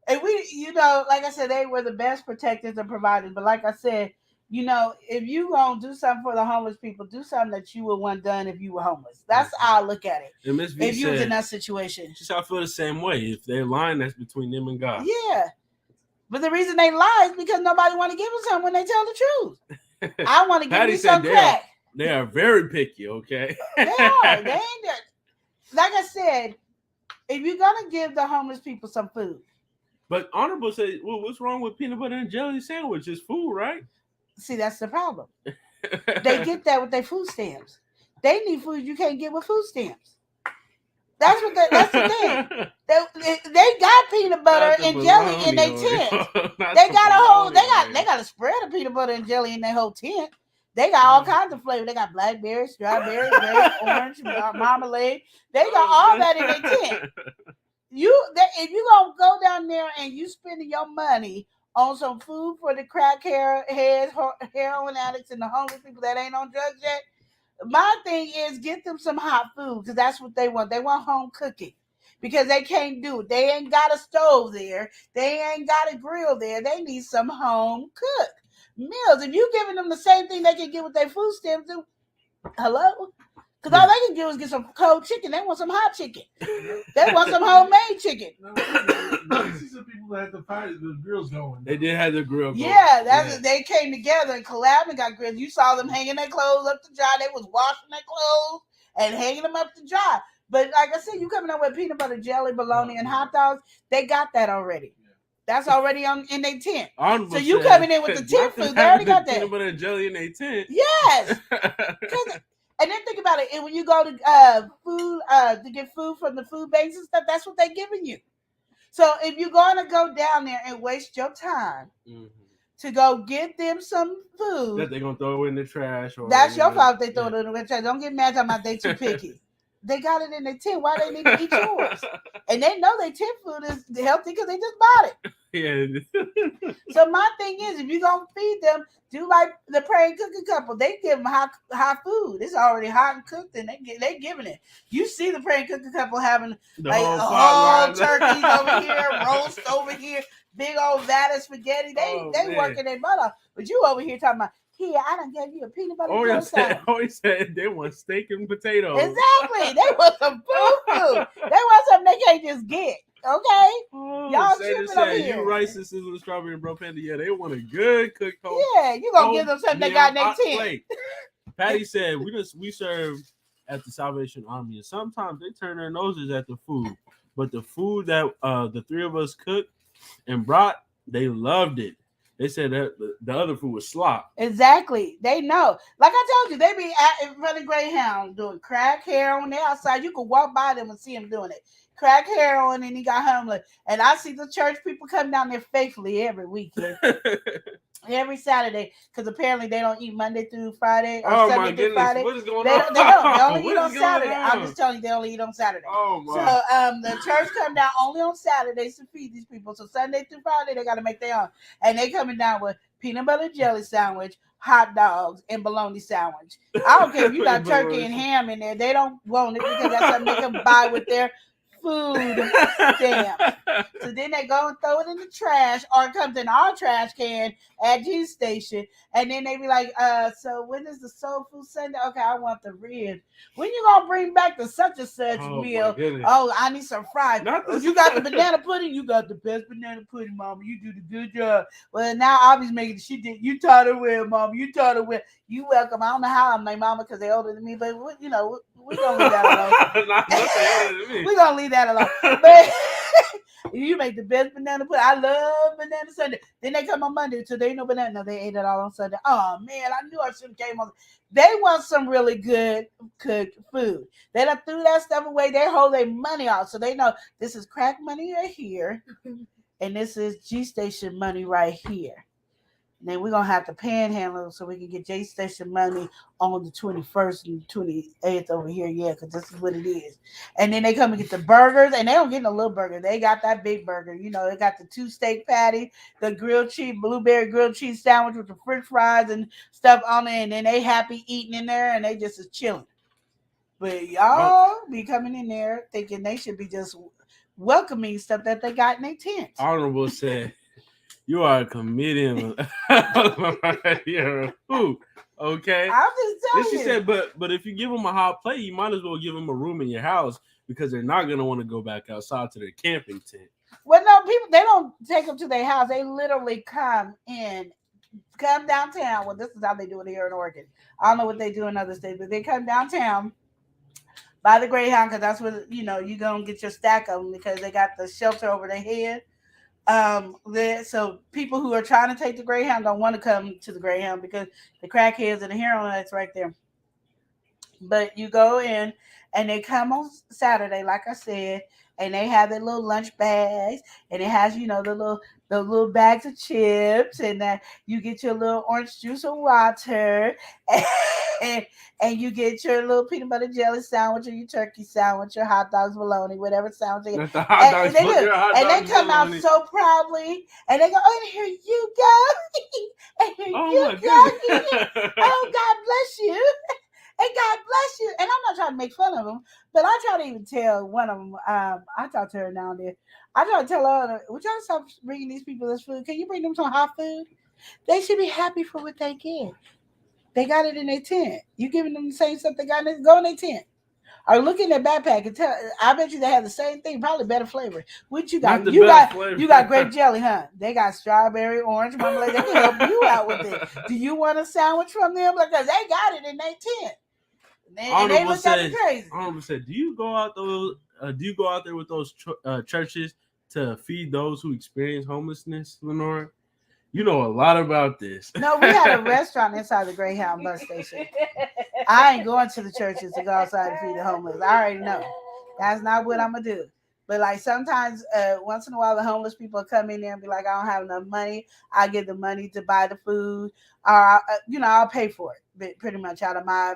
And we, you know, like I said, they were the best protectors and providers. But like I said, you know, if you gonna do something for the homeless people, do something that you would want done if you were homeless. That's how I look at it. And Ms. V if you was in that situation, just I feel the same way. If they're lying, that's between them and God. Yeah, but the reason they lie is because nobody want to give them something when they tell the truth. I want to give you some crack. They are very picky. Okay, they are. They ain't that. Like I said, if you're gonna give the homeless people some food, but Honorable said, "Well, what's wrong with peanut butter and jelly sandwich? It's food, right?" See, that's the problem. They get that with their food stamps. They need food you can't get with food stamps. That's the thing. They got peanut butter and jelly in their tent. They got a spread of peanut butter and jelly in their whole tent. They got all kinds of flavor. They got blackberry, strawberry, grape, orange, marmalade. They got all that in their tent. If you gonna go down there and you spending your money on some food for the crackheads, heroin addicts, and the homeless people that ain't on drugs yet, my thing is get them some hot food because that's what they want. They want home cooking because they can't do it. They ain't got a stove there. They ain't got a grill there. They need some home cooked meals. If you giving them the same thing they can get with their food stamps, hello? Because all they can do is get some cold chicken. They want some hot chicken. They want some homemade chicken. I see some people that had the grills going. They did have the grill going. Yeah, they came together and collabed and got grills. You saw them hanging their clothes up to dry. They was washing their clothes and hanging them up to dry. But like I said, you coming up with peanut butter, jelly, bologna, and hot dogs, they got that already. That's already in their tent. Honorable So you said, coming in with the tent food? They already got that. Peanut butter and jelly in their tent. Yes. And then think about it. And when you go to food to get food from the food banks and stuff, that's what they're giving you. So if you're going to go down there and waste your time to go get them some food, that they're gonna throw it in the trash, or that's your fault. If they throw it in the trash. Don't get mad about they too picky. They got it in their tent. Why they need to eat yours? And they know their tent food is healthy because they just bought it. Yeah. So my thing is, if you're gonna feed them, do like the praying cooking couple. They give them hot food. It's already hot and cooked, and they giving it. You see the praying cooking couple having The like whole turkeys over here, roast over here, big old vat of spaghetti. They working their butt off. But you over here talking about, here, I done gave you a peanut butter jelly sandwich. He said they want steak and potatoes. Exactly. They want some food. They want something they can't just get. Okay? Y'all tripping over here. You rice and sizzle the strawberry and bro panda. Yeah, they want a good cooked home. Yeah, you gonna give them something they got in their tent. Patty said we serve at the Salvation Army, and sometimes they turn their noses at the food. But the food that the three of us cooked and brought, they loved it. They said that the other food was slop. Exactly. They know. Like I told you, they be in front of Greyhound doing crack heroin. They outside. You could walk by them and see them doing it. Crack heroin, and he got homeless. And I see the church people come down there faithfully every weekend. Every Saturday, because apparently they don't eat Monday through Friday or Sunday through Friday. What is going on? They only eat on Saturday. I'm just telling you, they only eat on Saturday. Oh my. So the church come down only on Saturdays to feed these people. So Sunday through Friday, they got to make their own. And they coming down with peanut butter jelly sandwich, hot dogs, and bologna sandwich. I don't care if you got turkey and ham in there. They don't want it because that's something they can buy with their food stamps. So then they go and throw it in the trash, or it comes in our trash can at G Station, and then they be like, so when is the soul food Sunday? Okay, I want the ribs. When you gonna bring back the such and such meal? Oh, I need some fries. You got the banana pudding. You got the best banana pudding, Mama. You do the good job. Well, now Abby's making she did. You taught her well, Mama. You taught her well. You welcome. I don't know how I'm my mama because they're older than me, but you know we're gonna leave that alone. We're gonna leave that alone. But you make the best banana pudding. I love banana Sunday. Then they come on Monday, so there ain't no banana. No, they ate it all on Sunday. Oh man, I knew I should have came on. They want some really good cooked food. They done threw that stuff away. They hold their money off, so they know this is crack money right here, and this is G Station money right here. And then we're going to have to panhandle so we can get J Station money on the 21st and 28th over here. Yeah, because this is what it is. And then they come and get the burgers, and they don't get no little burger. They got that big burger. You know, they got the 2 steak patty, the grilled cheese, blueberry grilled cheese sandwich with the french fries and stuff on it. And then they happy eating in there, and they just is chilling. But y'all be coming in there thinking they should be just welcoming stuff that they got in their tent. Honorable said, you are a comedian. You're a food. Okay. I'm just telling you. She said, but if you give them a hot plate, you might as well give them a room in your house because they're not gonna want to go back outside to their camping tent. Well, no, people they don't take them to their house. They literally come downtown. Well, this is how they do it here in Oregon. I don't know what they do in other states, but they come downtown by the Greyhound because that's what you're gonna get your stack of them because they got the shelter over their head. So people who are trying to take the Greyhound don't want to come to the Greyhound because the crackheads and the heroin that's right there. But you go in and they come on Saturday, like I said, and they have their little lunch bags, and it has the little bags of chips, and that you get your little orange juice or water, and you get your little peanut butter jelly sandwich or your turkey sandwich, your hot dogs, bologna, whatever sandwich. And they come out so proudly, and they go, "Oh, and here you go, and here you go." Oh, God bless you. And God bless you. And I'm not trying to make fun of them, but I try to even tell one of them. I talk to her now and then. I try to tell her, would y'all stop bringing these people this food? Can you bring them some hot food? They should be happy for what they get. They got it in their tent. You giving them the same stuff they got in go in their tent. Or look in their backpack and tell. I bet you they have the same thing, probably better flavor. What you got? You got grape jelly, huh? They got strawberry, orange, marmalade. They can help you out with it. Do you want a sandwich from them? Because they got it in their tent. And they look at me crazy. Honorable said, do you go out there with those churches to feed those who experience homelessness, Lenore? You know a lot about this. No, we had a restaurant inside the Greyhound bus station. I ain't going to the churches to go outside and feed the homeless. I already know. That's not what I'm going to do. But like sometimes, once in a while, the homeless people come in there and be like, I don't have enough money. I give the money to buy the food. Or, I'll pay for it pretty much out of my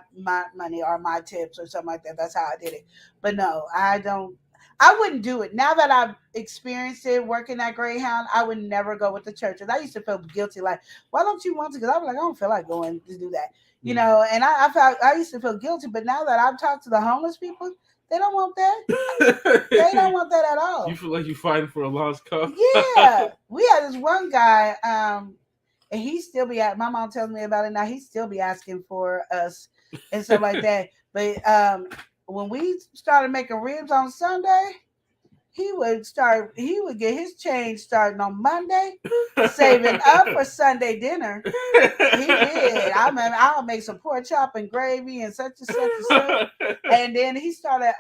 money or my tips or something like that. That's how I did it. But no, I wouldn't do it. Now that I've experienced it working at Greyhound, I would never go with the churches. I used to feel guilty, like, why don't you want to? Because I was like, I don't feel like going to do that. And I used to feel guilty. But now that I've talked to the homeless people, they don't want that. They don't want that at all. You feel like you're fighting for a lost cause? Yeah. We had this one guy, and he still be my mom tells me about it now. He still be asking for us and stuff like that. But when we started making ribs on Sunday, he would get his change starting on Monday, saving up for Sunday dinner. He did. I'll make some pork chop and gravy and such and such and such. And then he started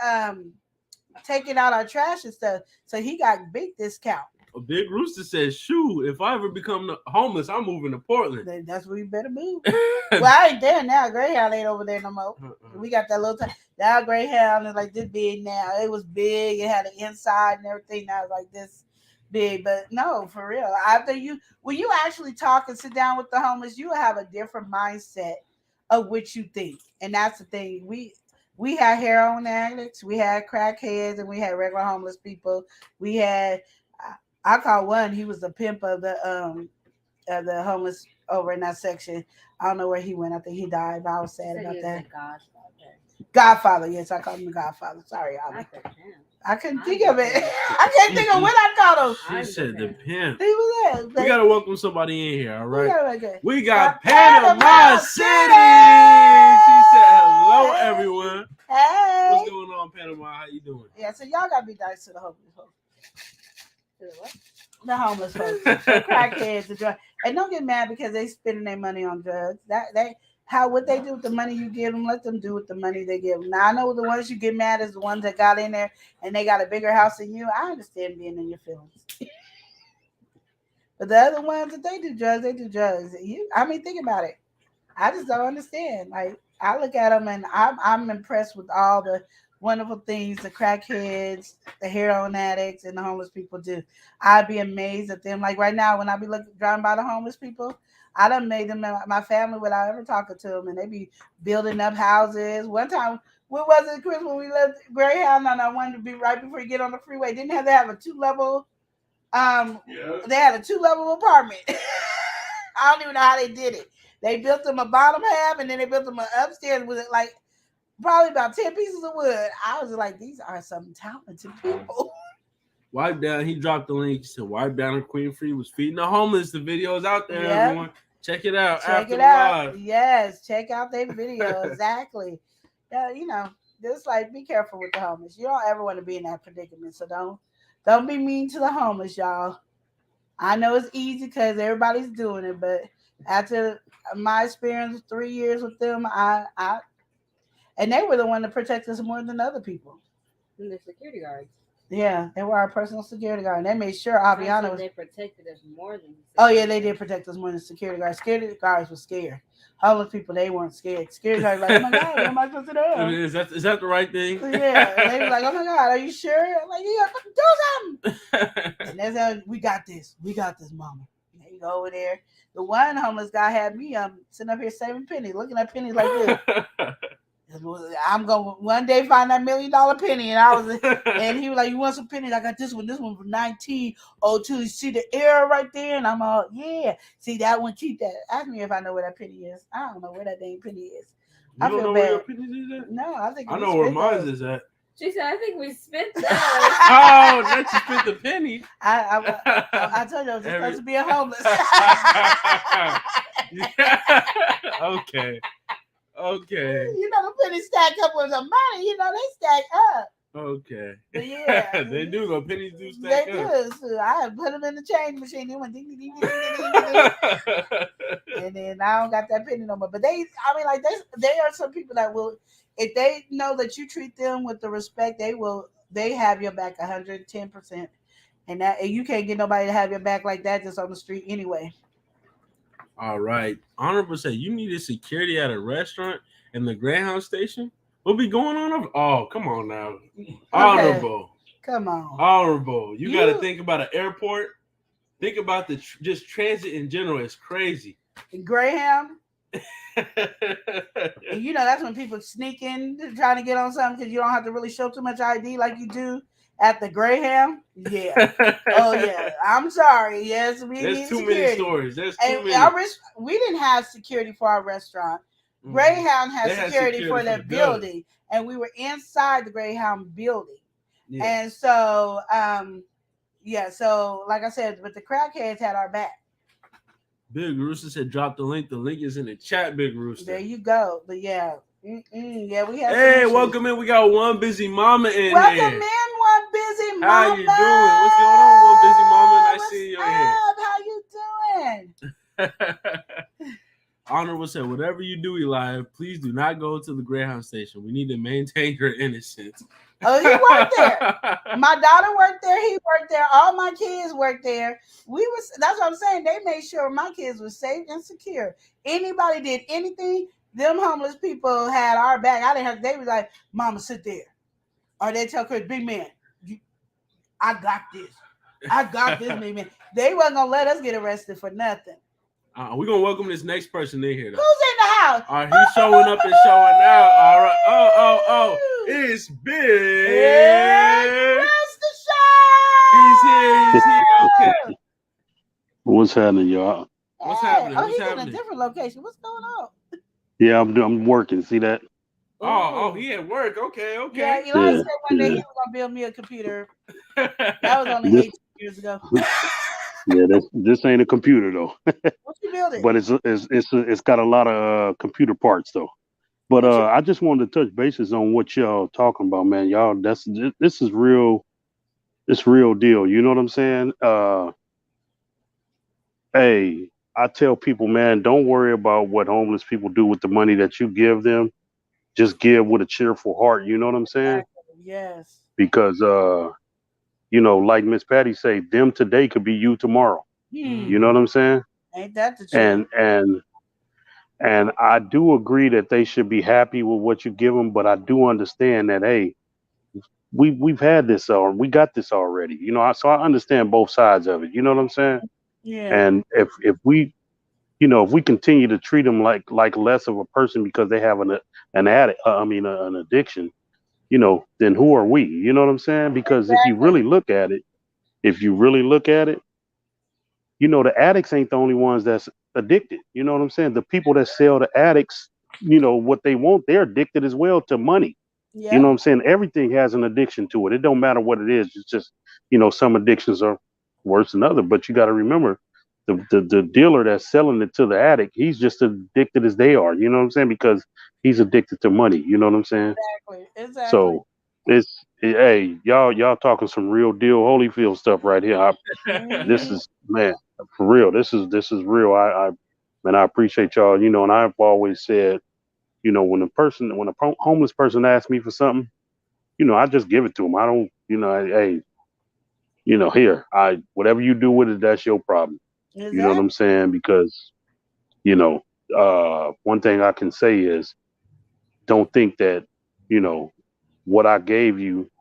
taking out our trash and stuff. So he got big discount. A big rooster says, shoot, if I ever become homeless, I'm moving to Portland. That's where you better move. Well, I ain't there now. Greyhound ain't over there no more. We got that little time. Now Greyhound is like this big now. It was big. It had an inside and everything. Now it's like this big. But no, for real. When you actually talk and sit down with the homeless, you have a different mindset of what you think. And that's the thing. We had heroin addicts, we had crackheads, and we had regular homeless people. We had I call one. He was the pimp of the homeless over in that section. I don't know where he went. I think he died. But I was sad about that. Godfather. Yes, I called him the Godfather. Sorry, I couldn't think of it. I can't think of what I called him. She said the pimp. He was there. We gotta welcome somebody in here. All right. We got Panama Panama City. She said hello, everyone. Hey. What's going on, Panama? How you doing? Yeah. So y'all gotta be nice to the homeless folks. The homeless folks, the crackheads, the drugs, and don't get mad because they spending their money on drugs. What they do with the money you give them, let them do with the money they give them. Now I know the ones you get mad is the ones that got in there and they got a bigger house than you. I understand being in your feelings, but the other ones that they do drugs, they do drugs. Think about it. I just don't understand. Like I look at them and I'm impressed with all the wonderful things the crackheads, the heroin addicts, and the homeless people do. I'd be amazed at them. Like right now, when I be driving by the homeless people, I done made them my family without ever talking to them, and they be building up houses. One time, what was it, Chris, when we left Greyhound, and I wanted to be right before you get on the freeway, they have a 2-level, they had a 2-level apartment. I don't even know how they did it. They built them a bottom half, and then they built them an upstairs with it like probably about 10 pieces of wood. I was like, these are some talented people. Wipe Down, he dropped the link. He said, Wipe Down and Queen Free was feeding the homeless. The video is out there, everyone. Check it out. Check it out. Yes, check out their video. Exactly. Yeah, just like be careful with the homeless. You don't ever want to be in that predicament. So don't be mean to the homeless, y'all. I know it's easy because everybody's doing it, but after my experience, 3 years with them, and they were the one that protected us more than other people. And the security guards. Yeah, they were our personal security guard. And they made sure Aviana was. They protected us more than. Oh yeah, they did protect us more than security guards. Security guards were scared. Homeless people, they weren't scared. Security guards were like, oh my God, what am I supposed to do? Is that the right thing? Yeah, they were like, oh my God, are you sure? I'm like, you got to do something. And that's how we got this. We got this, mama. And you go over there. The one homeless guy had me sitting up here saving pennies, looking at pennies like this. I'm gonna one day find that $1 million penny, and he was like, "You want some pennies? I got this one. This one from 1902. You see the error right there?" And I'm all, "Yeah, see that one? Keep that." Ask me if I know where that penny is. I don't know where that dang penny is. I feel bad. Where your pennies is at? No, I think I know where mine is at. She said, "I think we spent those." Oh, not you spent the penny. I told you I was supposed to be a homeless. Okay. The pennies stack up with some money. They stack up. Okay. Yeah. They do. The pennies do stack up. They do. So I put them in the change machine. They went ding, ding, ding, ding, ding, ding. And then I don't got that penny no more. But they are some people that will, if they know that you treat them with the respect, they have your back 110%. And you can't get nobody to have your back like that just on the street anyway. All right. Honorable said you needed security at a restaurant and the Greyhound station. What be going on? Oh, come on now. Honorable. Okay. Come on. Honorable. You got to think about an airport. Think about the just transit in general. It's crazy. Greyhound. And you know that's when people sneak in trying to get on something because you don't have to really show too much ID like you do at the Greyhound. Yeah. Oh yeah. I'm sorry. Yes, we There's need too security. many stories. There's too many. We didn't have security for our restaurant. Greyhound had security for their building, and we were inside the Greyhound building. Yeah. And so, so like I said, but the crackheads had our back. Big Rooster said, "Drop the link. The link is in the chat." Big Rooster. There you go. But yeah, yeah, we have. Hey, welcome in. We got one busy mama in here. Welcome in, one busy mama. How you doing? What's going on, one busy mama? Nice seeing you in here. How you doing? Honorable said, "Whatever you do, Eli, please do not go to the Greyhound station. We need to maintain your innocence." Oh, he worked there. My daughter worked there. He worked there. All my kids worked there. That's what I'm saying. They made sure my kids were safe and secure. Anybody did anything, them homeless people had our back. I didn't have. They was like, "Mama, sit there," or they tell Chris, "Big man, I got this. I got this, big man." They wasn't gonna let us get arrested for nothing. We're gonna welcome this next person in here. Though. Who's in the house? All right, he's showing up and showing out. All right. Oh. It's Big. It's the show. He's here. Okay. What's happening, y'all? What's happening? He's in a different location. What's going on? Yeah, I'm working. See that? Oh, he at work. Okay. Yeah, Eli said one day he was gonna build me a computer. That was only 18 years ago. Yeah, this ain't a computer though. What you building? But it's got a lot of computer parts though. But I just wanted to touch bases on what y'all talking about, man. Y'all, this is real. It's real deal. You know what I'm saying? Hey, I tell people, man, don't worry about what homeless people do with the money that you give them. Just give with a cheerful heart. You know what I'm saying? Yes. Because like Miss Patty say, them today could be you tomorrow. You know what I'm saying? Ain't that the truth? And I do agree that they should be happy with what you give them, but I do understand that, hey, we've had this or we got this already. So I understand both sides of it. You know what I'm saying? Yeah. And if we continue to treat them like less of a person because they have an addiction, then who are we? You know what I'm saying? Because if you really look at it, the addicts ain't the only ones that's addicted. You know what I'm saying? The people that sell the addicts, what they want, they're addicted as well to money. Yep. You know what I'm saying? Everything has an addiction to it. It don't matter what it is. It's just, some addictions are worse than others. But you got to remember, the dealer that's selling it to the addict, he's just addicted as they are. You know what I'm saying? Because he's addicted to money. You know what I'm saying? Exactly. So hey, y'all talking some real deal Holyfield stuff right here. This is, man, for real. This is real. I appreciate y'all. And I've always said, when a homeless person asks me for something, I just give it to them. I don't, here, whatever you do with it, that's your problem. Exactly. You know what I'm saying? Because, one thing I can say is, don't think that, what I gave you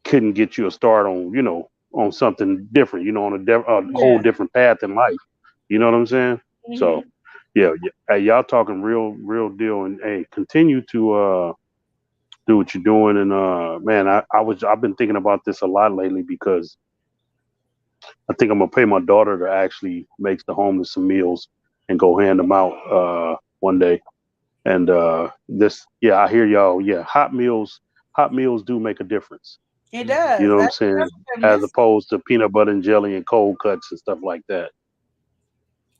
couldn't get you a start on, on something different, on a whole different path in life. You know what I'm saying? Mm-hmm. So, yeah, hey, y'all talking real deal, and hey, continue to do what you're doing. And man, I've been thinking about this a lot lately because I think I'm gonna pay my daughter to actually make the homeless some meals and go hand them out one day. And I hear y'all. Yeah, hot meals do make a difference. It does. You know what I'm saying? As opposed to peanut butter and jelly and cold cuts and stuff like that.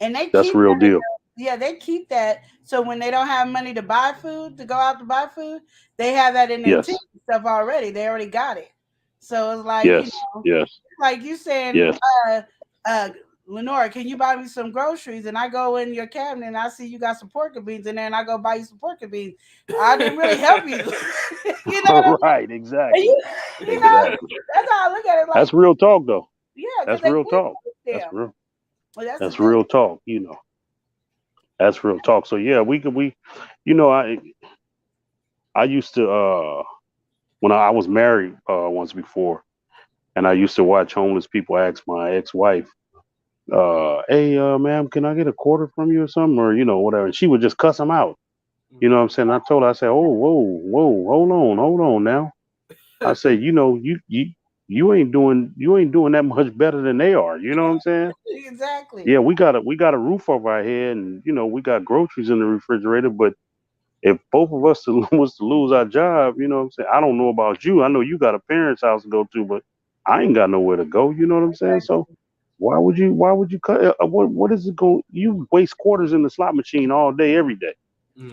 And that's real deal. Yeah, they keep that. So when they don't have money to buy food, to go out to buy food, they have that in their stuff already. They already got it. So it's like, like you saying, Lenora, can you buy me some groceries? And I go in your cabinet and I see you got some pork beans in there, and I go buy you some pork beans. I didn't really help you. Right, exactly. That's how I look at it. Like, that's real talk, though. Yeah, because That's they real did talk. with That's them. real. Well, that's the That's thing. real talk. That's real talk. So yeah, you know, I used to when I was married once before, and I used to watch homeless people ask my ex-wife, "Hey, ma'am, can I get a quarter from you or something, or whatever?" And she would just cuss them out. You know what I'm saying? I told her, I said, "Oh, whoa, hold on now." I say, you ain't doing that much better than they are. You know what I'm saying? Exactly. Yeah, we got a roof over our head, and we got groceries in the refrigerator. But if both of us was to lose our job, you know what I'm saying? I don't know about you. I know you got a parents' house to go to, but I ain't got nowhere to go. You know what I'm saying? So why would you cut? What is it going? You waste quarters in the slot machine all day, every day.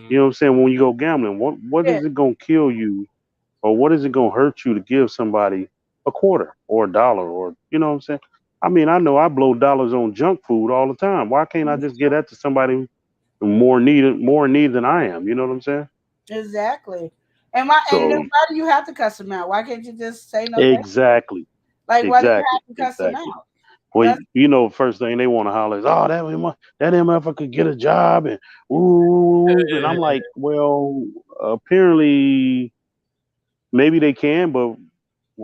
You know what I'm saying? When you go gambling, what Yeah. is it gonna kill you, or what is it gonna hurt you to give somebody a quarter or a dollar, or you know what I'm saying? I mean, I know I blow dollars on junk food all the time. Why can't I just give that to somebody who more in need than I am? You know what I'm saying? Exactly. And then So why do you have to cuss them out? Why can't you just say no thank you? exactly, Like why do you exactly, have to cuss them exactly. out? Well, That's first thing they want to holler is, "Oh, that motherfucker could get a job," and ooh, and I'm like, well, apparently maybe they can, but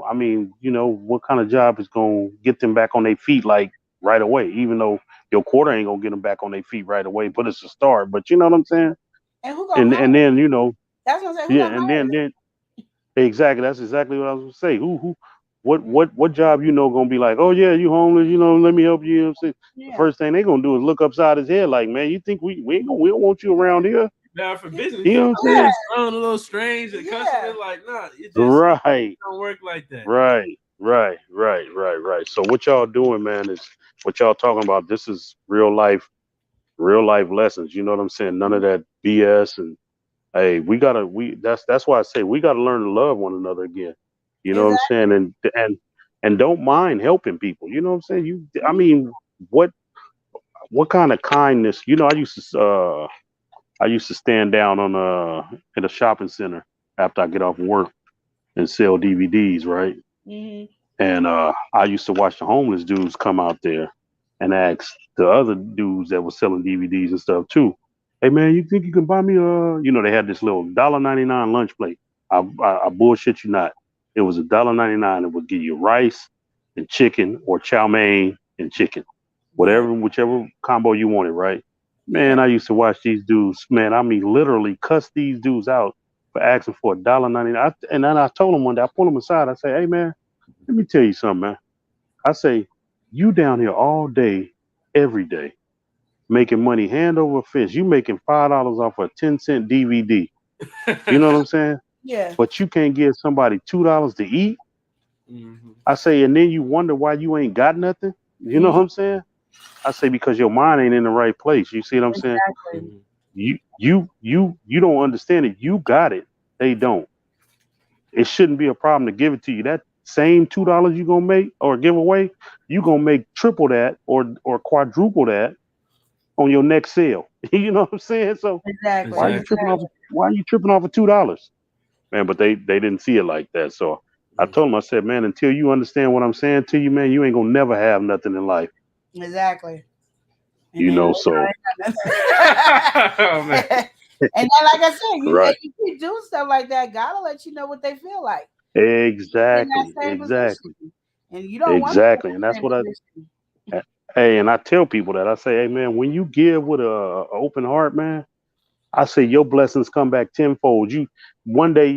I mean, what kind of job is gonna get them back on their feet like right away? Even though your quarter ain't gonna get them back on their feet right away, but it's a start. But you know what I'm saying? and who gonna And hire then that's what I'm saying, who yeah, gonna and hire them? then exactly, that's exactly what I was gonna say. What job gonna be like? Oh yeah, you homeless? Let me help you. You know what I'm saying? The Yeah. first thing they gonna do is look upside his head, like, man, you think we don't want you around here? Now for business, You know what I'm yeah, saying? it sound a little strange and cussing Yeah. it like, nah, it just Right, don't work like that. right. So what y'all doing, man, is what y'all talking about. This is real life lessons. You know what I'm saying? None of that BS. And hey, that's why I say we gotta learn to love one another again. You know what I'm saying? Exactly. And don't mind helping people. You know what I'm saying? I Mhm. mean, what kind of kindness? I used to stand down on in a shopping center after I get off work and sell DVDs, right? Mhm. And I used to watch the homeless dudes come out there and ask the other dudes that were selling DVDs and stuff too. Hey man, you think you can buy me they had this little $1.99 lunch plate. I bullshit you not. It was $1.99. It would give you rice and chicken or chow mein and chicken. Yeah. Whichever combo you wanted, right? Yeah. Man, I used to watch these dudes, man, I mean literally cuss these dudes out for asking for $1.99. And then I told them one day, I pulled them aside, I say, hey man, let me tell you something, man. I say, you down here all day, every day, making money hand over fist. You making $5 off a 10-cent DVD. You know what I'm saying? Yeah. But you can't give somebody $2 to eat. Mhm. I say, and then you wonder why you ain't got nothing. You know Mhm. what I'm saying? I say because your mind ain't in the right place. You see what I'm saying? Exactly. Mhm. You don't understand it. You got it. They don't. It shouldn't be a problem to give it to you. That same $2 you're gonna make or give away, you're gonna make triple that or quadruple that on your next sale. You know what I'm saying? So Exactly. why are you Exactly. tripping off $2? Man, but they didn't see it like that. So I Mhm. told them, I said, man, until you understand what I'm saying to you, man, you ain't gonna never have nothing in life. Exactly. And You then know, later so on, Oh man. and then like I said, right. you keep doing stuff like that, God will let you know what they feel like. In that Exactly. same Exactly. position. And you don't want to be in Exactly. And that that's same what I position. hey, and I tell people that. I say, hey man, when you give with a open heart, man, I say your blessings come back tenfold. You one day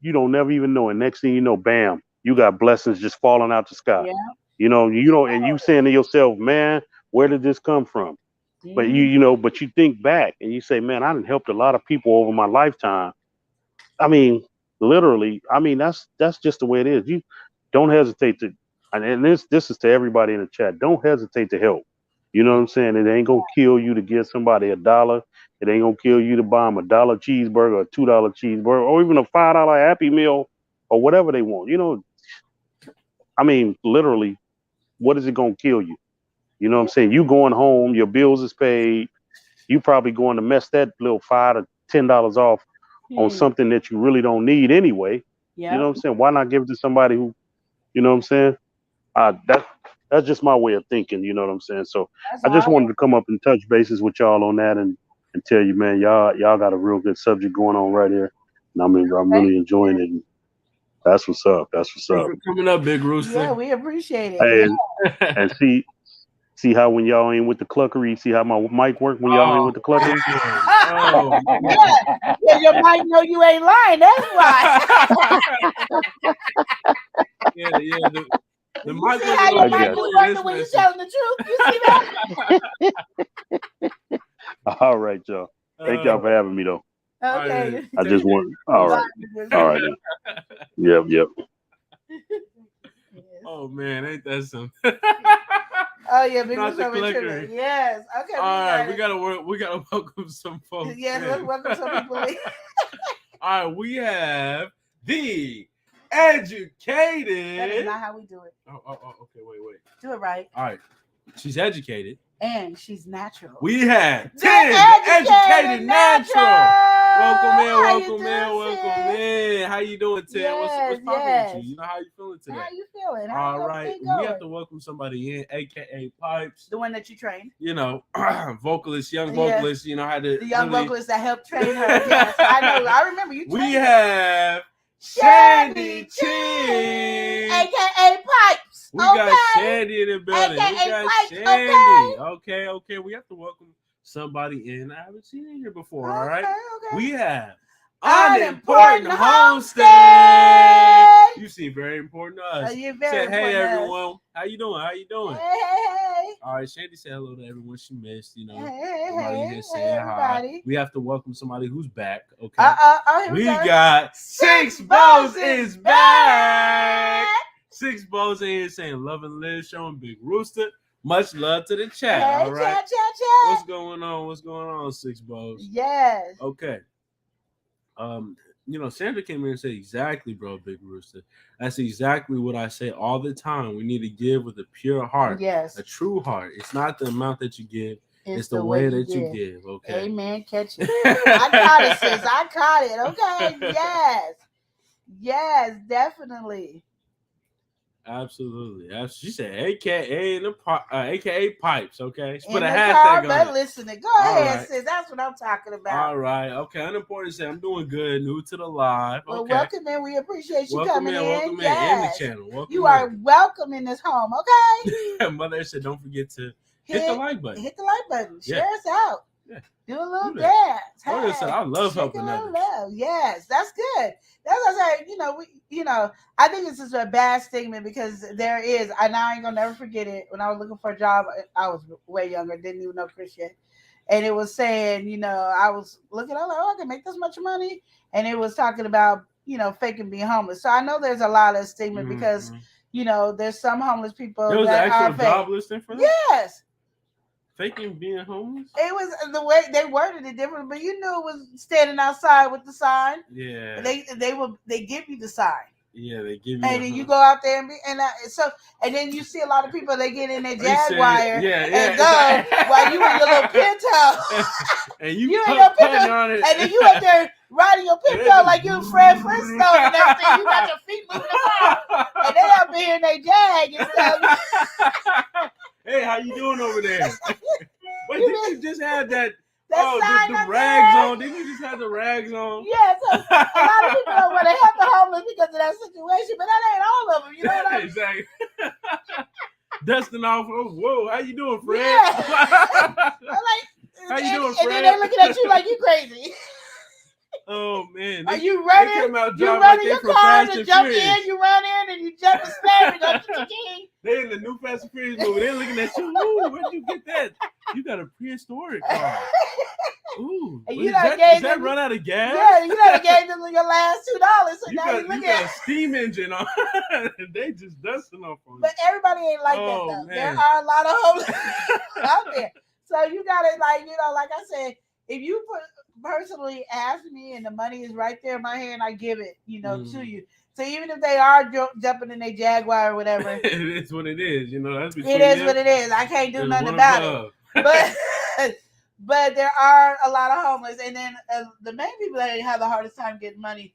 you don't never even know, and next thing you know, bam, you got blessings just falling out the sky. Yeah. And you saying to yourself, man, where did this come from? But Mhm. but you think back and you say, man, I done helped a lot of people over my lifetime. I mean, literally, I mean that's just the way it is. You don't hesitate to, and this is to everybody in the chat. Don't hesitate to help. You know what I'm saying? It ain't gonna kill you to give somebody a dollar. It ain't gonna kill you to buy them a cheeseburger, a $2 cheeseburger, or even a $5 Happy Meal, or whatever they want. I mean, literally, what is it gonna kill you? You know what I'm Yeah. saying? You going home, your bills is paid. You probably going to mess that little $5 to $10 off on Hmm. something that you really don't need anyway. You know what Yep. I'm saying? Why not give it to somebody who, you know what I'm saying? That. that's just my way of thinking. You know what I'm saying? So That's I just all. wanted to come up and touch bases with y'all on that and tell you, man, y'all got a real good subject going on right here, and I'm Thank really enjoying you. it. And that's what's up. That's what's Thanks up. for coming up, Big Rooster. Yeah, we appreciate it. Hey, Yeah. and see how when y'all ain't with the cluckery, see how my mic work when y'all ain't with the cluckery. Oh, Yeah, your mic know you ain't lying. That's why. yeah. The You mic see was how a your little mic bit was for working this when you message. telling the truth? You see that? All right, y'all. Thank y'all for having me though. Okay. I just want. All right. All right. Then. Yep. Oh man, ain't that something? Oh yeah, big Not the Rooster clicker. tripping. Yes. Okay. All right, we gotta welcome some folks. Yes, let's welcome some people in. All right, we have the educated. That is not how we do it. Oh, okay, wait. Do it right. All right, she's educated. And she's natural. We have The Tim, the educated natural. Welcome Welcome in. How you doing, Tim? What's poppin' with you? You know how you feeling today? How you feeling? All right, we have to welcome somebody in, aka Pipes. The one that you trained. You know, vocalist, young vocalist. You know how to the young vocalist that helped train her. Yes, I know. I remember you. We have Shandy T, aka Pipes. We got Shandy in the building. AKA We got Pipes, Shandy. Okay. We have to welcome somebody in. I haven't seen it here before. All right. Okay. We have Unimportant Homestead. You seem very important to us. You're very Say hey important to everyone. How you doing? Hey. All right, Shandy said hello to everyone she missed. You know, Hey, here saying everybody. hi. We have to welcome somebody who's back. Okay. We go. got Six Bows is back. Six Bows in here saying love and live, showing Big Rooster. Much love to the chat. Hey, all right. Chat. What's going on, Six Bows? Yes. Okay. Sandra came in and said, exactly, bro, Big Rooster. That's exactly what I say all the time. We need to give with a pure heart. Yes. A true heart. It's not the amount that you give. It's the way that you give. Okay. Amen. Catch it. I caught it, sis. I caught it. Okay. Yes, definitely. Absolutely. She said AKA Pipes, okay? She put a in hashtag on it. Listening. Go ahead, sis. That's what I'm talking about. All right. Okay. Unimportant say I'm doing good. New to the live. Okay. Well, welcome in. We appreciate you coming in. Welcome yes. in the channel. You are welcome in this home, okay? Mother said don't forget to hit the like button. Hit the like button. Share us out. Yeah. Do a little dance. Hey, I love helping others. Yes, that's good. That's what I say. I think this is a bad statement because there is, and I ain't gonna never forget it. When I was looking for a job, I was way younger, didn't even know Christian, and it was saying, I was looking, I was like, I can make this much money, and it was talking about, faking being homeless. So I know there's a lot of stigma because, there's some homeless people there was that an actual are fake. job listing for that? Yes. Faking being homeless? It was the way they worded it different, but you knew it was standing outside with the sign. Yeah. They give you the sign. Yeah, they give you. And then you go out there and then you see a lot of people. They get in their Jaguar and go while you in your little pinto. And you in your pinto, on it. and then you up there riding your pinto like you Fred Flintstone and everything. You got your feet moving around, and they up here in their Jag and stuff. Hey, how you doing over there? Wait, did you just have that? The rags on. Didn't you just have the rags on? Yeah, so a lot of people don't want to help the homeless because of that situation, but that ain't all of them. You know what I mean? Exactly. Dusting off. Oh, whoa, how you doing, Fred? Yeah. How you doing, Fred? And then they looking at you like you crazy. Oh man! Are you running? You running your car to jump in? You run in and you jump and slam and go to the king. They in the new Fast and Furious movie. They're looking at you. Ooh, where'd you get that? You got a prehistoric car. Ooh, does that run out of gas? Yeah, you done gave them your last $2. So now you look got a steam engine on. They just dusting off on you. But everybody ain't like that though. Man. There are a lot of homeless out there. So you gotta like I said, if you personally ask me and the money is right there in my hand, I give it, to you. So even if they are jumping in their Jaguar or whatever, it is what it is. That's it is what it is. I can't do nothing about it. But there are a lot of homeless, and then the main people that have the hardest time getting money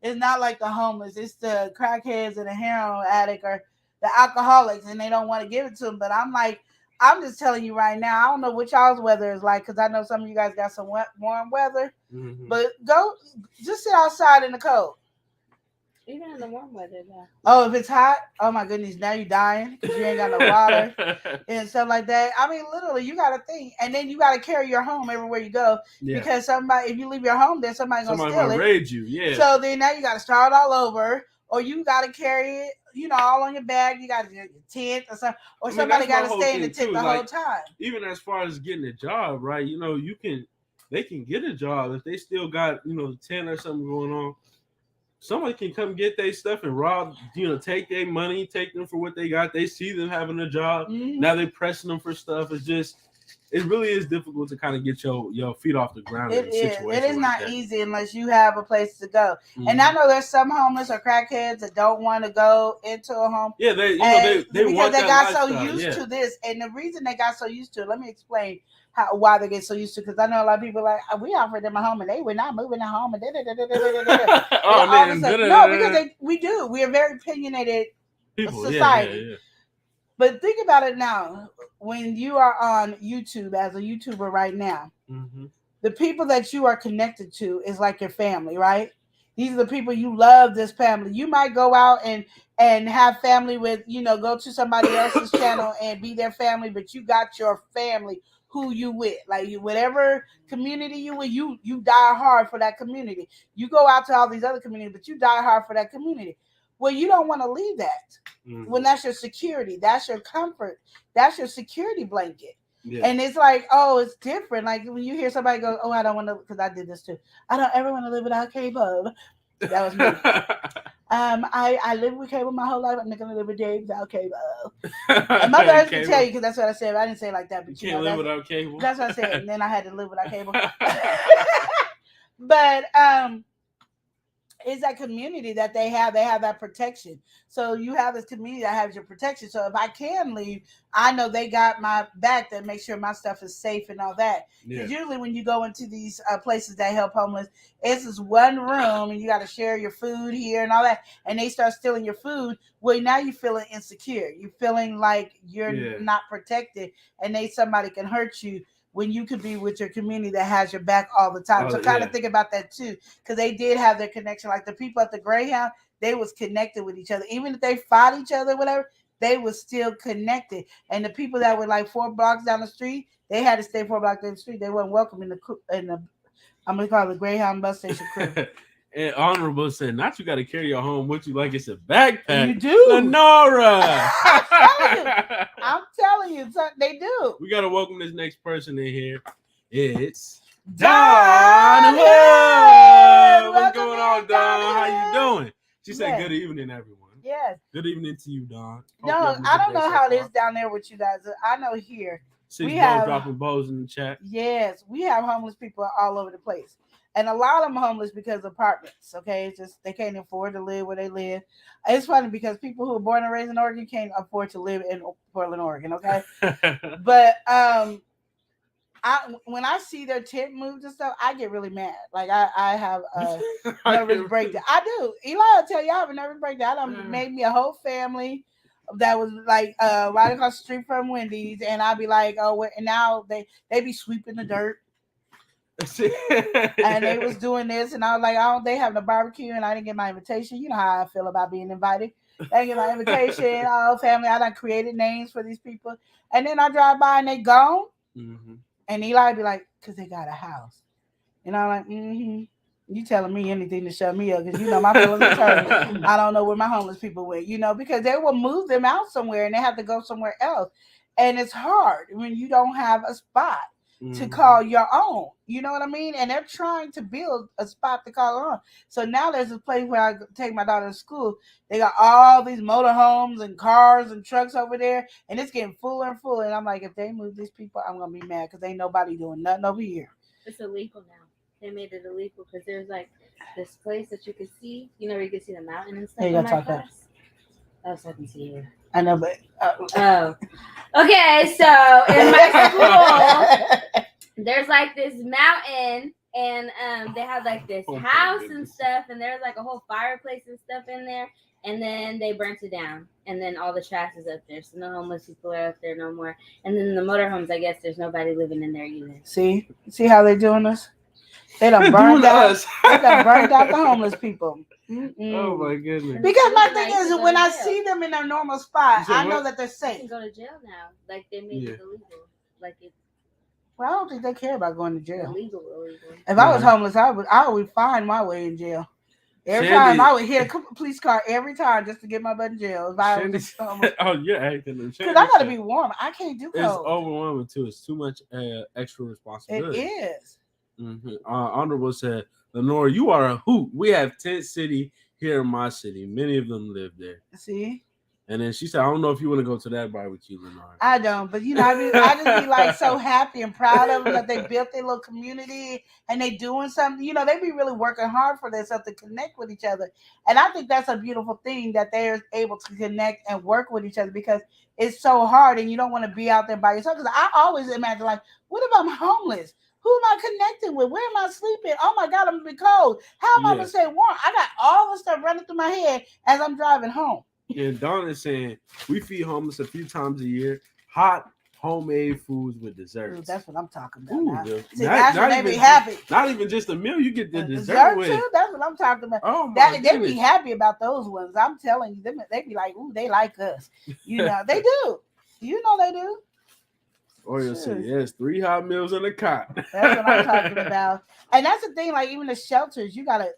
is not like the homeless. It's the crackheads and the heroin addict or the alcoholics, and they don't want to give it to them. But I'm like, I'm just telling you right now. I don't know what y'all's weather is like, because I know some of you guys got some warm weather. But go, just sit outside in the cold. Even in the warm weather, though. Oh, if it's hot, oh my goodness, now you're dying because you ain't got no water and stuff like that. I mean, literally, you got to think, and then you got to carry your home everywhere you go because somebody, if you leave your home there, somebody's gonna steal it. Raid you, yeah. So then now you got to start all over, or you got to carry it, all on your bag. You got to your tent or something, or somebody got to stay in the tent the whole time. Even as far as getting a job, right? They can get a job if they still got the tent or something going on. Somebody can come get their stuff and rob, take their money, take them for what they got. They see them having a job. Now they're pressing them for stuff. It really is difficult to kind of get your feet off the ground. It is not easy unless you have a place to go. And I know there's some homeless or crackheads that don't want to go into a home. Yeah, they because want they that got lifestyle, so used to this. And the reason they got so used to it, let me explain why they get so used to it. Because I know a lot of people are like, we offered them a home and they were not moving to home. And no, because we do. We are very opinionated people, society. Yeah. But think about it now. When you are on YouTube as a YouTuber right now, the people that you are connected to is like your family, right? These are the people you love. This family. You might go out and have family with, go to somebody else's channel and be their family, but you got your family who you with, like whatever community you with, you die hard for that community. You go out to all these other communities, but you die hard for that community. Well, you don't want to leave that when that's your security, that's your comfort, that's your security blanket. Yeah. And it's like, oh, it's different. Like when you hear somebody go, oh, I don't want to, because I did this too. I don't ever want to live without cable. That was me. I lived with cable my whole life. I'm not gonna live with Dave without cable. And my parents can tell you, because that's what I said. I didn't say it like that, but you can't live without cable. That's what I said. And then I had to live without cable. But it's that community that they have that protection. So you have this community that has your protection. So if I can leave, I know they got my back to make sure my stuff is safe and all that. Because usually when you go into these places that help homeless, it's this one room and you got to share your food here and all that, and they start stealing your food. Well, now you're feeling insecure. You're feeling like you're not protected, and somebody can hurt you, when you could be with your community that has your back all the time. So kind of think about that too, because they did have their connection. Like the people at the Greyhound, they was connected with each other. Even if they fought each other, whatever, they was still connected. And the people that were like 4 blocks down the street, they had to stay 4 blocks down the street. They weren't welcome in the I'm gonna call it the Greyhound bus station crew. And Honorable said, not you got to carry your home with you like it's a backpack. You do. Lenora. I'm telling you, they do. We got to welcome this next person in here. It's Don Hood. What's going on, Don? How you doing? She said, good evening, everyone. Yes. Good evening to you, Don. No, I don't know how it is down there with you guys. I know here. We have dropping bows in the chat. Yes, we have homeless people all over the place. And a lot of them homeless because of apartments, okay? It's just they can't afford to live where they live. It's funny because people who are born and raised in Oregon can't afford to live in Portland, Oregon, okay? But when I see their tent moves and stuff, I get really mad. Like I have a nervous breakdown. I do. Eli will tell you I have a nervous breakdown. I done made me a whole family that was like right across the street from Wendy's, and I'd be like, oh, and now they be sweeping the dirt. And they was doing this, and I was like, oh, they having a barbecue, and I didn't get my invitation. You know how I feel about being invited. I didn't get my invitation. Oh, family, I done created names for these people, and then I drive by and they gone. And Eli be like, because they got a house, and I'm like, you telling me anything to shut me up, because my feelings are hurt. I don't know where my homeless people went, because they will move them out somewhere and they have to go somewhere else, and it's hard when you don't have a spot to call your own, you know what I mean? And they're trying to build a spot to call their own. So now there's a place where I take my daughter to school. They got all these motorhomes and cars and trucks over there, and it's getting fuller and fuller. And I'm like, if they move these people, I'm gonna be mad, because ain't nobody doing nothing over here. It's illegal now. They made it illegal because there's like this place that you can see, where you can see the mountain and stuff. Yeah, you gotta talk about. Oh, so I can see you. I know, but oh, okay. So in my school, there's like this mountain, and they have like this house and stuff, and there's like a whole fireplace and stuff in there. And then they burnt it down. And then all the trash is up there. So no homeless people are up there no more. And then the motorhomes, I guess there's nobody living in there either. See how they're doing us? They done burned out. They done burned out the homeless people. Oh my goodness! Because my thing is, when I see them in their normal spot, I know that they're safe. You can go to jail now. Like they made it illegal. Like it. Well, I don't think they care about going to jail. Illegal. If I was homeless, I would find my way in jail. Every time I would hit a police car every time just to get my butt in jail. If I was homeless. Oh, you're acting. Because I gotta be warm. I can't do cold. It's overwhelming too. It's too much extra responsibility. It is. Honorable said, Lenore, you are a hoot. We have Tent City here in my city. Many of them live there. See? And then she said, I don't know if you want to go to that barbecue, Lenore. I don't, but I just be like so happy and proud of them that they built their little community and they doing something. They be really working hard for themselves to connect with each other. And I think that's a beautiful thing that they're able to connect and work with each other because it's so hard and you don't want to be out there by yourself. Because I always imagine like, what if I'm homeless? Who am I connecting with? Where am I sleeping? Oh my God, I'm gonna be cold. How am I gonna stay warm? I got all the stuff running through my head as I'm driving home. And Dawn is saying we feed homeless a few times a year. Hot homemade foods with desserts. Ooh, that's what I'm talking about. See, that's when they be happy. Not even just a meal, you get the dessert with too. That's what I'm talking about. Oh my they be happy about those ones. I'm telling you, they be like, ooh, they like us. They do. They do. Or you'll say, yes, 3 hot meals in a cot. That's what I'm talking about. And that's the thing, like even the shelters, you gotta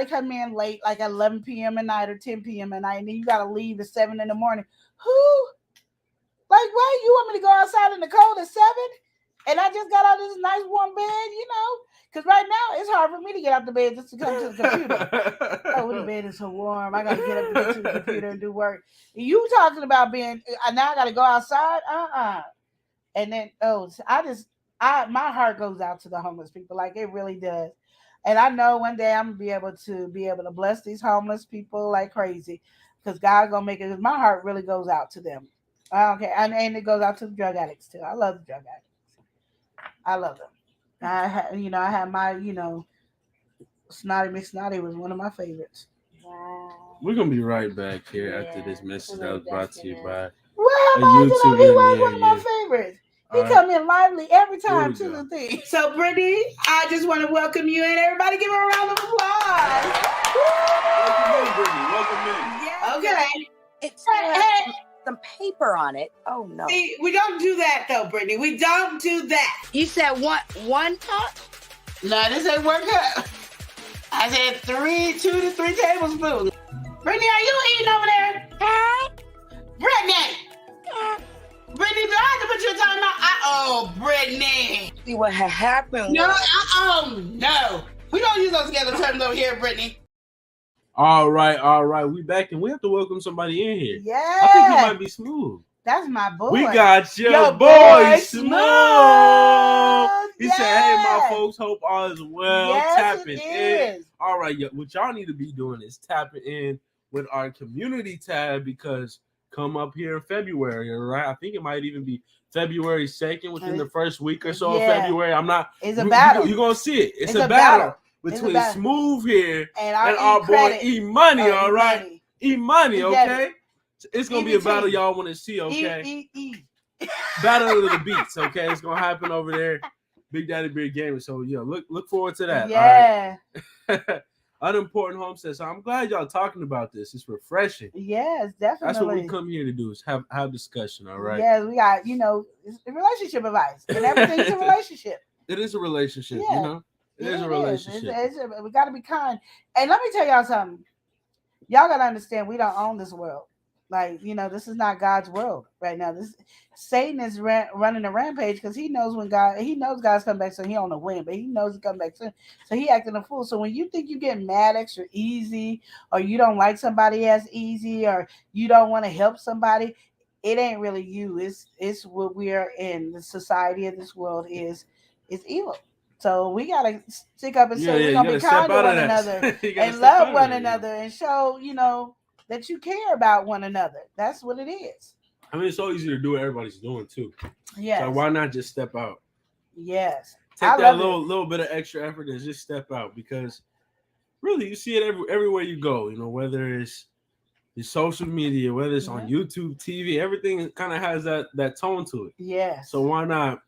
come in late, like at 11 p.m. at night or 10 p.m. at night, and then you gotta leave at 7 in the morning. Why you want me to go outside in the cold at 7? And I just got out of this nice warm bed, because right now it's hard for me to get out the bed just to come to the computer. The bed is so warm. I gotta get up to get to the computer and do work. You talking about being now I gotta go outside? And then my heart goes out to the homeless people, like it really does. And I know one day I'm gonna be able to bless these homeless people like crazy, because God's gonna make it. Because my heart really goes out to them. Okay, and it goes out to the drug addicts too. I love the drug addicts. I love them. I had my Snotty McSnotty was one of my favorites. Wow. We're gonna be right back here after this message that was brought to you by a YouTuber. He was one of my favorites. He come in lively every time to the thing. So, Brittany, I just want to welcome you and everybody give her a round of applause. Welcome in, Brittany. Welcome in. Yeah. Okay. It's some paper on it. Oh no. See, we don't do that though, Brittany. We don't do that. You said one cup? No, this ain't 1 cup. I said 2 to 3 tablespoons. Brittany, are you eating over there? Brittany! Brittany, do I have to put you in time out? Brittany. See what had happened. No, no. We don't use those together terms over here, Brittany. All right. We back and we have to welcome somebody in here. Yeah. I think he might be Smooth. That's my boy. We got your boy Smooth. He said, hey, my folks, hope all is well. Yes, tapping in. All right, what y'all need to be doing is tapping in with our community tab, because come up here in February, all right? I think it might even be February 2nd, within the first week or so of February. It's a battle. You're going to see it. It's a battle between Smooth here and our boy E-Money, all right? E-Money, okay? It's going to be a battle y'all want to see, okay? Battle of the Beats, okay? It's going to happen over there. Big Daddy Beer Gaming. So, look forward to that. Yeah. All right? Unimportant Homestead. So I'm glad y'all talking about this. It's refreshing. Yes, definitely. That's what we come here to do, is have discussion, all right? Yes, we got, it's relationship advice. And everything's a relationship. It is a relationship, It is a relationship. We got to be kind. And let me tell y'all something. Y'all got to understand, we don't own this world. Like, this is not God's world right now. Satan is running a rampage because he knows God's coming back soon. He don't know when, but he knows he's coming back soon. So he acting a fool. So when you think you get mad extra easy, or you don't like somebody as easy, or you don't want to help somebody, it ain't really you. It's what we are in. The society of this world is evil. So we gotta stick up and say we're gonna be kind to one another and love one another and show, that you care about one another. That's what it is. I mean, it's so easy to do what everybody's doing too. Yes. So why not just step out? Yes. Take that little bit of extra effort and just step out, because really, you see it everywhere you go. You know, whether it's your social media, whether it's on YouTube, TV, everything kind of has that tone to it. Yes. So why not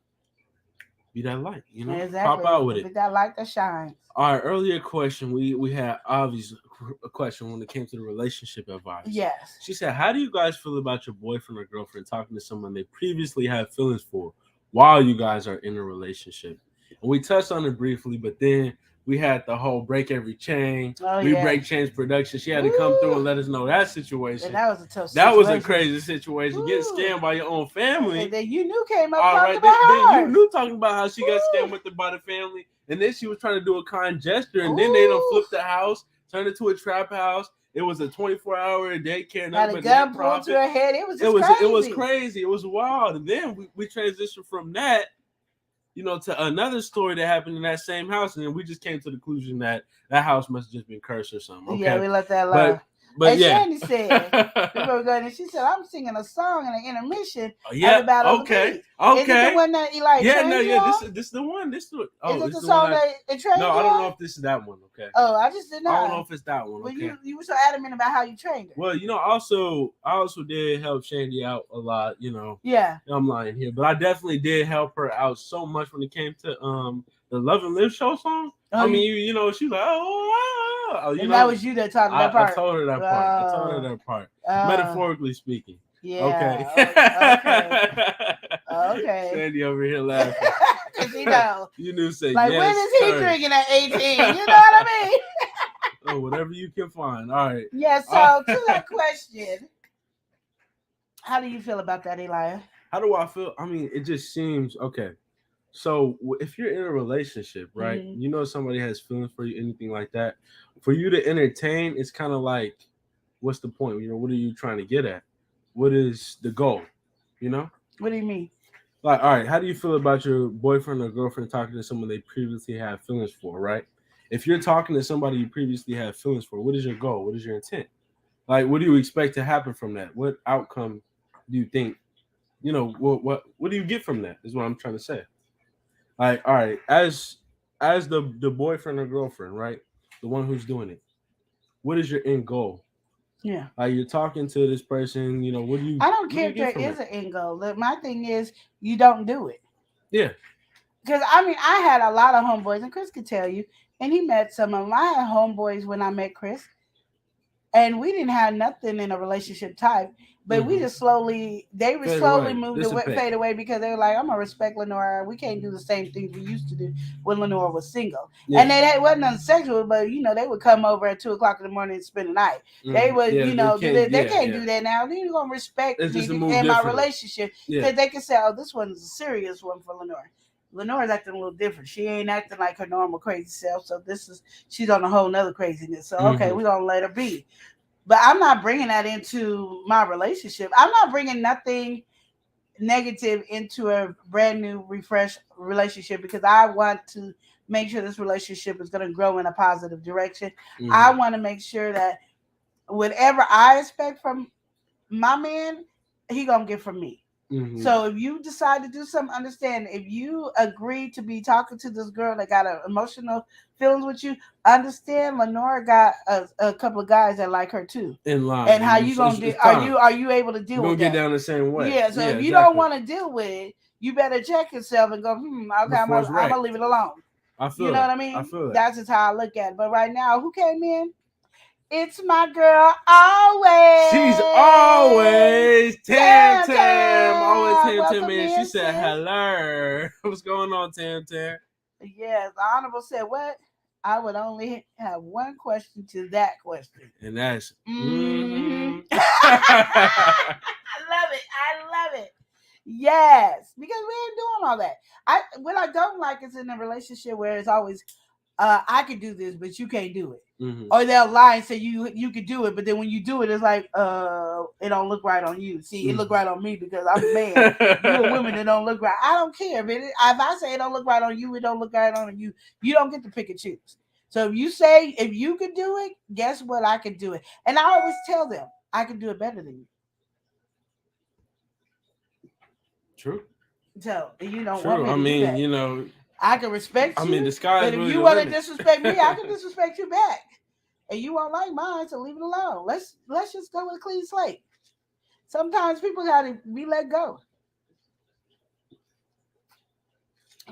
be that light? You know, exactly. pop out with it. Be that light that shines. All right, earlier question we had obviously a question when it came to the relationship advice. Yes. She said, "How do you guys feel about your boyfriend or girlfriend talking to someone they previously had feelings for while you guys are in a relationship?" And we touched on it briefly, but then we had the whole break every chain. Break chains production. She had to come through and let us know that situation. And that was a tough situation. That was a crazy situation. Getting scammed by your own family. And then you knew came up talking about her. Then you knew talking about how she got scammed with by the family. And then she was trying to do a kind gesture. And then they done flipped the house, turned it to a trap house. It was a 24-hour daycare. Had a gun pulled to her head. It was crazy. It was crazy. It was wild. And then we transitioned from that, you know, to another story that happened in that same house, and then we just came to the conclusion that house must have just been cursed or something. Okay? Yeah, we let that lie. But and yeah, Shandy said, before we go in, she said, "I'm singing a song in an intermission." Yeah, okay. Is it the one that Eli? This is the one. Is it the song that it trained? No, I don't know if this is that one. Okay. Oh, I just didn't know. I don't know if it's that one. But okay. you were so adamant about how you trained her. Well, you know, I also did help Shandy out a lot. You know. Yeah. I'm lying here, but I definitely did help her out so much when it came to the Love and Live show song. I mean, you know, she was like, and that was you that taught that part. I told her that part. I told her that part. Metaphorically speaking. Yeah. Okay. Sandy over here laughing. Because you know. You knew say like, yes. when is he drinking at 18? You know what I mean? Oh, whatever you can find. All right. Yeah, so to that question, how do you feel about that, Eli? How do I feel? I mean, it just seems okay. So if you're in a relationship, right, you know somebody has feelings for you, anything like that, for you to entertain, it's kind of like, what's the point? You know, what are you trying to get at? What is the goal? You know? What do you mean? Like, all right, how do you feel about your boyfriend or girlfriend talking to someone they previously had feelings for, right? If you're talking to somebody you previously had feelings for, what is your goal? What is your intent? Like, what do you expect to happen from that? What outcome do you think? You know, what do you get from that? Is what I'm trying to say. Like, all right, as the boyfriend or girlfriend, right? The one who's doing it. What is your end goal? Yeah. Like, you're talking to this person, you know, what do you I don't care if there is an end goal. My thing is you don't do it. Yeah. Because I mean, I had a lot of homeboys, and Chris could tell you, and he met some of my homeboys when I met Chris. And we didn't have nothing in a relationship type, but we just slowly moved away, fade away because they were like, I'm gonna respect Lenora. We can't do the same things we used to do when Lenora was single. Yeah. And they wasn't nothing sexual, but you know, they would come over at 2:00 in the morning and spend the night. They would, you know, they can't do that now. They're gonna respect me in my relationship because they can say, oh, this one's a serious one for Lenora. Lenora's acting a little different. She ain't acting like her normal crazy self. So she's on a whole nother craziness. So okay, we're gonna let her be. But I'm not bringing that into my relationship. I'm not bringing nothing negative into a brand new, refreshed relationship because I want to make sure this relationship is going to grow in a positive direction. I want to make sure that whatever I expect from my man, he gonna get from me. So if you decide to do something, understand, if you agree to be talking to this girl that got an emotional feelings with you, understand Lenora got a couple of guys that like her too. In line. And how you gonna do? Are you able to deal with that? Get down the same way. Yeah. So if you don't want to deal with it, you better check yourself and go, okay, I'm gonna leave it alone. I feel you know what I mean? I feel that's just how I look at it. But right now, who came in? It's my girl, always. She's always Tam. Always Tam, man. She said hello. What's going on, Tam? Yes, the Honorable said what? I would only have one question to that question. And that's I love it. Yes, because we ain't doing all that. What I don't like is in a relationship where it's always I can do this, but you can't do it. Or they'll lie and say you could do it, but then when you do it, it's like it don't look right on you. See, it look right on me because I'm a man. You're a woman that don't look right. I don't care, but if I say it don't look right on you, it don't look right on you. You don't get to pick and choose. So if you say if you could do it, guess what? I can do it, and I always tell them I can do it better than you. True. So you don't True. want me to do that. You know. I can respect you. I mean, the sky. But if you want to disrespect me, I can disrespect you back. and you won't like mine, so leave it alone. Let's just go with a clean slate. Sometimes people gotta be let go.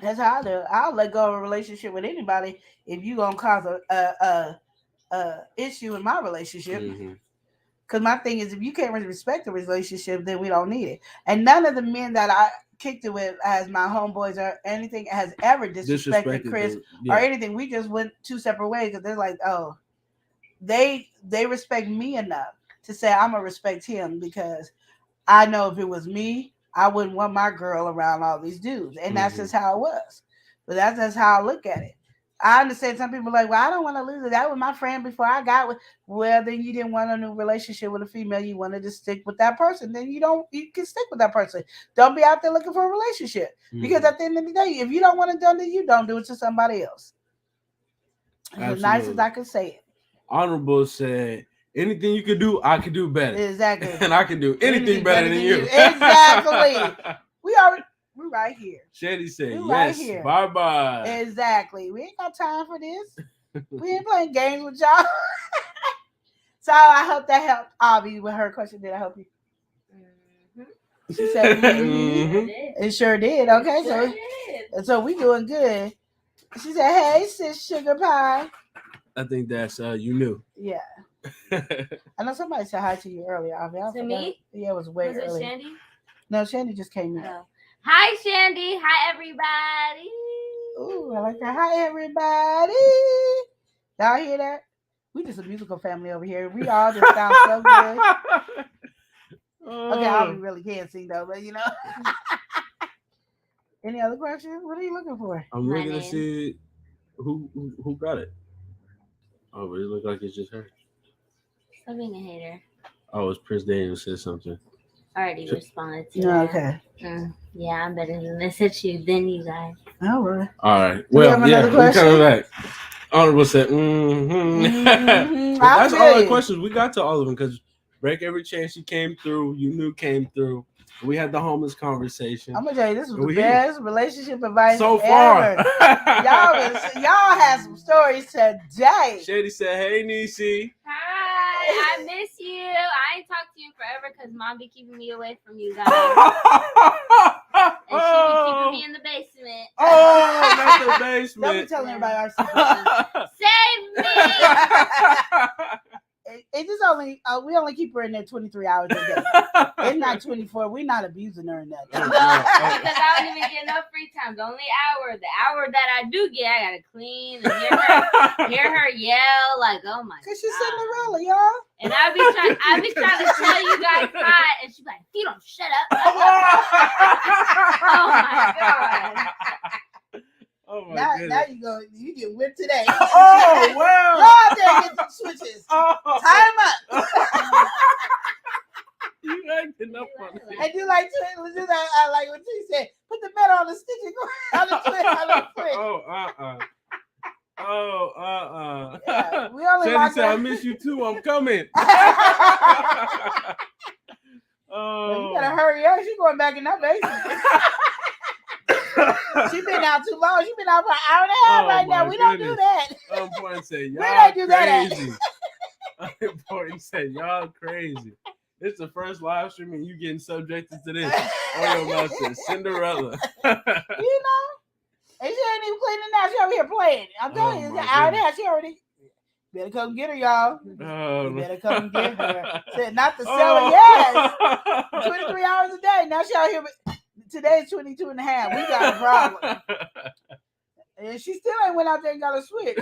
That's how I do. I'll let go of a relationship with anybody if you gonna cause a issue in my relationship. Because my thing is, if you can't really respect the relationship, then we don't need it. And none of the men that I kicked it with as my homeboys or anything has ever disrespected Chris or anything. We just went two separate ways because they're like, oh, they respect me enough to say I'm gonna respect him because I know if it was me, I wouldn't want my girl around all these dudes. And that's just how it was. But that's just how I look at it. I understand some people are like, well, I don't want to lose it. That was my friend before I got with. Well, then you didn't want a new relationship with a female. You wanted to stick with that person. Then you can stick with that person. Don't be out there looking for a relationship. Because at the end of the day, if you don't want it done to you, don't do it to somebody else. As nice as I can say it. Honorable said, anything you could do, I could do better. Exactly. And I can do anything better than you. Exactly. We're right here. Shetty said, yes, right bye-bye. Exactly. We ain't got time for this. We ain't playing games with y'all. So I hope that helped Avi with her question. Did I help you? She said, It sure did. Okay, so we doing good. She said, hey, sis Sugar Pie. I think that's, you knew. Yeah. I know somebody said hi to you earlier, Avi. To me? Yeah, it was way earlier. Was it Shandy? No, Shandy just came in. Oh. Hi, Shandy. Hi, everybody. Ooh, I like that. Hi, everybody. Y'all hear that? We just a musical family over here. We all just sound so good. Okay, I really can't sing though, but you know. Any other questions? What are you looking for? I'm looking to see who got it. Oh, but it looks like it's just her. Stop being a hater. Oh, it's Prince Daniel said something. Already responded to that. Okay. Yeah, I'm better than this at you than you guys. All right. All right. Well, yeah, we're coming back. Honorable said, That's all the questions. We got to all of them because Break Every Chance she came through. You knew came through. We had the homeless conversation. I'm gonna tell you, this was the best relationship advice so far. Y'all had some stories today. Shady said, "Hey, Niecy. Hi, I miss you. I ain't talked to you forever because Mom be keeping me away from you guys, and she be keeping me in the basement. Oh, not the basement. Don't be telling everybody our secrets. Save me." It just only we only keep her in there 23 hours a day. It's not 24. We're not abusing her in that. Because I don't even get enough free time. The only hour that I do get, I gotta clean and hear her yell like, "Oh my!" Cause she's Cinderella, y'all. And I be trying to tell you guys hi, and she's like, "You don't shut up." Oh my god. Oh my goodness. Now you get whipped today. Oh wow! Go out there and get some switches. Tie them up. You acting up on it. And do like like what she said. Put the metal on the stitching on the twist. Yeah, we only Shetty said, "I miss you too. I'm coming." You better hurry up. She's going back in that basement. She been out too long. She been out for an hour and a half right now. We don't do that. Important say y'all Where they do that crazy. Important say y'all crazy. It's the first live stream and you getting subjected to this. Oh, your mouth says Cinderella. You know, and she ain't even cleaning now. She over here playing. I'm telling you, it's an hour and a half. She already. Better come get her, y'all. You better come get her. Said not to sell her. Yes. 23 hours a day. Now she out here. Today's 22 and a half. We got a problem. And she still ain't went out there and got a switch.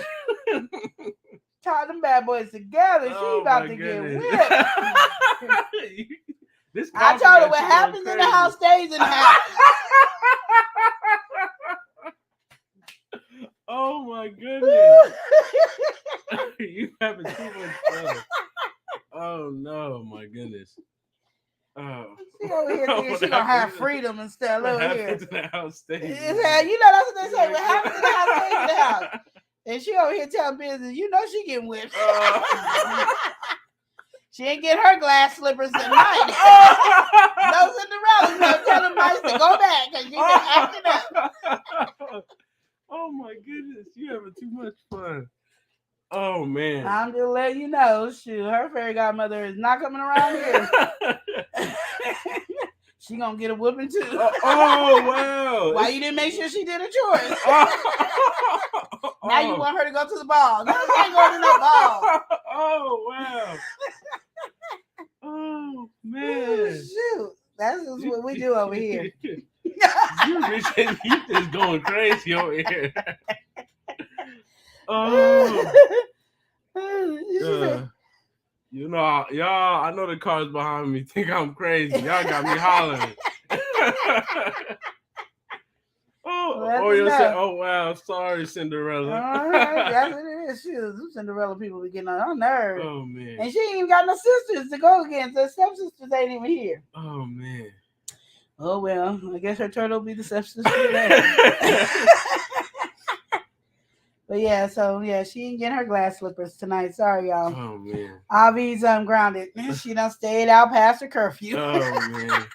Tie them bad boys together. She about to get whipped. I told her what happens in the house stays in the house. Oh my goodness. You having too much fun. Oh no, my goodness. Oh. She over here thinking she gonna have freedom and stuff over here. The house stays. You know that's what they say. What happens in the house stays in the house. And she over here telling business. You know she getting whipped. She ain't get her glass slippers tonight. No Cinderella. So tell them mice to go back because she been acting up. Oh my goodness, you having too much fun. Oh man. I'm just letting you know, shoot, her fairy godmother is not coming around here. She gonna get a whooping too. Oh wow! Why you didn't make sure she did her chores? Now you want her to go to the ball? No, she ain't going to no ball. Oh wow! Oh man! Shoot, that's just what we do over here. You just going crazy over here. You know, y'all. I know the cars behind me think I'm crazy. Y'all got me hollering. You said, "Oh wow, sorry, Cinderella." That's what it is. Shoot, some Cinderella people be getting on her nerves. Oh man! And she ain't even got no sisters to go against. Her stepsisters ain't even here. Oh man! Oh well, I guess her turtle will be the stepsister today. But yeah, so yeah, she ain't getting her glass slippers tonight. Sorry, y'all. Oh man. Avi's grounded. She done stayed out past her curfew. Oh man.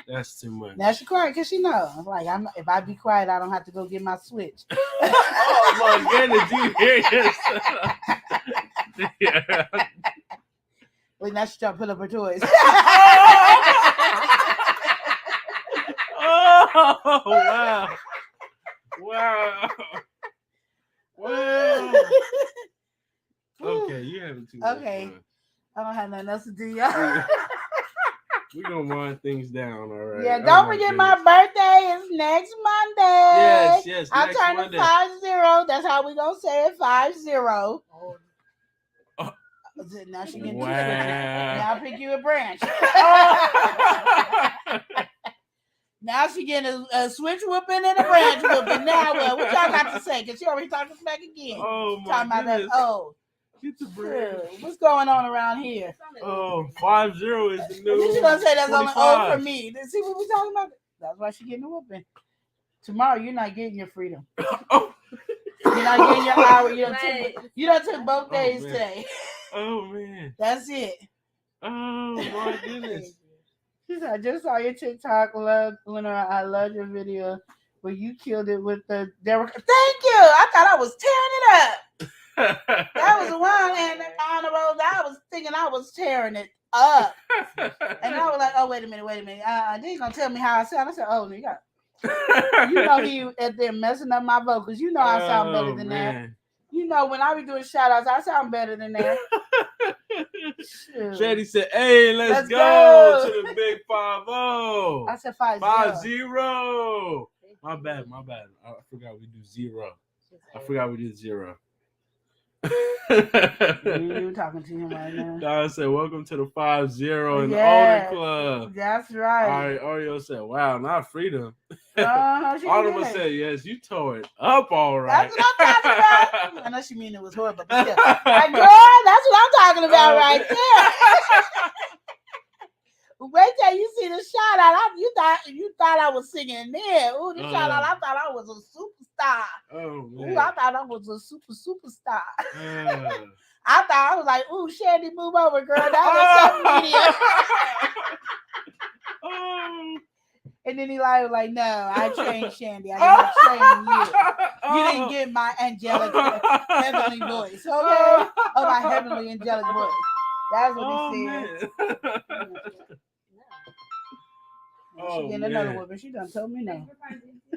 That's too much. Now she quiet because she knows. Like if I be quiet, I don't have to go get my switch. Oh my goodness, you hear yourself? Yeah. Wait, now she's trying to put up her toys. Oh wow. Wow. Wow. Okay, you having too much Okay. fun. I don't have nothing else to do, y'all. We're gonna wind things down, all right. Yeah, don't forget my birthday is next Monday. Yes, I next turned Monday. 50. That's how we gonna say it, 50. Now she getting Wow. Now I'll pick you a branch. Now she getting a switch whooping and a branch whooping. Now what y'all got to say? Because she already talking smack again. Oh my talking about goodness. that. Oh. Get the branch. What's going on around here? Oh, 50 is the new. And then she gonna say that's 25. only old for me. See what we talking about? That's why she getting a whooping. Tomorrow you're not getting your freedom. You're not getting your hour. You done took both days man. today. Oh man. That's it. Oh my goodness. She said, I just saw your TikTok, Lenore. I love your video where you killed it with the Derek. Thank you. I thought I was tearing it up. That was the one and on the road. I was thinking I was tearing it up. And I was like, oh, wait a minute. They ain't gonna tell me how I sound. I said, oh, you know he at there messing up my vocals. You know I sound better than that. You know, when I be doing shout outs, I sound better than that. Shady said, hey, let's go to the big 50. I said 50. 50. My bad. I forgot we do 0. I forgot we did 0. You talking to him right now. Donna said, welcome to the 50 in the Older Club. That's right. All right, Oreo said, wow, not freedom. Autumn said, yes, you tore it up all right. That's what I'm talking about. I know she mean it was horrible, but still. Like, girl, that's what I'm talking about right there. Wait till you see the shout out. You thought I was singing there. Ooh, the shout out. I thought I was a superstar. Oh man. Ooh, I thought I was a superstar. I thought I was like, ooh, Shandy, move over, girl. That was something. And then he was like, no, I trained Shandy. I did not train you. You didn't get my angelic heavenly voice, okay? Oh, my heavenly angelic voice. That's what he said. She getting another whooping. She done told me no.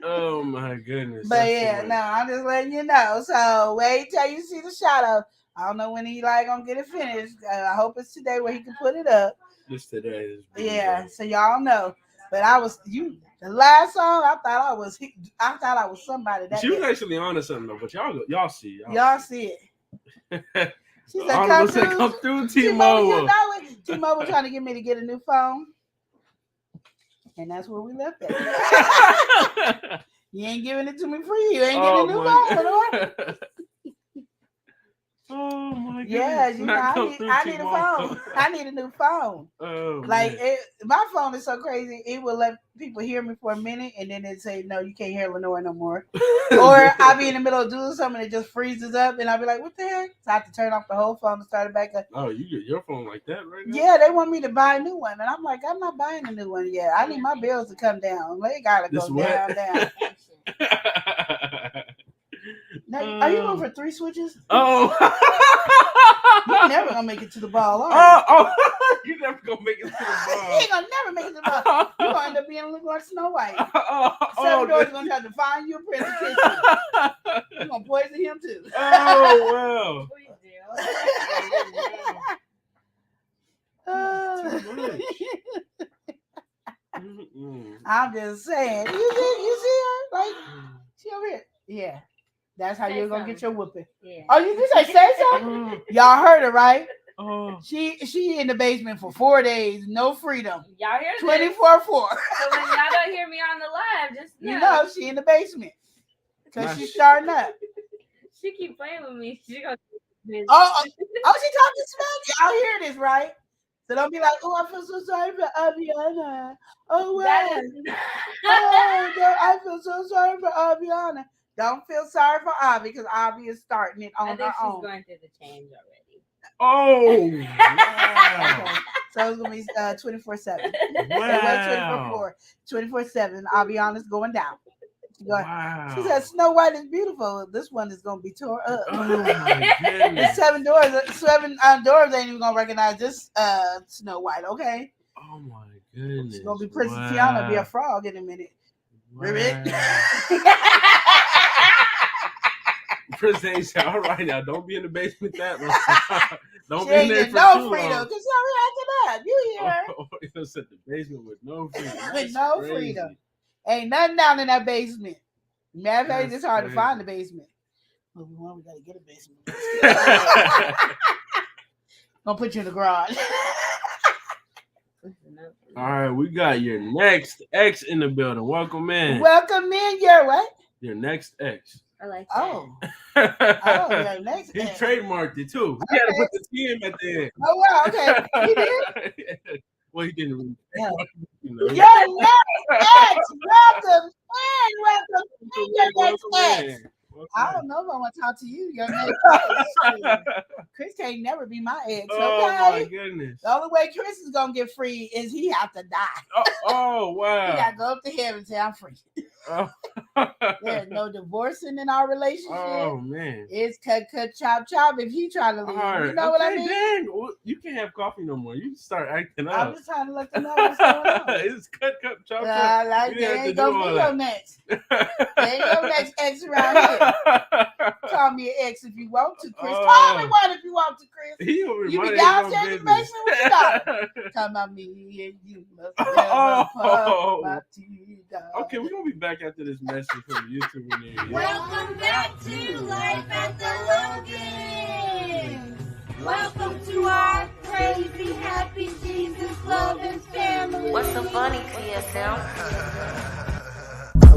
Oh my goodness. But yeah, no, I'm just letting you know. So wait till you see the shout out. I don't know when Eli gonna get it finished. I hope it's today where he can put it up. Just today. Yeah, so y'all know. But the last song, I thought I was somebody. She was actually on to something though, but y'all see. Y'all see it. She said, come through T-Mobile. You know it. T-Mobile trying to get me to get a new phone. And that's where we left it. You ain't giving it to me free. You ain't getting a new phone. Oh my goodness. Yeah, you know, I need a phone. I need a new phone. Oh, my phone is so crazy. It will let people hear me for a minute and then it say, no, you can't hear Lenore no more. Or I'll be in the middle of doing something and it just freezes up and I'll be like, what the heck? So I have to turn off the whole phone and start it back up. Oh, you get your phone like that right now? Yeah, they want me to buy a new one. And I'm like, I'm not buying a new one yet. I need my bills to come down. They gotta go down. No, you Are you going for 3 switches? Oh. You're never gonna make it to the ball, are you? You're never gonna make it to the ball. You ain't gonna never make it to the ball. You're gonna end up being a little like Snow White. 7 doors are gonna try to find you a prince and kiss you. You're gonna poison him too. Oh wow. I'm just saying. You see her? Like, she over here. Yeah. That's how you're gonna get your whooping. Yeah. Oh, you just say something? Y'all heard her, right? She in the basement for 4 days, no freedom. Y'all hear 24/4. So when y'all don't hear me on the live, just you know she in the basement because she's starting up. She keep playing with me. She gonna. Oh, she talking smack. Y'all hear this, right? So don't be like, oh, I feel so sorry for Aviana. Oh, well. I feel so sorry for Aviana. Don't feel sorry for Avi because Avi is starting it on her own. I think she's going through the change already. Oh, wow. Okay. So it's going to be 24/7. Wow. 24/7. Aviana's going down. Wow. She said Snow White is beautiful. This one is going to be tore up. Oh, my goodness. 7 doors ain't even going to recognize this Snow White, okay? Oh, my goodness. She's going to be Princess Tiana, be a frog in a minute. Ribbit. Princess, all right now, don't be in the basement that long. Don't She be in ain't there getting for no too freedom long. because she's acting up. You hear her? You're going to set the basement with no freedom. With no freedom. Ain't nothing down in that basement. Matter of fact, it's hard to find the basement. Well, we got to get a basement. Gonna put you in the garage. All right, we got your next ex in the building. Welcome in. Welcome in, your what? Your next ex. I like that. Oh, your next He ex. trademarked it too. He had to put the T in at the end. Oh, wow, okay. He did? Well, he didn't really. Yeah. You know. Your next ex. Welcome in. Welcome in, your next ex. I don't know if I want to talk to you. Your next ex. Chris can't never be my ex. Okay? Oh, my goodness. The only way Chris is going to get free is he have to die. Oh, wow. He got to go up to heaven and say, I'm free. There's no divorcing in our relationship. Oh, man. It's cut, chop if he trying to leave. Right. You know what I mean? Dang. Well, you can't have coffee no more. You start acting up. I'm just trying to let them know what's going on. It's cut, chop. Like, they ain't going to be your next. They ain't your next ex around here. Call me an ex if you want to, Chris. Call me one if you want to, Chris. You be downstairs in the basement with your dog. Talking about me and you must never pop my tea, dog. Okay, we're going to be back after this message from YouTube. Welcome back to Life at the Logan. Welcome to our crazy, happy, Jesus loving family. What's so funny, TSM?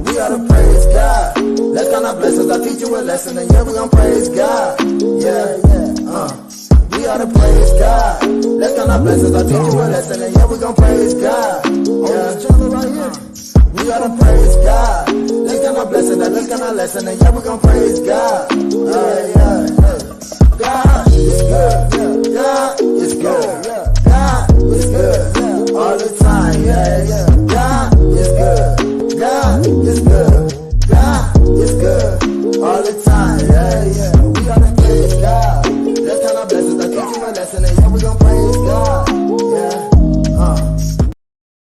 We ought to praise God. That kind of blessings, I teach you a lesson, and yeah, we gon' praise God. Yeah. We ought to praise God. That kind of blessings, I teach you a lesson, and yeah, we gon' praise God. Yeah, right here. We ought to praise God. That kind of blessing, that kind of lesson, and yeah, we gon' praise God. Yeah. God is good. God is good. God is good. All the time. Yeah. God is good. God is good. God is good. All the time. Yeah. We gotta praise God. That kind of blessings, I teach you a lesson, and yeah, we gon' praise God. Yeah.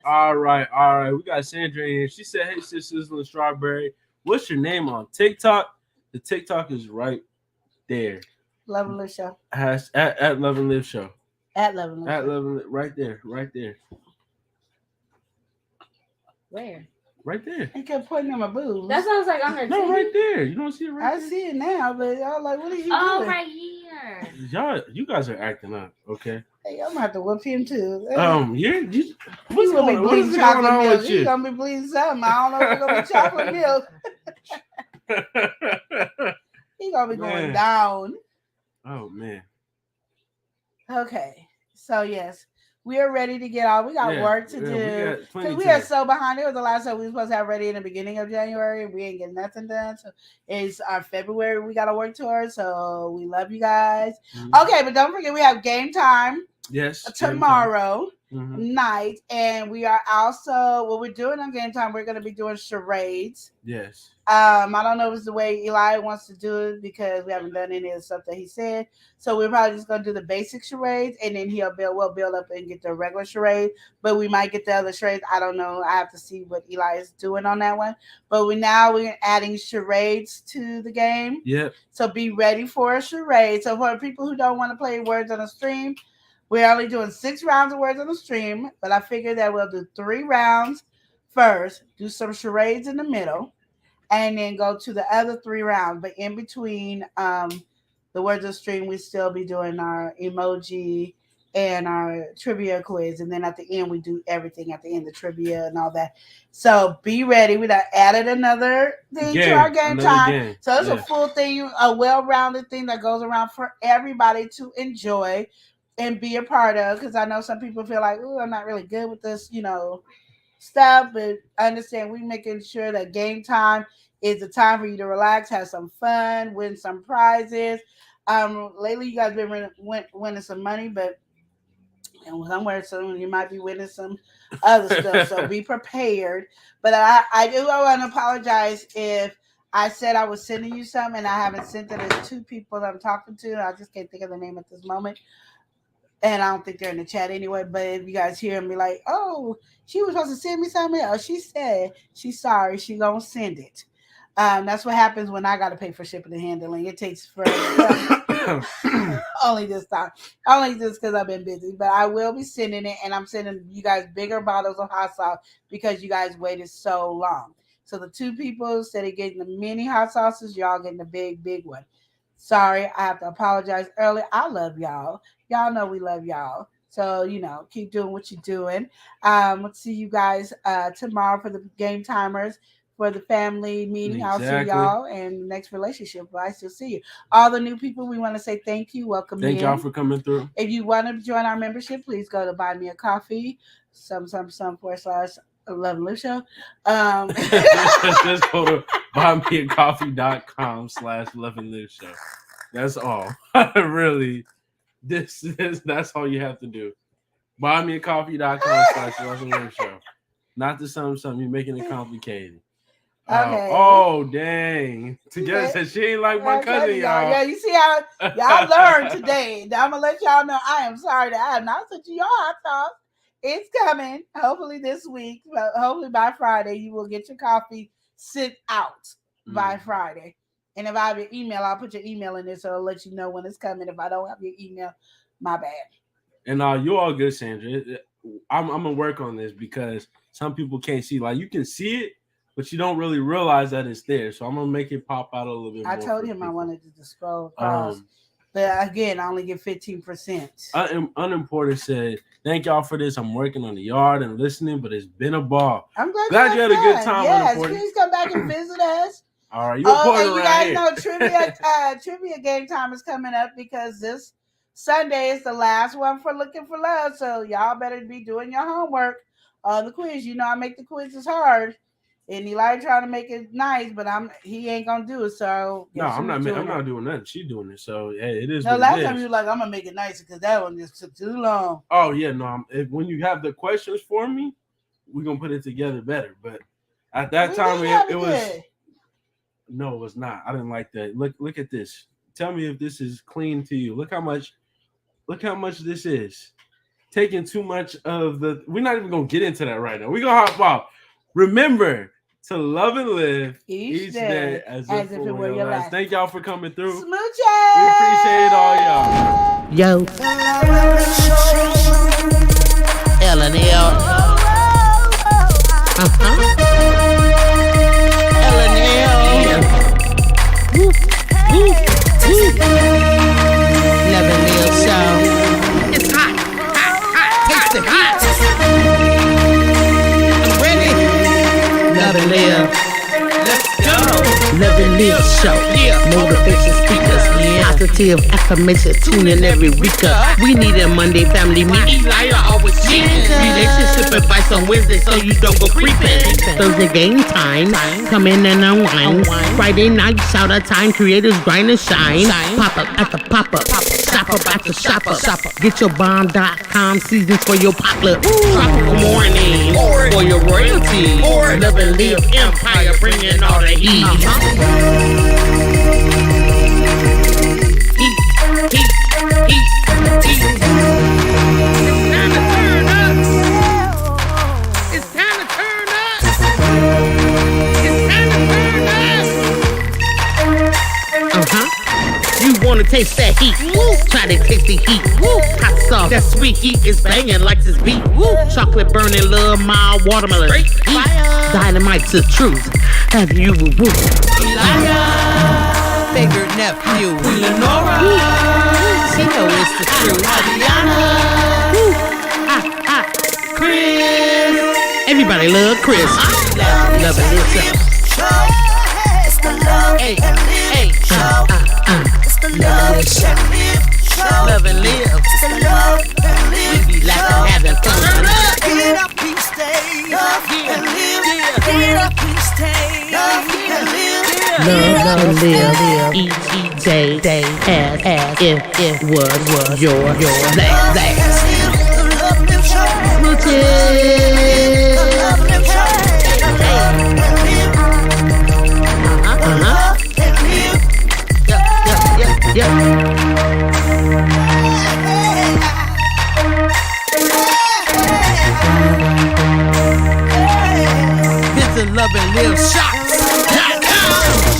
All right. We got Sandra in here. She said, hey, sis, Sizzling Strawberry, what's your name on TikTok? The TikTok is right there. Love and Live Show. At Love and Live Show. At Love and Live At Show. Love and Live, right there. Where? Right there. He kept pointing at my boobs. That sounds like on her. No, right there. You don't see it right I there? see it now, but I was like, what are you doing? Oh, right here. You guys are acting up, okay? Hey, I'm gonna have to whoop him too. What's gonna be going bleeding chocolate on milk. with He's you? gonna be bleeding something. I don't know if it's gonna be chocolate milk. He's gonna be going down. Oh man. Okay, so yes, we are ready to get off. We got work to do because we are so behind. It was the last time we were supposed to have ready in the beginning of January. We ain't getting nothing done. So it's our February we got to work towards. So we love you guys. Okay, but don't forget we have game time. Yes. Tomorrow. night, and we are also what we're doing on Game Time. We're going to be doing charades. Yes. I don't know if it's the way Eli wants to do it because we haven't done any of the stuff that he said. So we're probably just going to do the basic charades, and then we'll build up and get the regular charade. But we might get the other charades. I don't know. I have to see what Eli is doing on that one. But we're adding charades to the game. Yep. So be ready for a charade. So for people who don't want to play words on the stream, we're only doing 6 rounds of words on the stream. But I figured that we'll do 3 rounds first, do some charades in the middle, and then go to the other 3 rounds. But in between the words of the stream, we still be doing our emoji and our trivia quiz. And then at the end, we do everything at the end, the trivia and all that. So be ready. We done added another thing to our game time. So it's a full thing, a well-rounded thing that goes around for everybody to enjoy and be a part of. Because I know some people feel like, oh, I'm not really good with this, stuff, but I understand we're making sure that game time is a time for you to relax, have some fun, win some prizes. Lately you guys been winning some money, but somewhere soon you might be winning some other stuff. So be prepared. But I do want to apologize if I said I was sending you something and I haven't sent it. There's 2 people that I'm talking to. I just can't think of the name at this moment. And I don't think they're in the chat anyway. But if you guys hear me like, oh, she was supposed to send me something else. She said she's sorry. She gonna send it. That's what happens when I got to pay for shipping and handling. It takes forever. Only this time. Only just because I've been busy. But I will be sending it. And I'm sending you guys bigger bottles of hot sauce because you guys waited so long. So the 2 people instead of getting the mini hot sauces, y'all getting the big one. Sorry, I have to apologize early. I love y'all. Y'all know we love y'all. So, keep doing what you're doing. We'll see you guys tomorrow for the game timers, for the family meeting. Exactly. I'll see y'all and the next relationship. I still see you. All the new people, we want to say thank you. Welcome in. Thank y'all for coming through. If you want to join our membership, please go to Buy Me a Coffee, some/Love and Live Show. Just go to buymeacoffee.com/Love and Live Show. That's all. Really, that's all you have to do. Buymeacoffee.com/Love and Live Show. Not the something. You're making it complicated. Okay. Oh, dang. Together said she ain't like my cousin, y'all. Yeah, you see how y'all learned today. I'm going to let y'all know I am sorry that I have not sent you your hot sauce. It's coming, hopefully this week. But hopefully by Friday, you will get your coffee sent out by Friday. And if I have your email, I'll put your email in there so I'll let you know when it's coming. If I don't have your email, my bad. And you all good, Sandra. I'm going to work on this because some people can't see. Like, you can see it, but you don't really realize that it's there. So I'm going to make it pop out a little bit more. I told him I wanted to scroll across. But again, I only get 15%. Unimportant said, thank y'all for this. I'm working on the yard and listening, but it's been a ball. I'm glad you had a good time. Yes, please come back and visit us. All right, you guys know trivia game time is coming up because this Sunday is the last one for Looking for Love. So y'all better be doing your homework on the quiz. I make the quizzes hard. And Eli trying to make it nice, but he ain't gonna do it. So no, I'm not doing nothing. She's doing it. So hey, it is. No, last time you were like, I'm gonna make it nicer because that one just took too long. Oh yeah, no. When you have the questions for me, we're gonna put it together better. But at that time, it was. No, it was not. I didn't like that. Look at this. Tell me if this is clean to you. Look how much this is. Taking too much of the. We're not even gonna get into that right now. We're gonna hop off. Remember to love and live each day as if it were your last. Thank y'all for coming through. Smooches! We appreciate all y'all. Yo. L&L. L&L. Woo. Woo. Woo. Love and Live Show. It's hot. Taste it hot. I'm ready. Love and Live. Let's go. Love and Live Show. Motivation speakers. Positive affirmation. Tune in every week. We need a Monday family meeting. Eli always cheating. Relationship advice on Wednesday so you don't go creeping. Thursday game time. Come in and unwind. Friday night shout out time. Creators grind and shine. Pop up at the pop up. Shop up at the shop up. Get your bomb.com seasons for your potluck. Tropical morning for your royalty. Love and live empire, bringing all the heat. Heat. It's time to turn up. You wanna taste that heat? Try to taste the heat. Hot sauce, that sweet heat is banging like this beat. Chocolate burning, love, mild watermelon. Heat. Dynamite's the truth. Have you Favorite nephew, Lenora. She know it's the truth. Chris. Everybody love Chris. Love it. It's the love and live show. It's the love and live show. Love and live. It's the love and live We be laughing, having fun. Get up, please stay. Love and live. Get up, please stay. Love and live. Love and live. Each day as if it was your last. The love and live show. The love and live show. Yep. It's a love and live shot.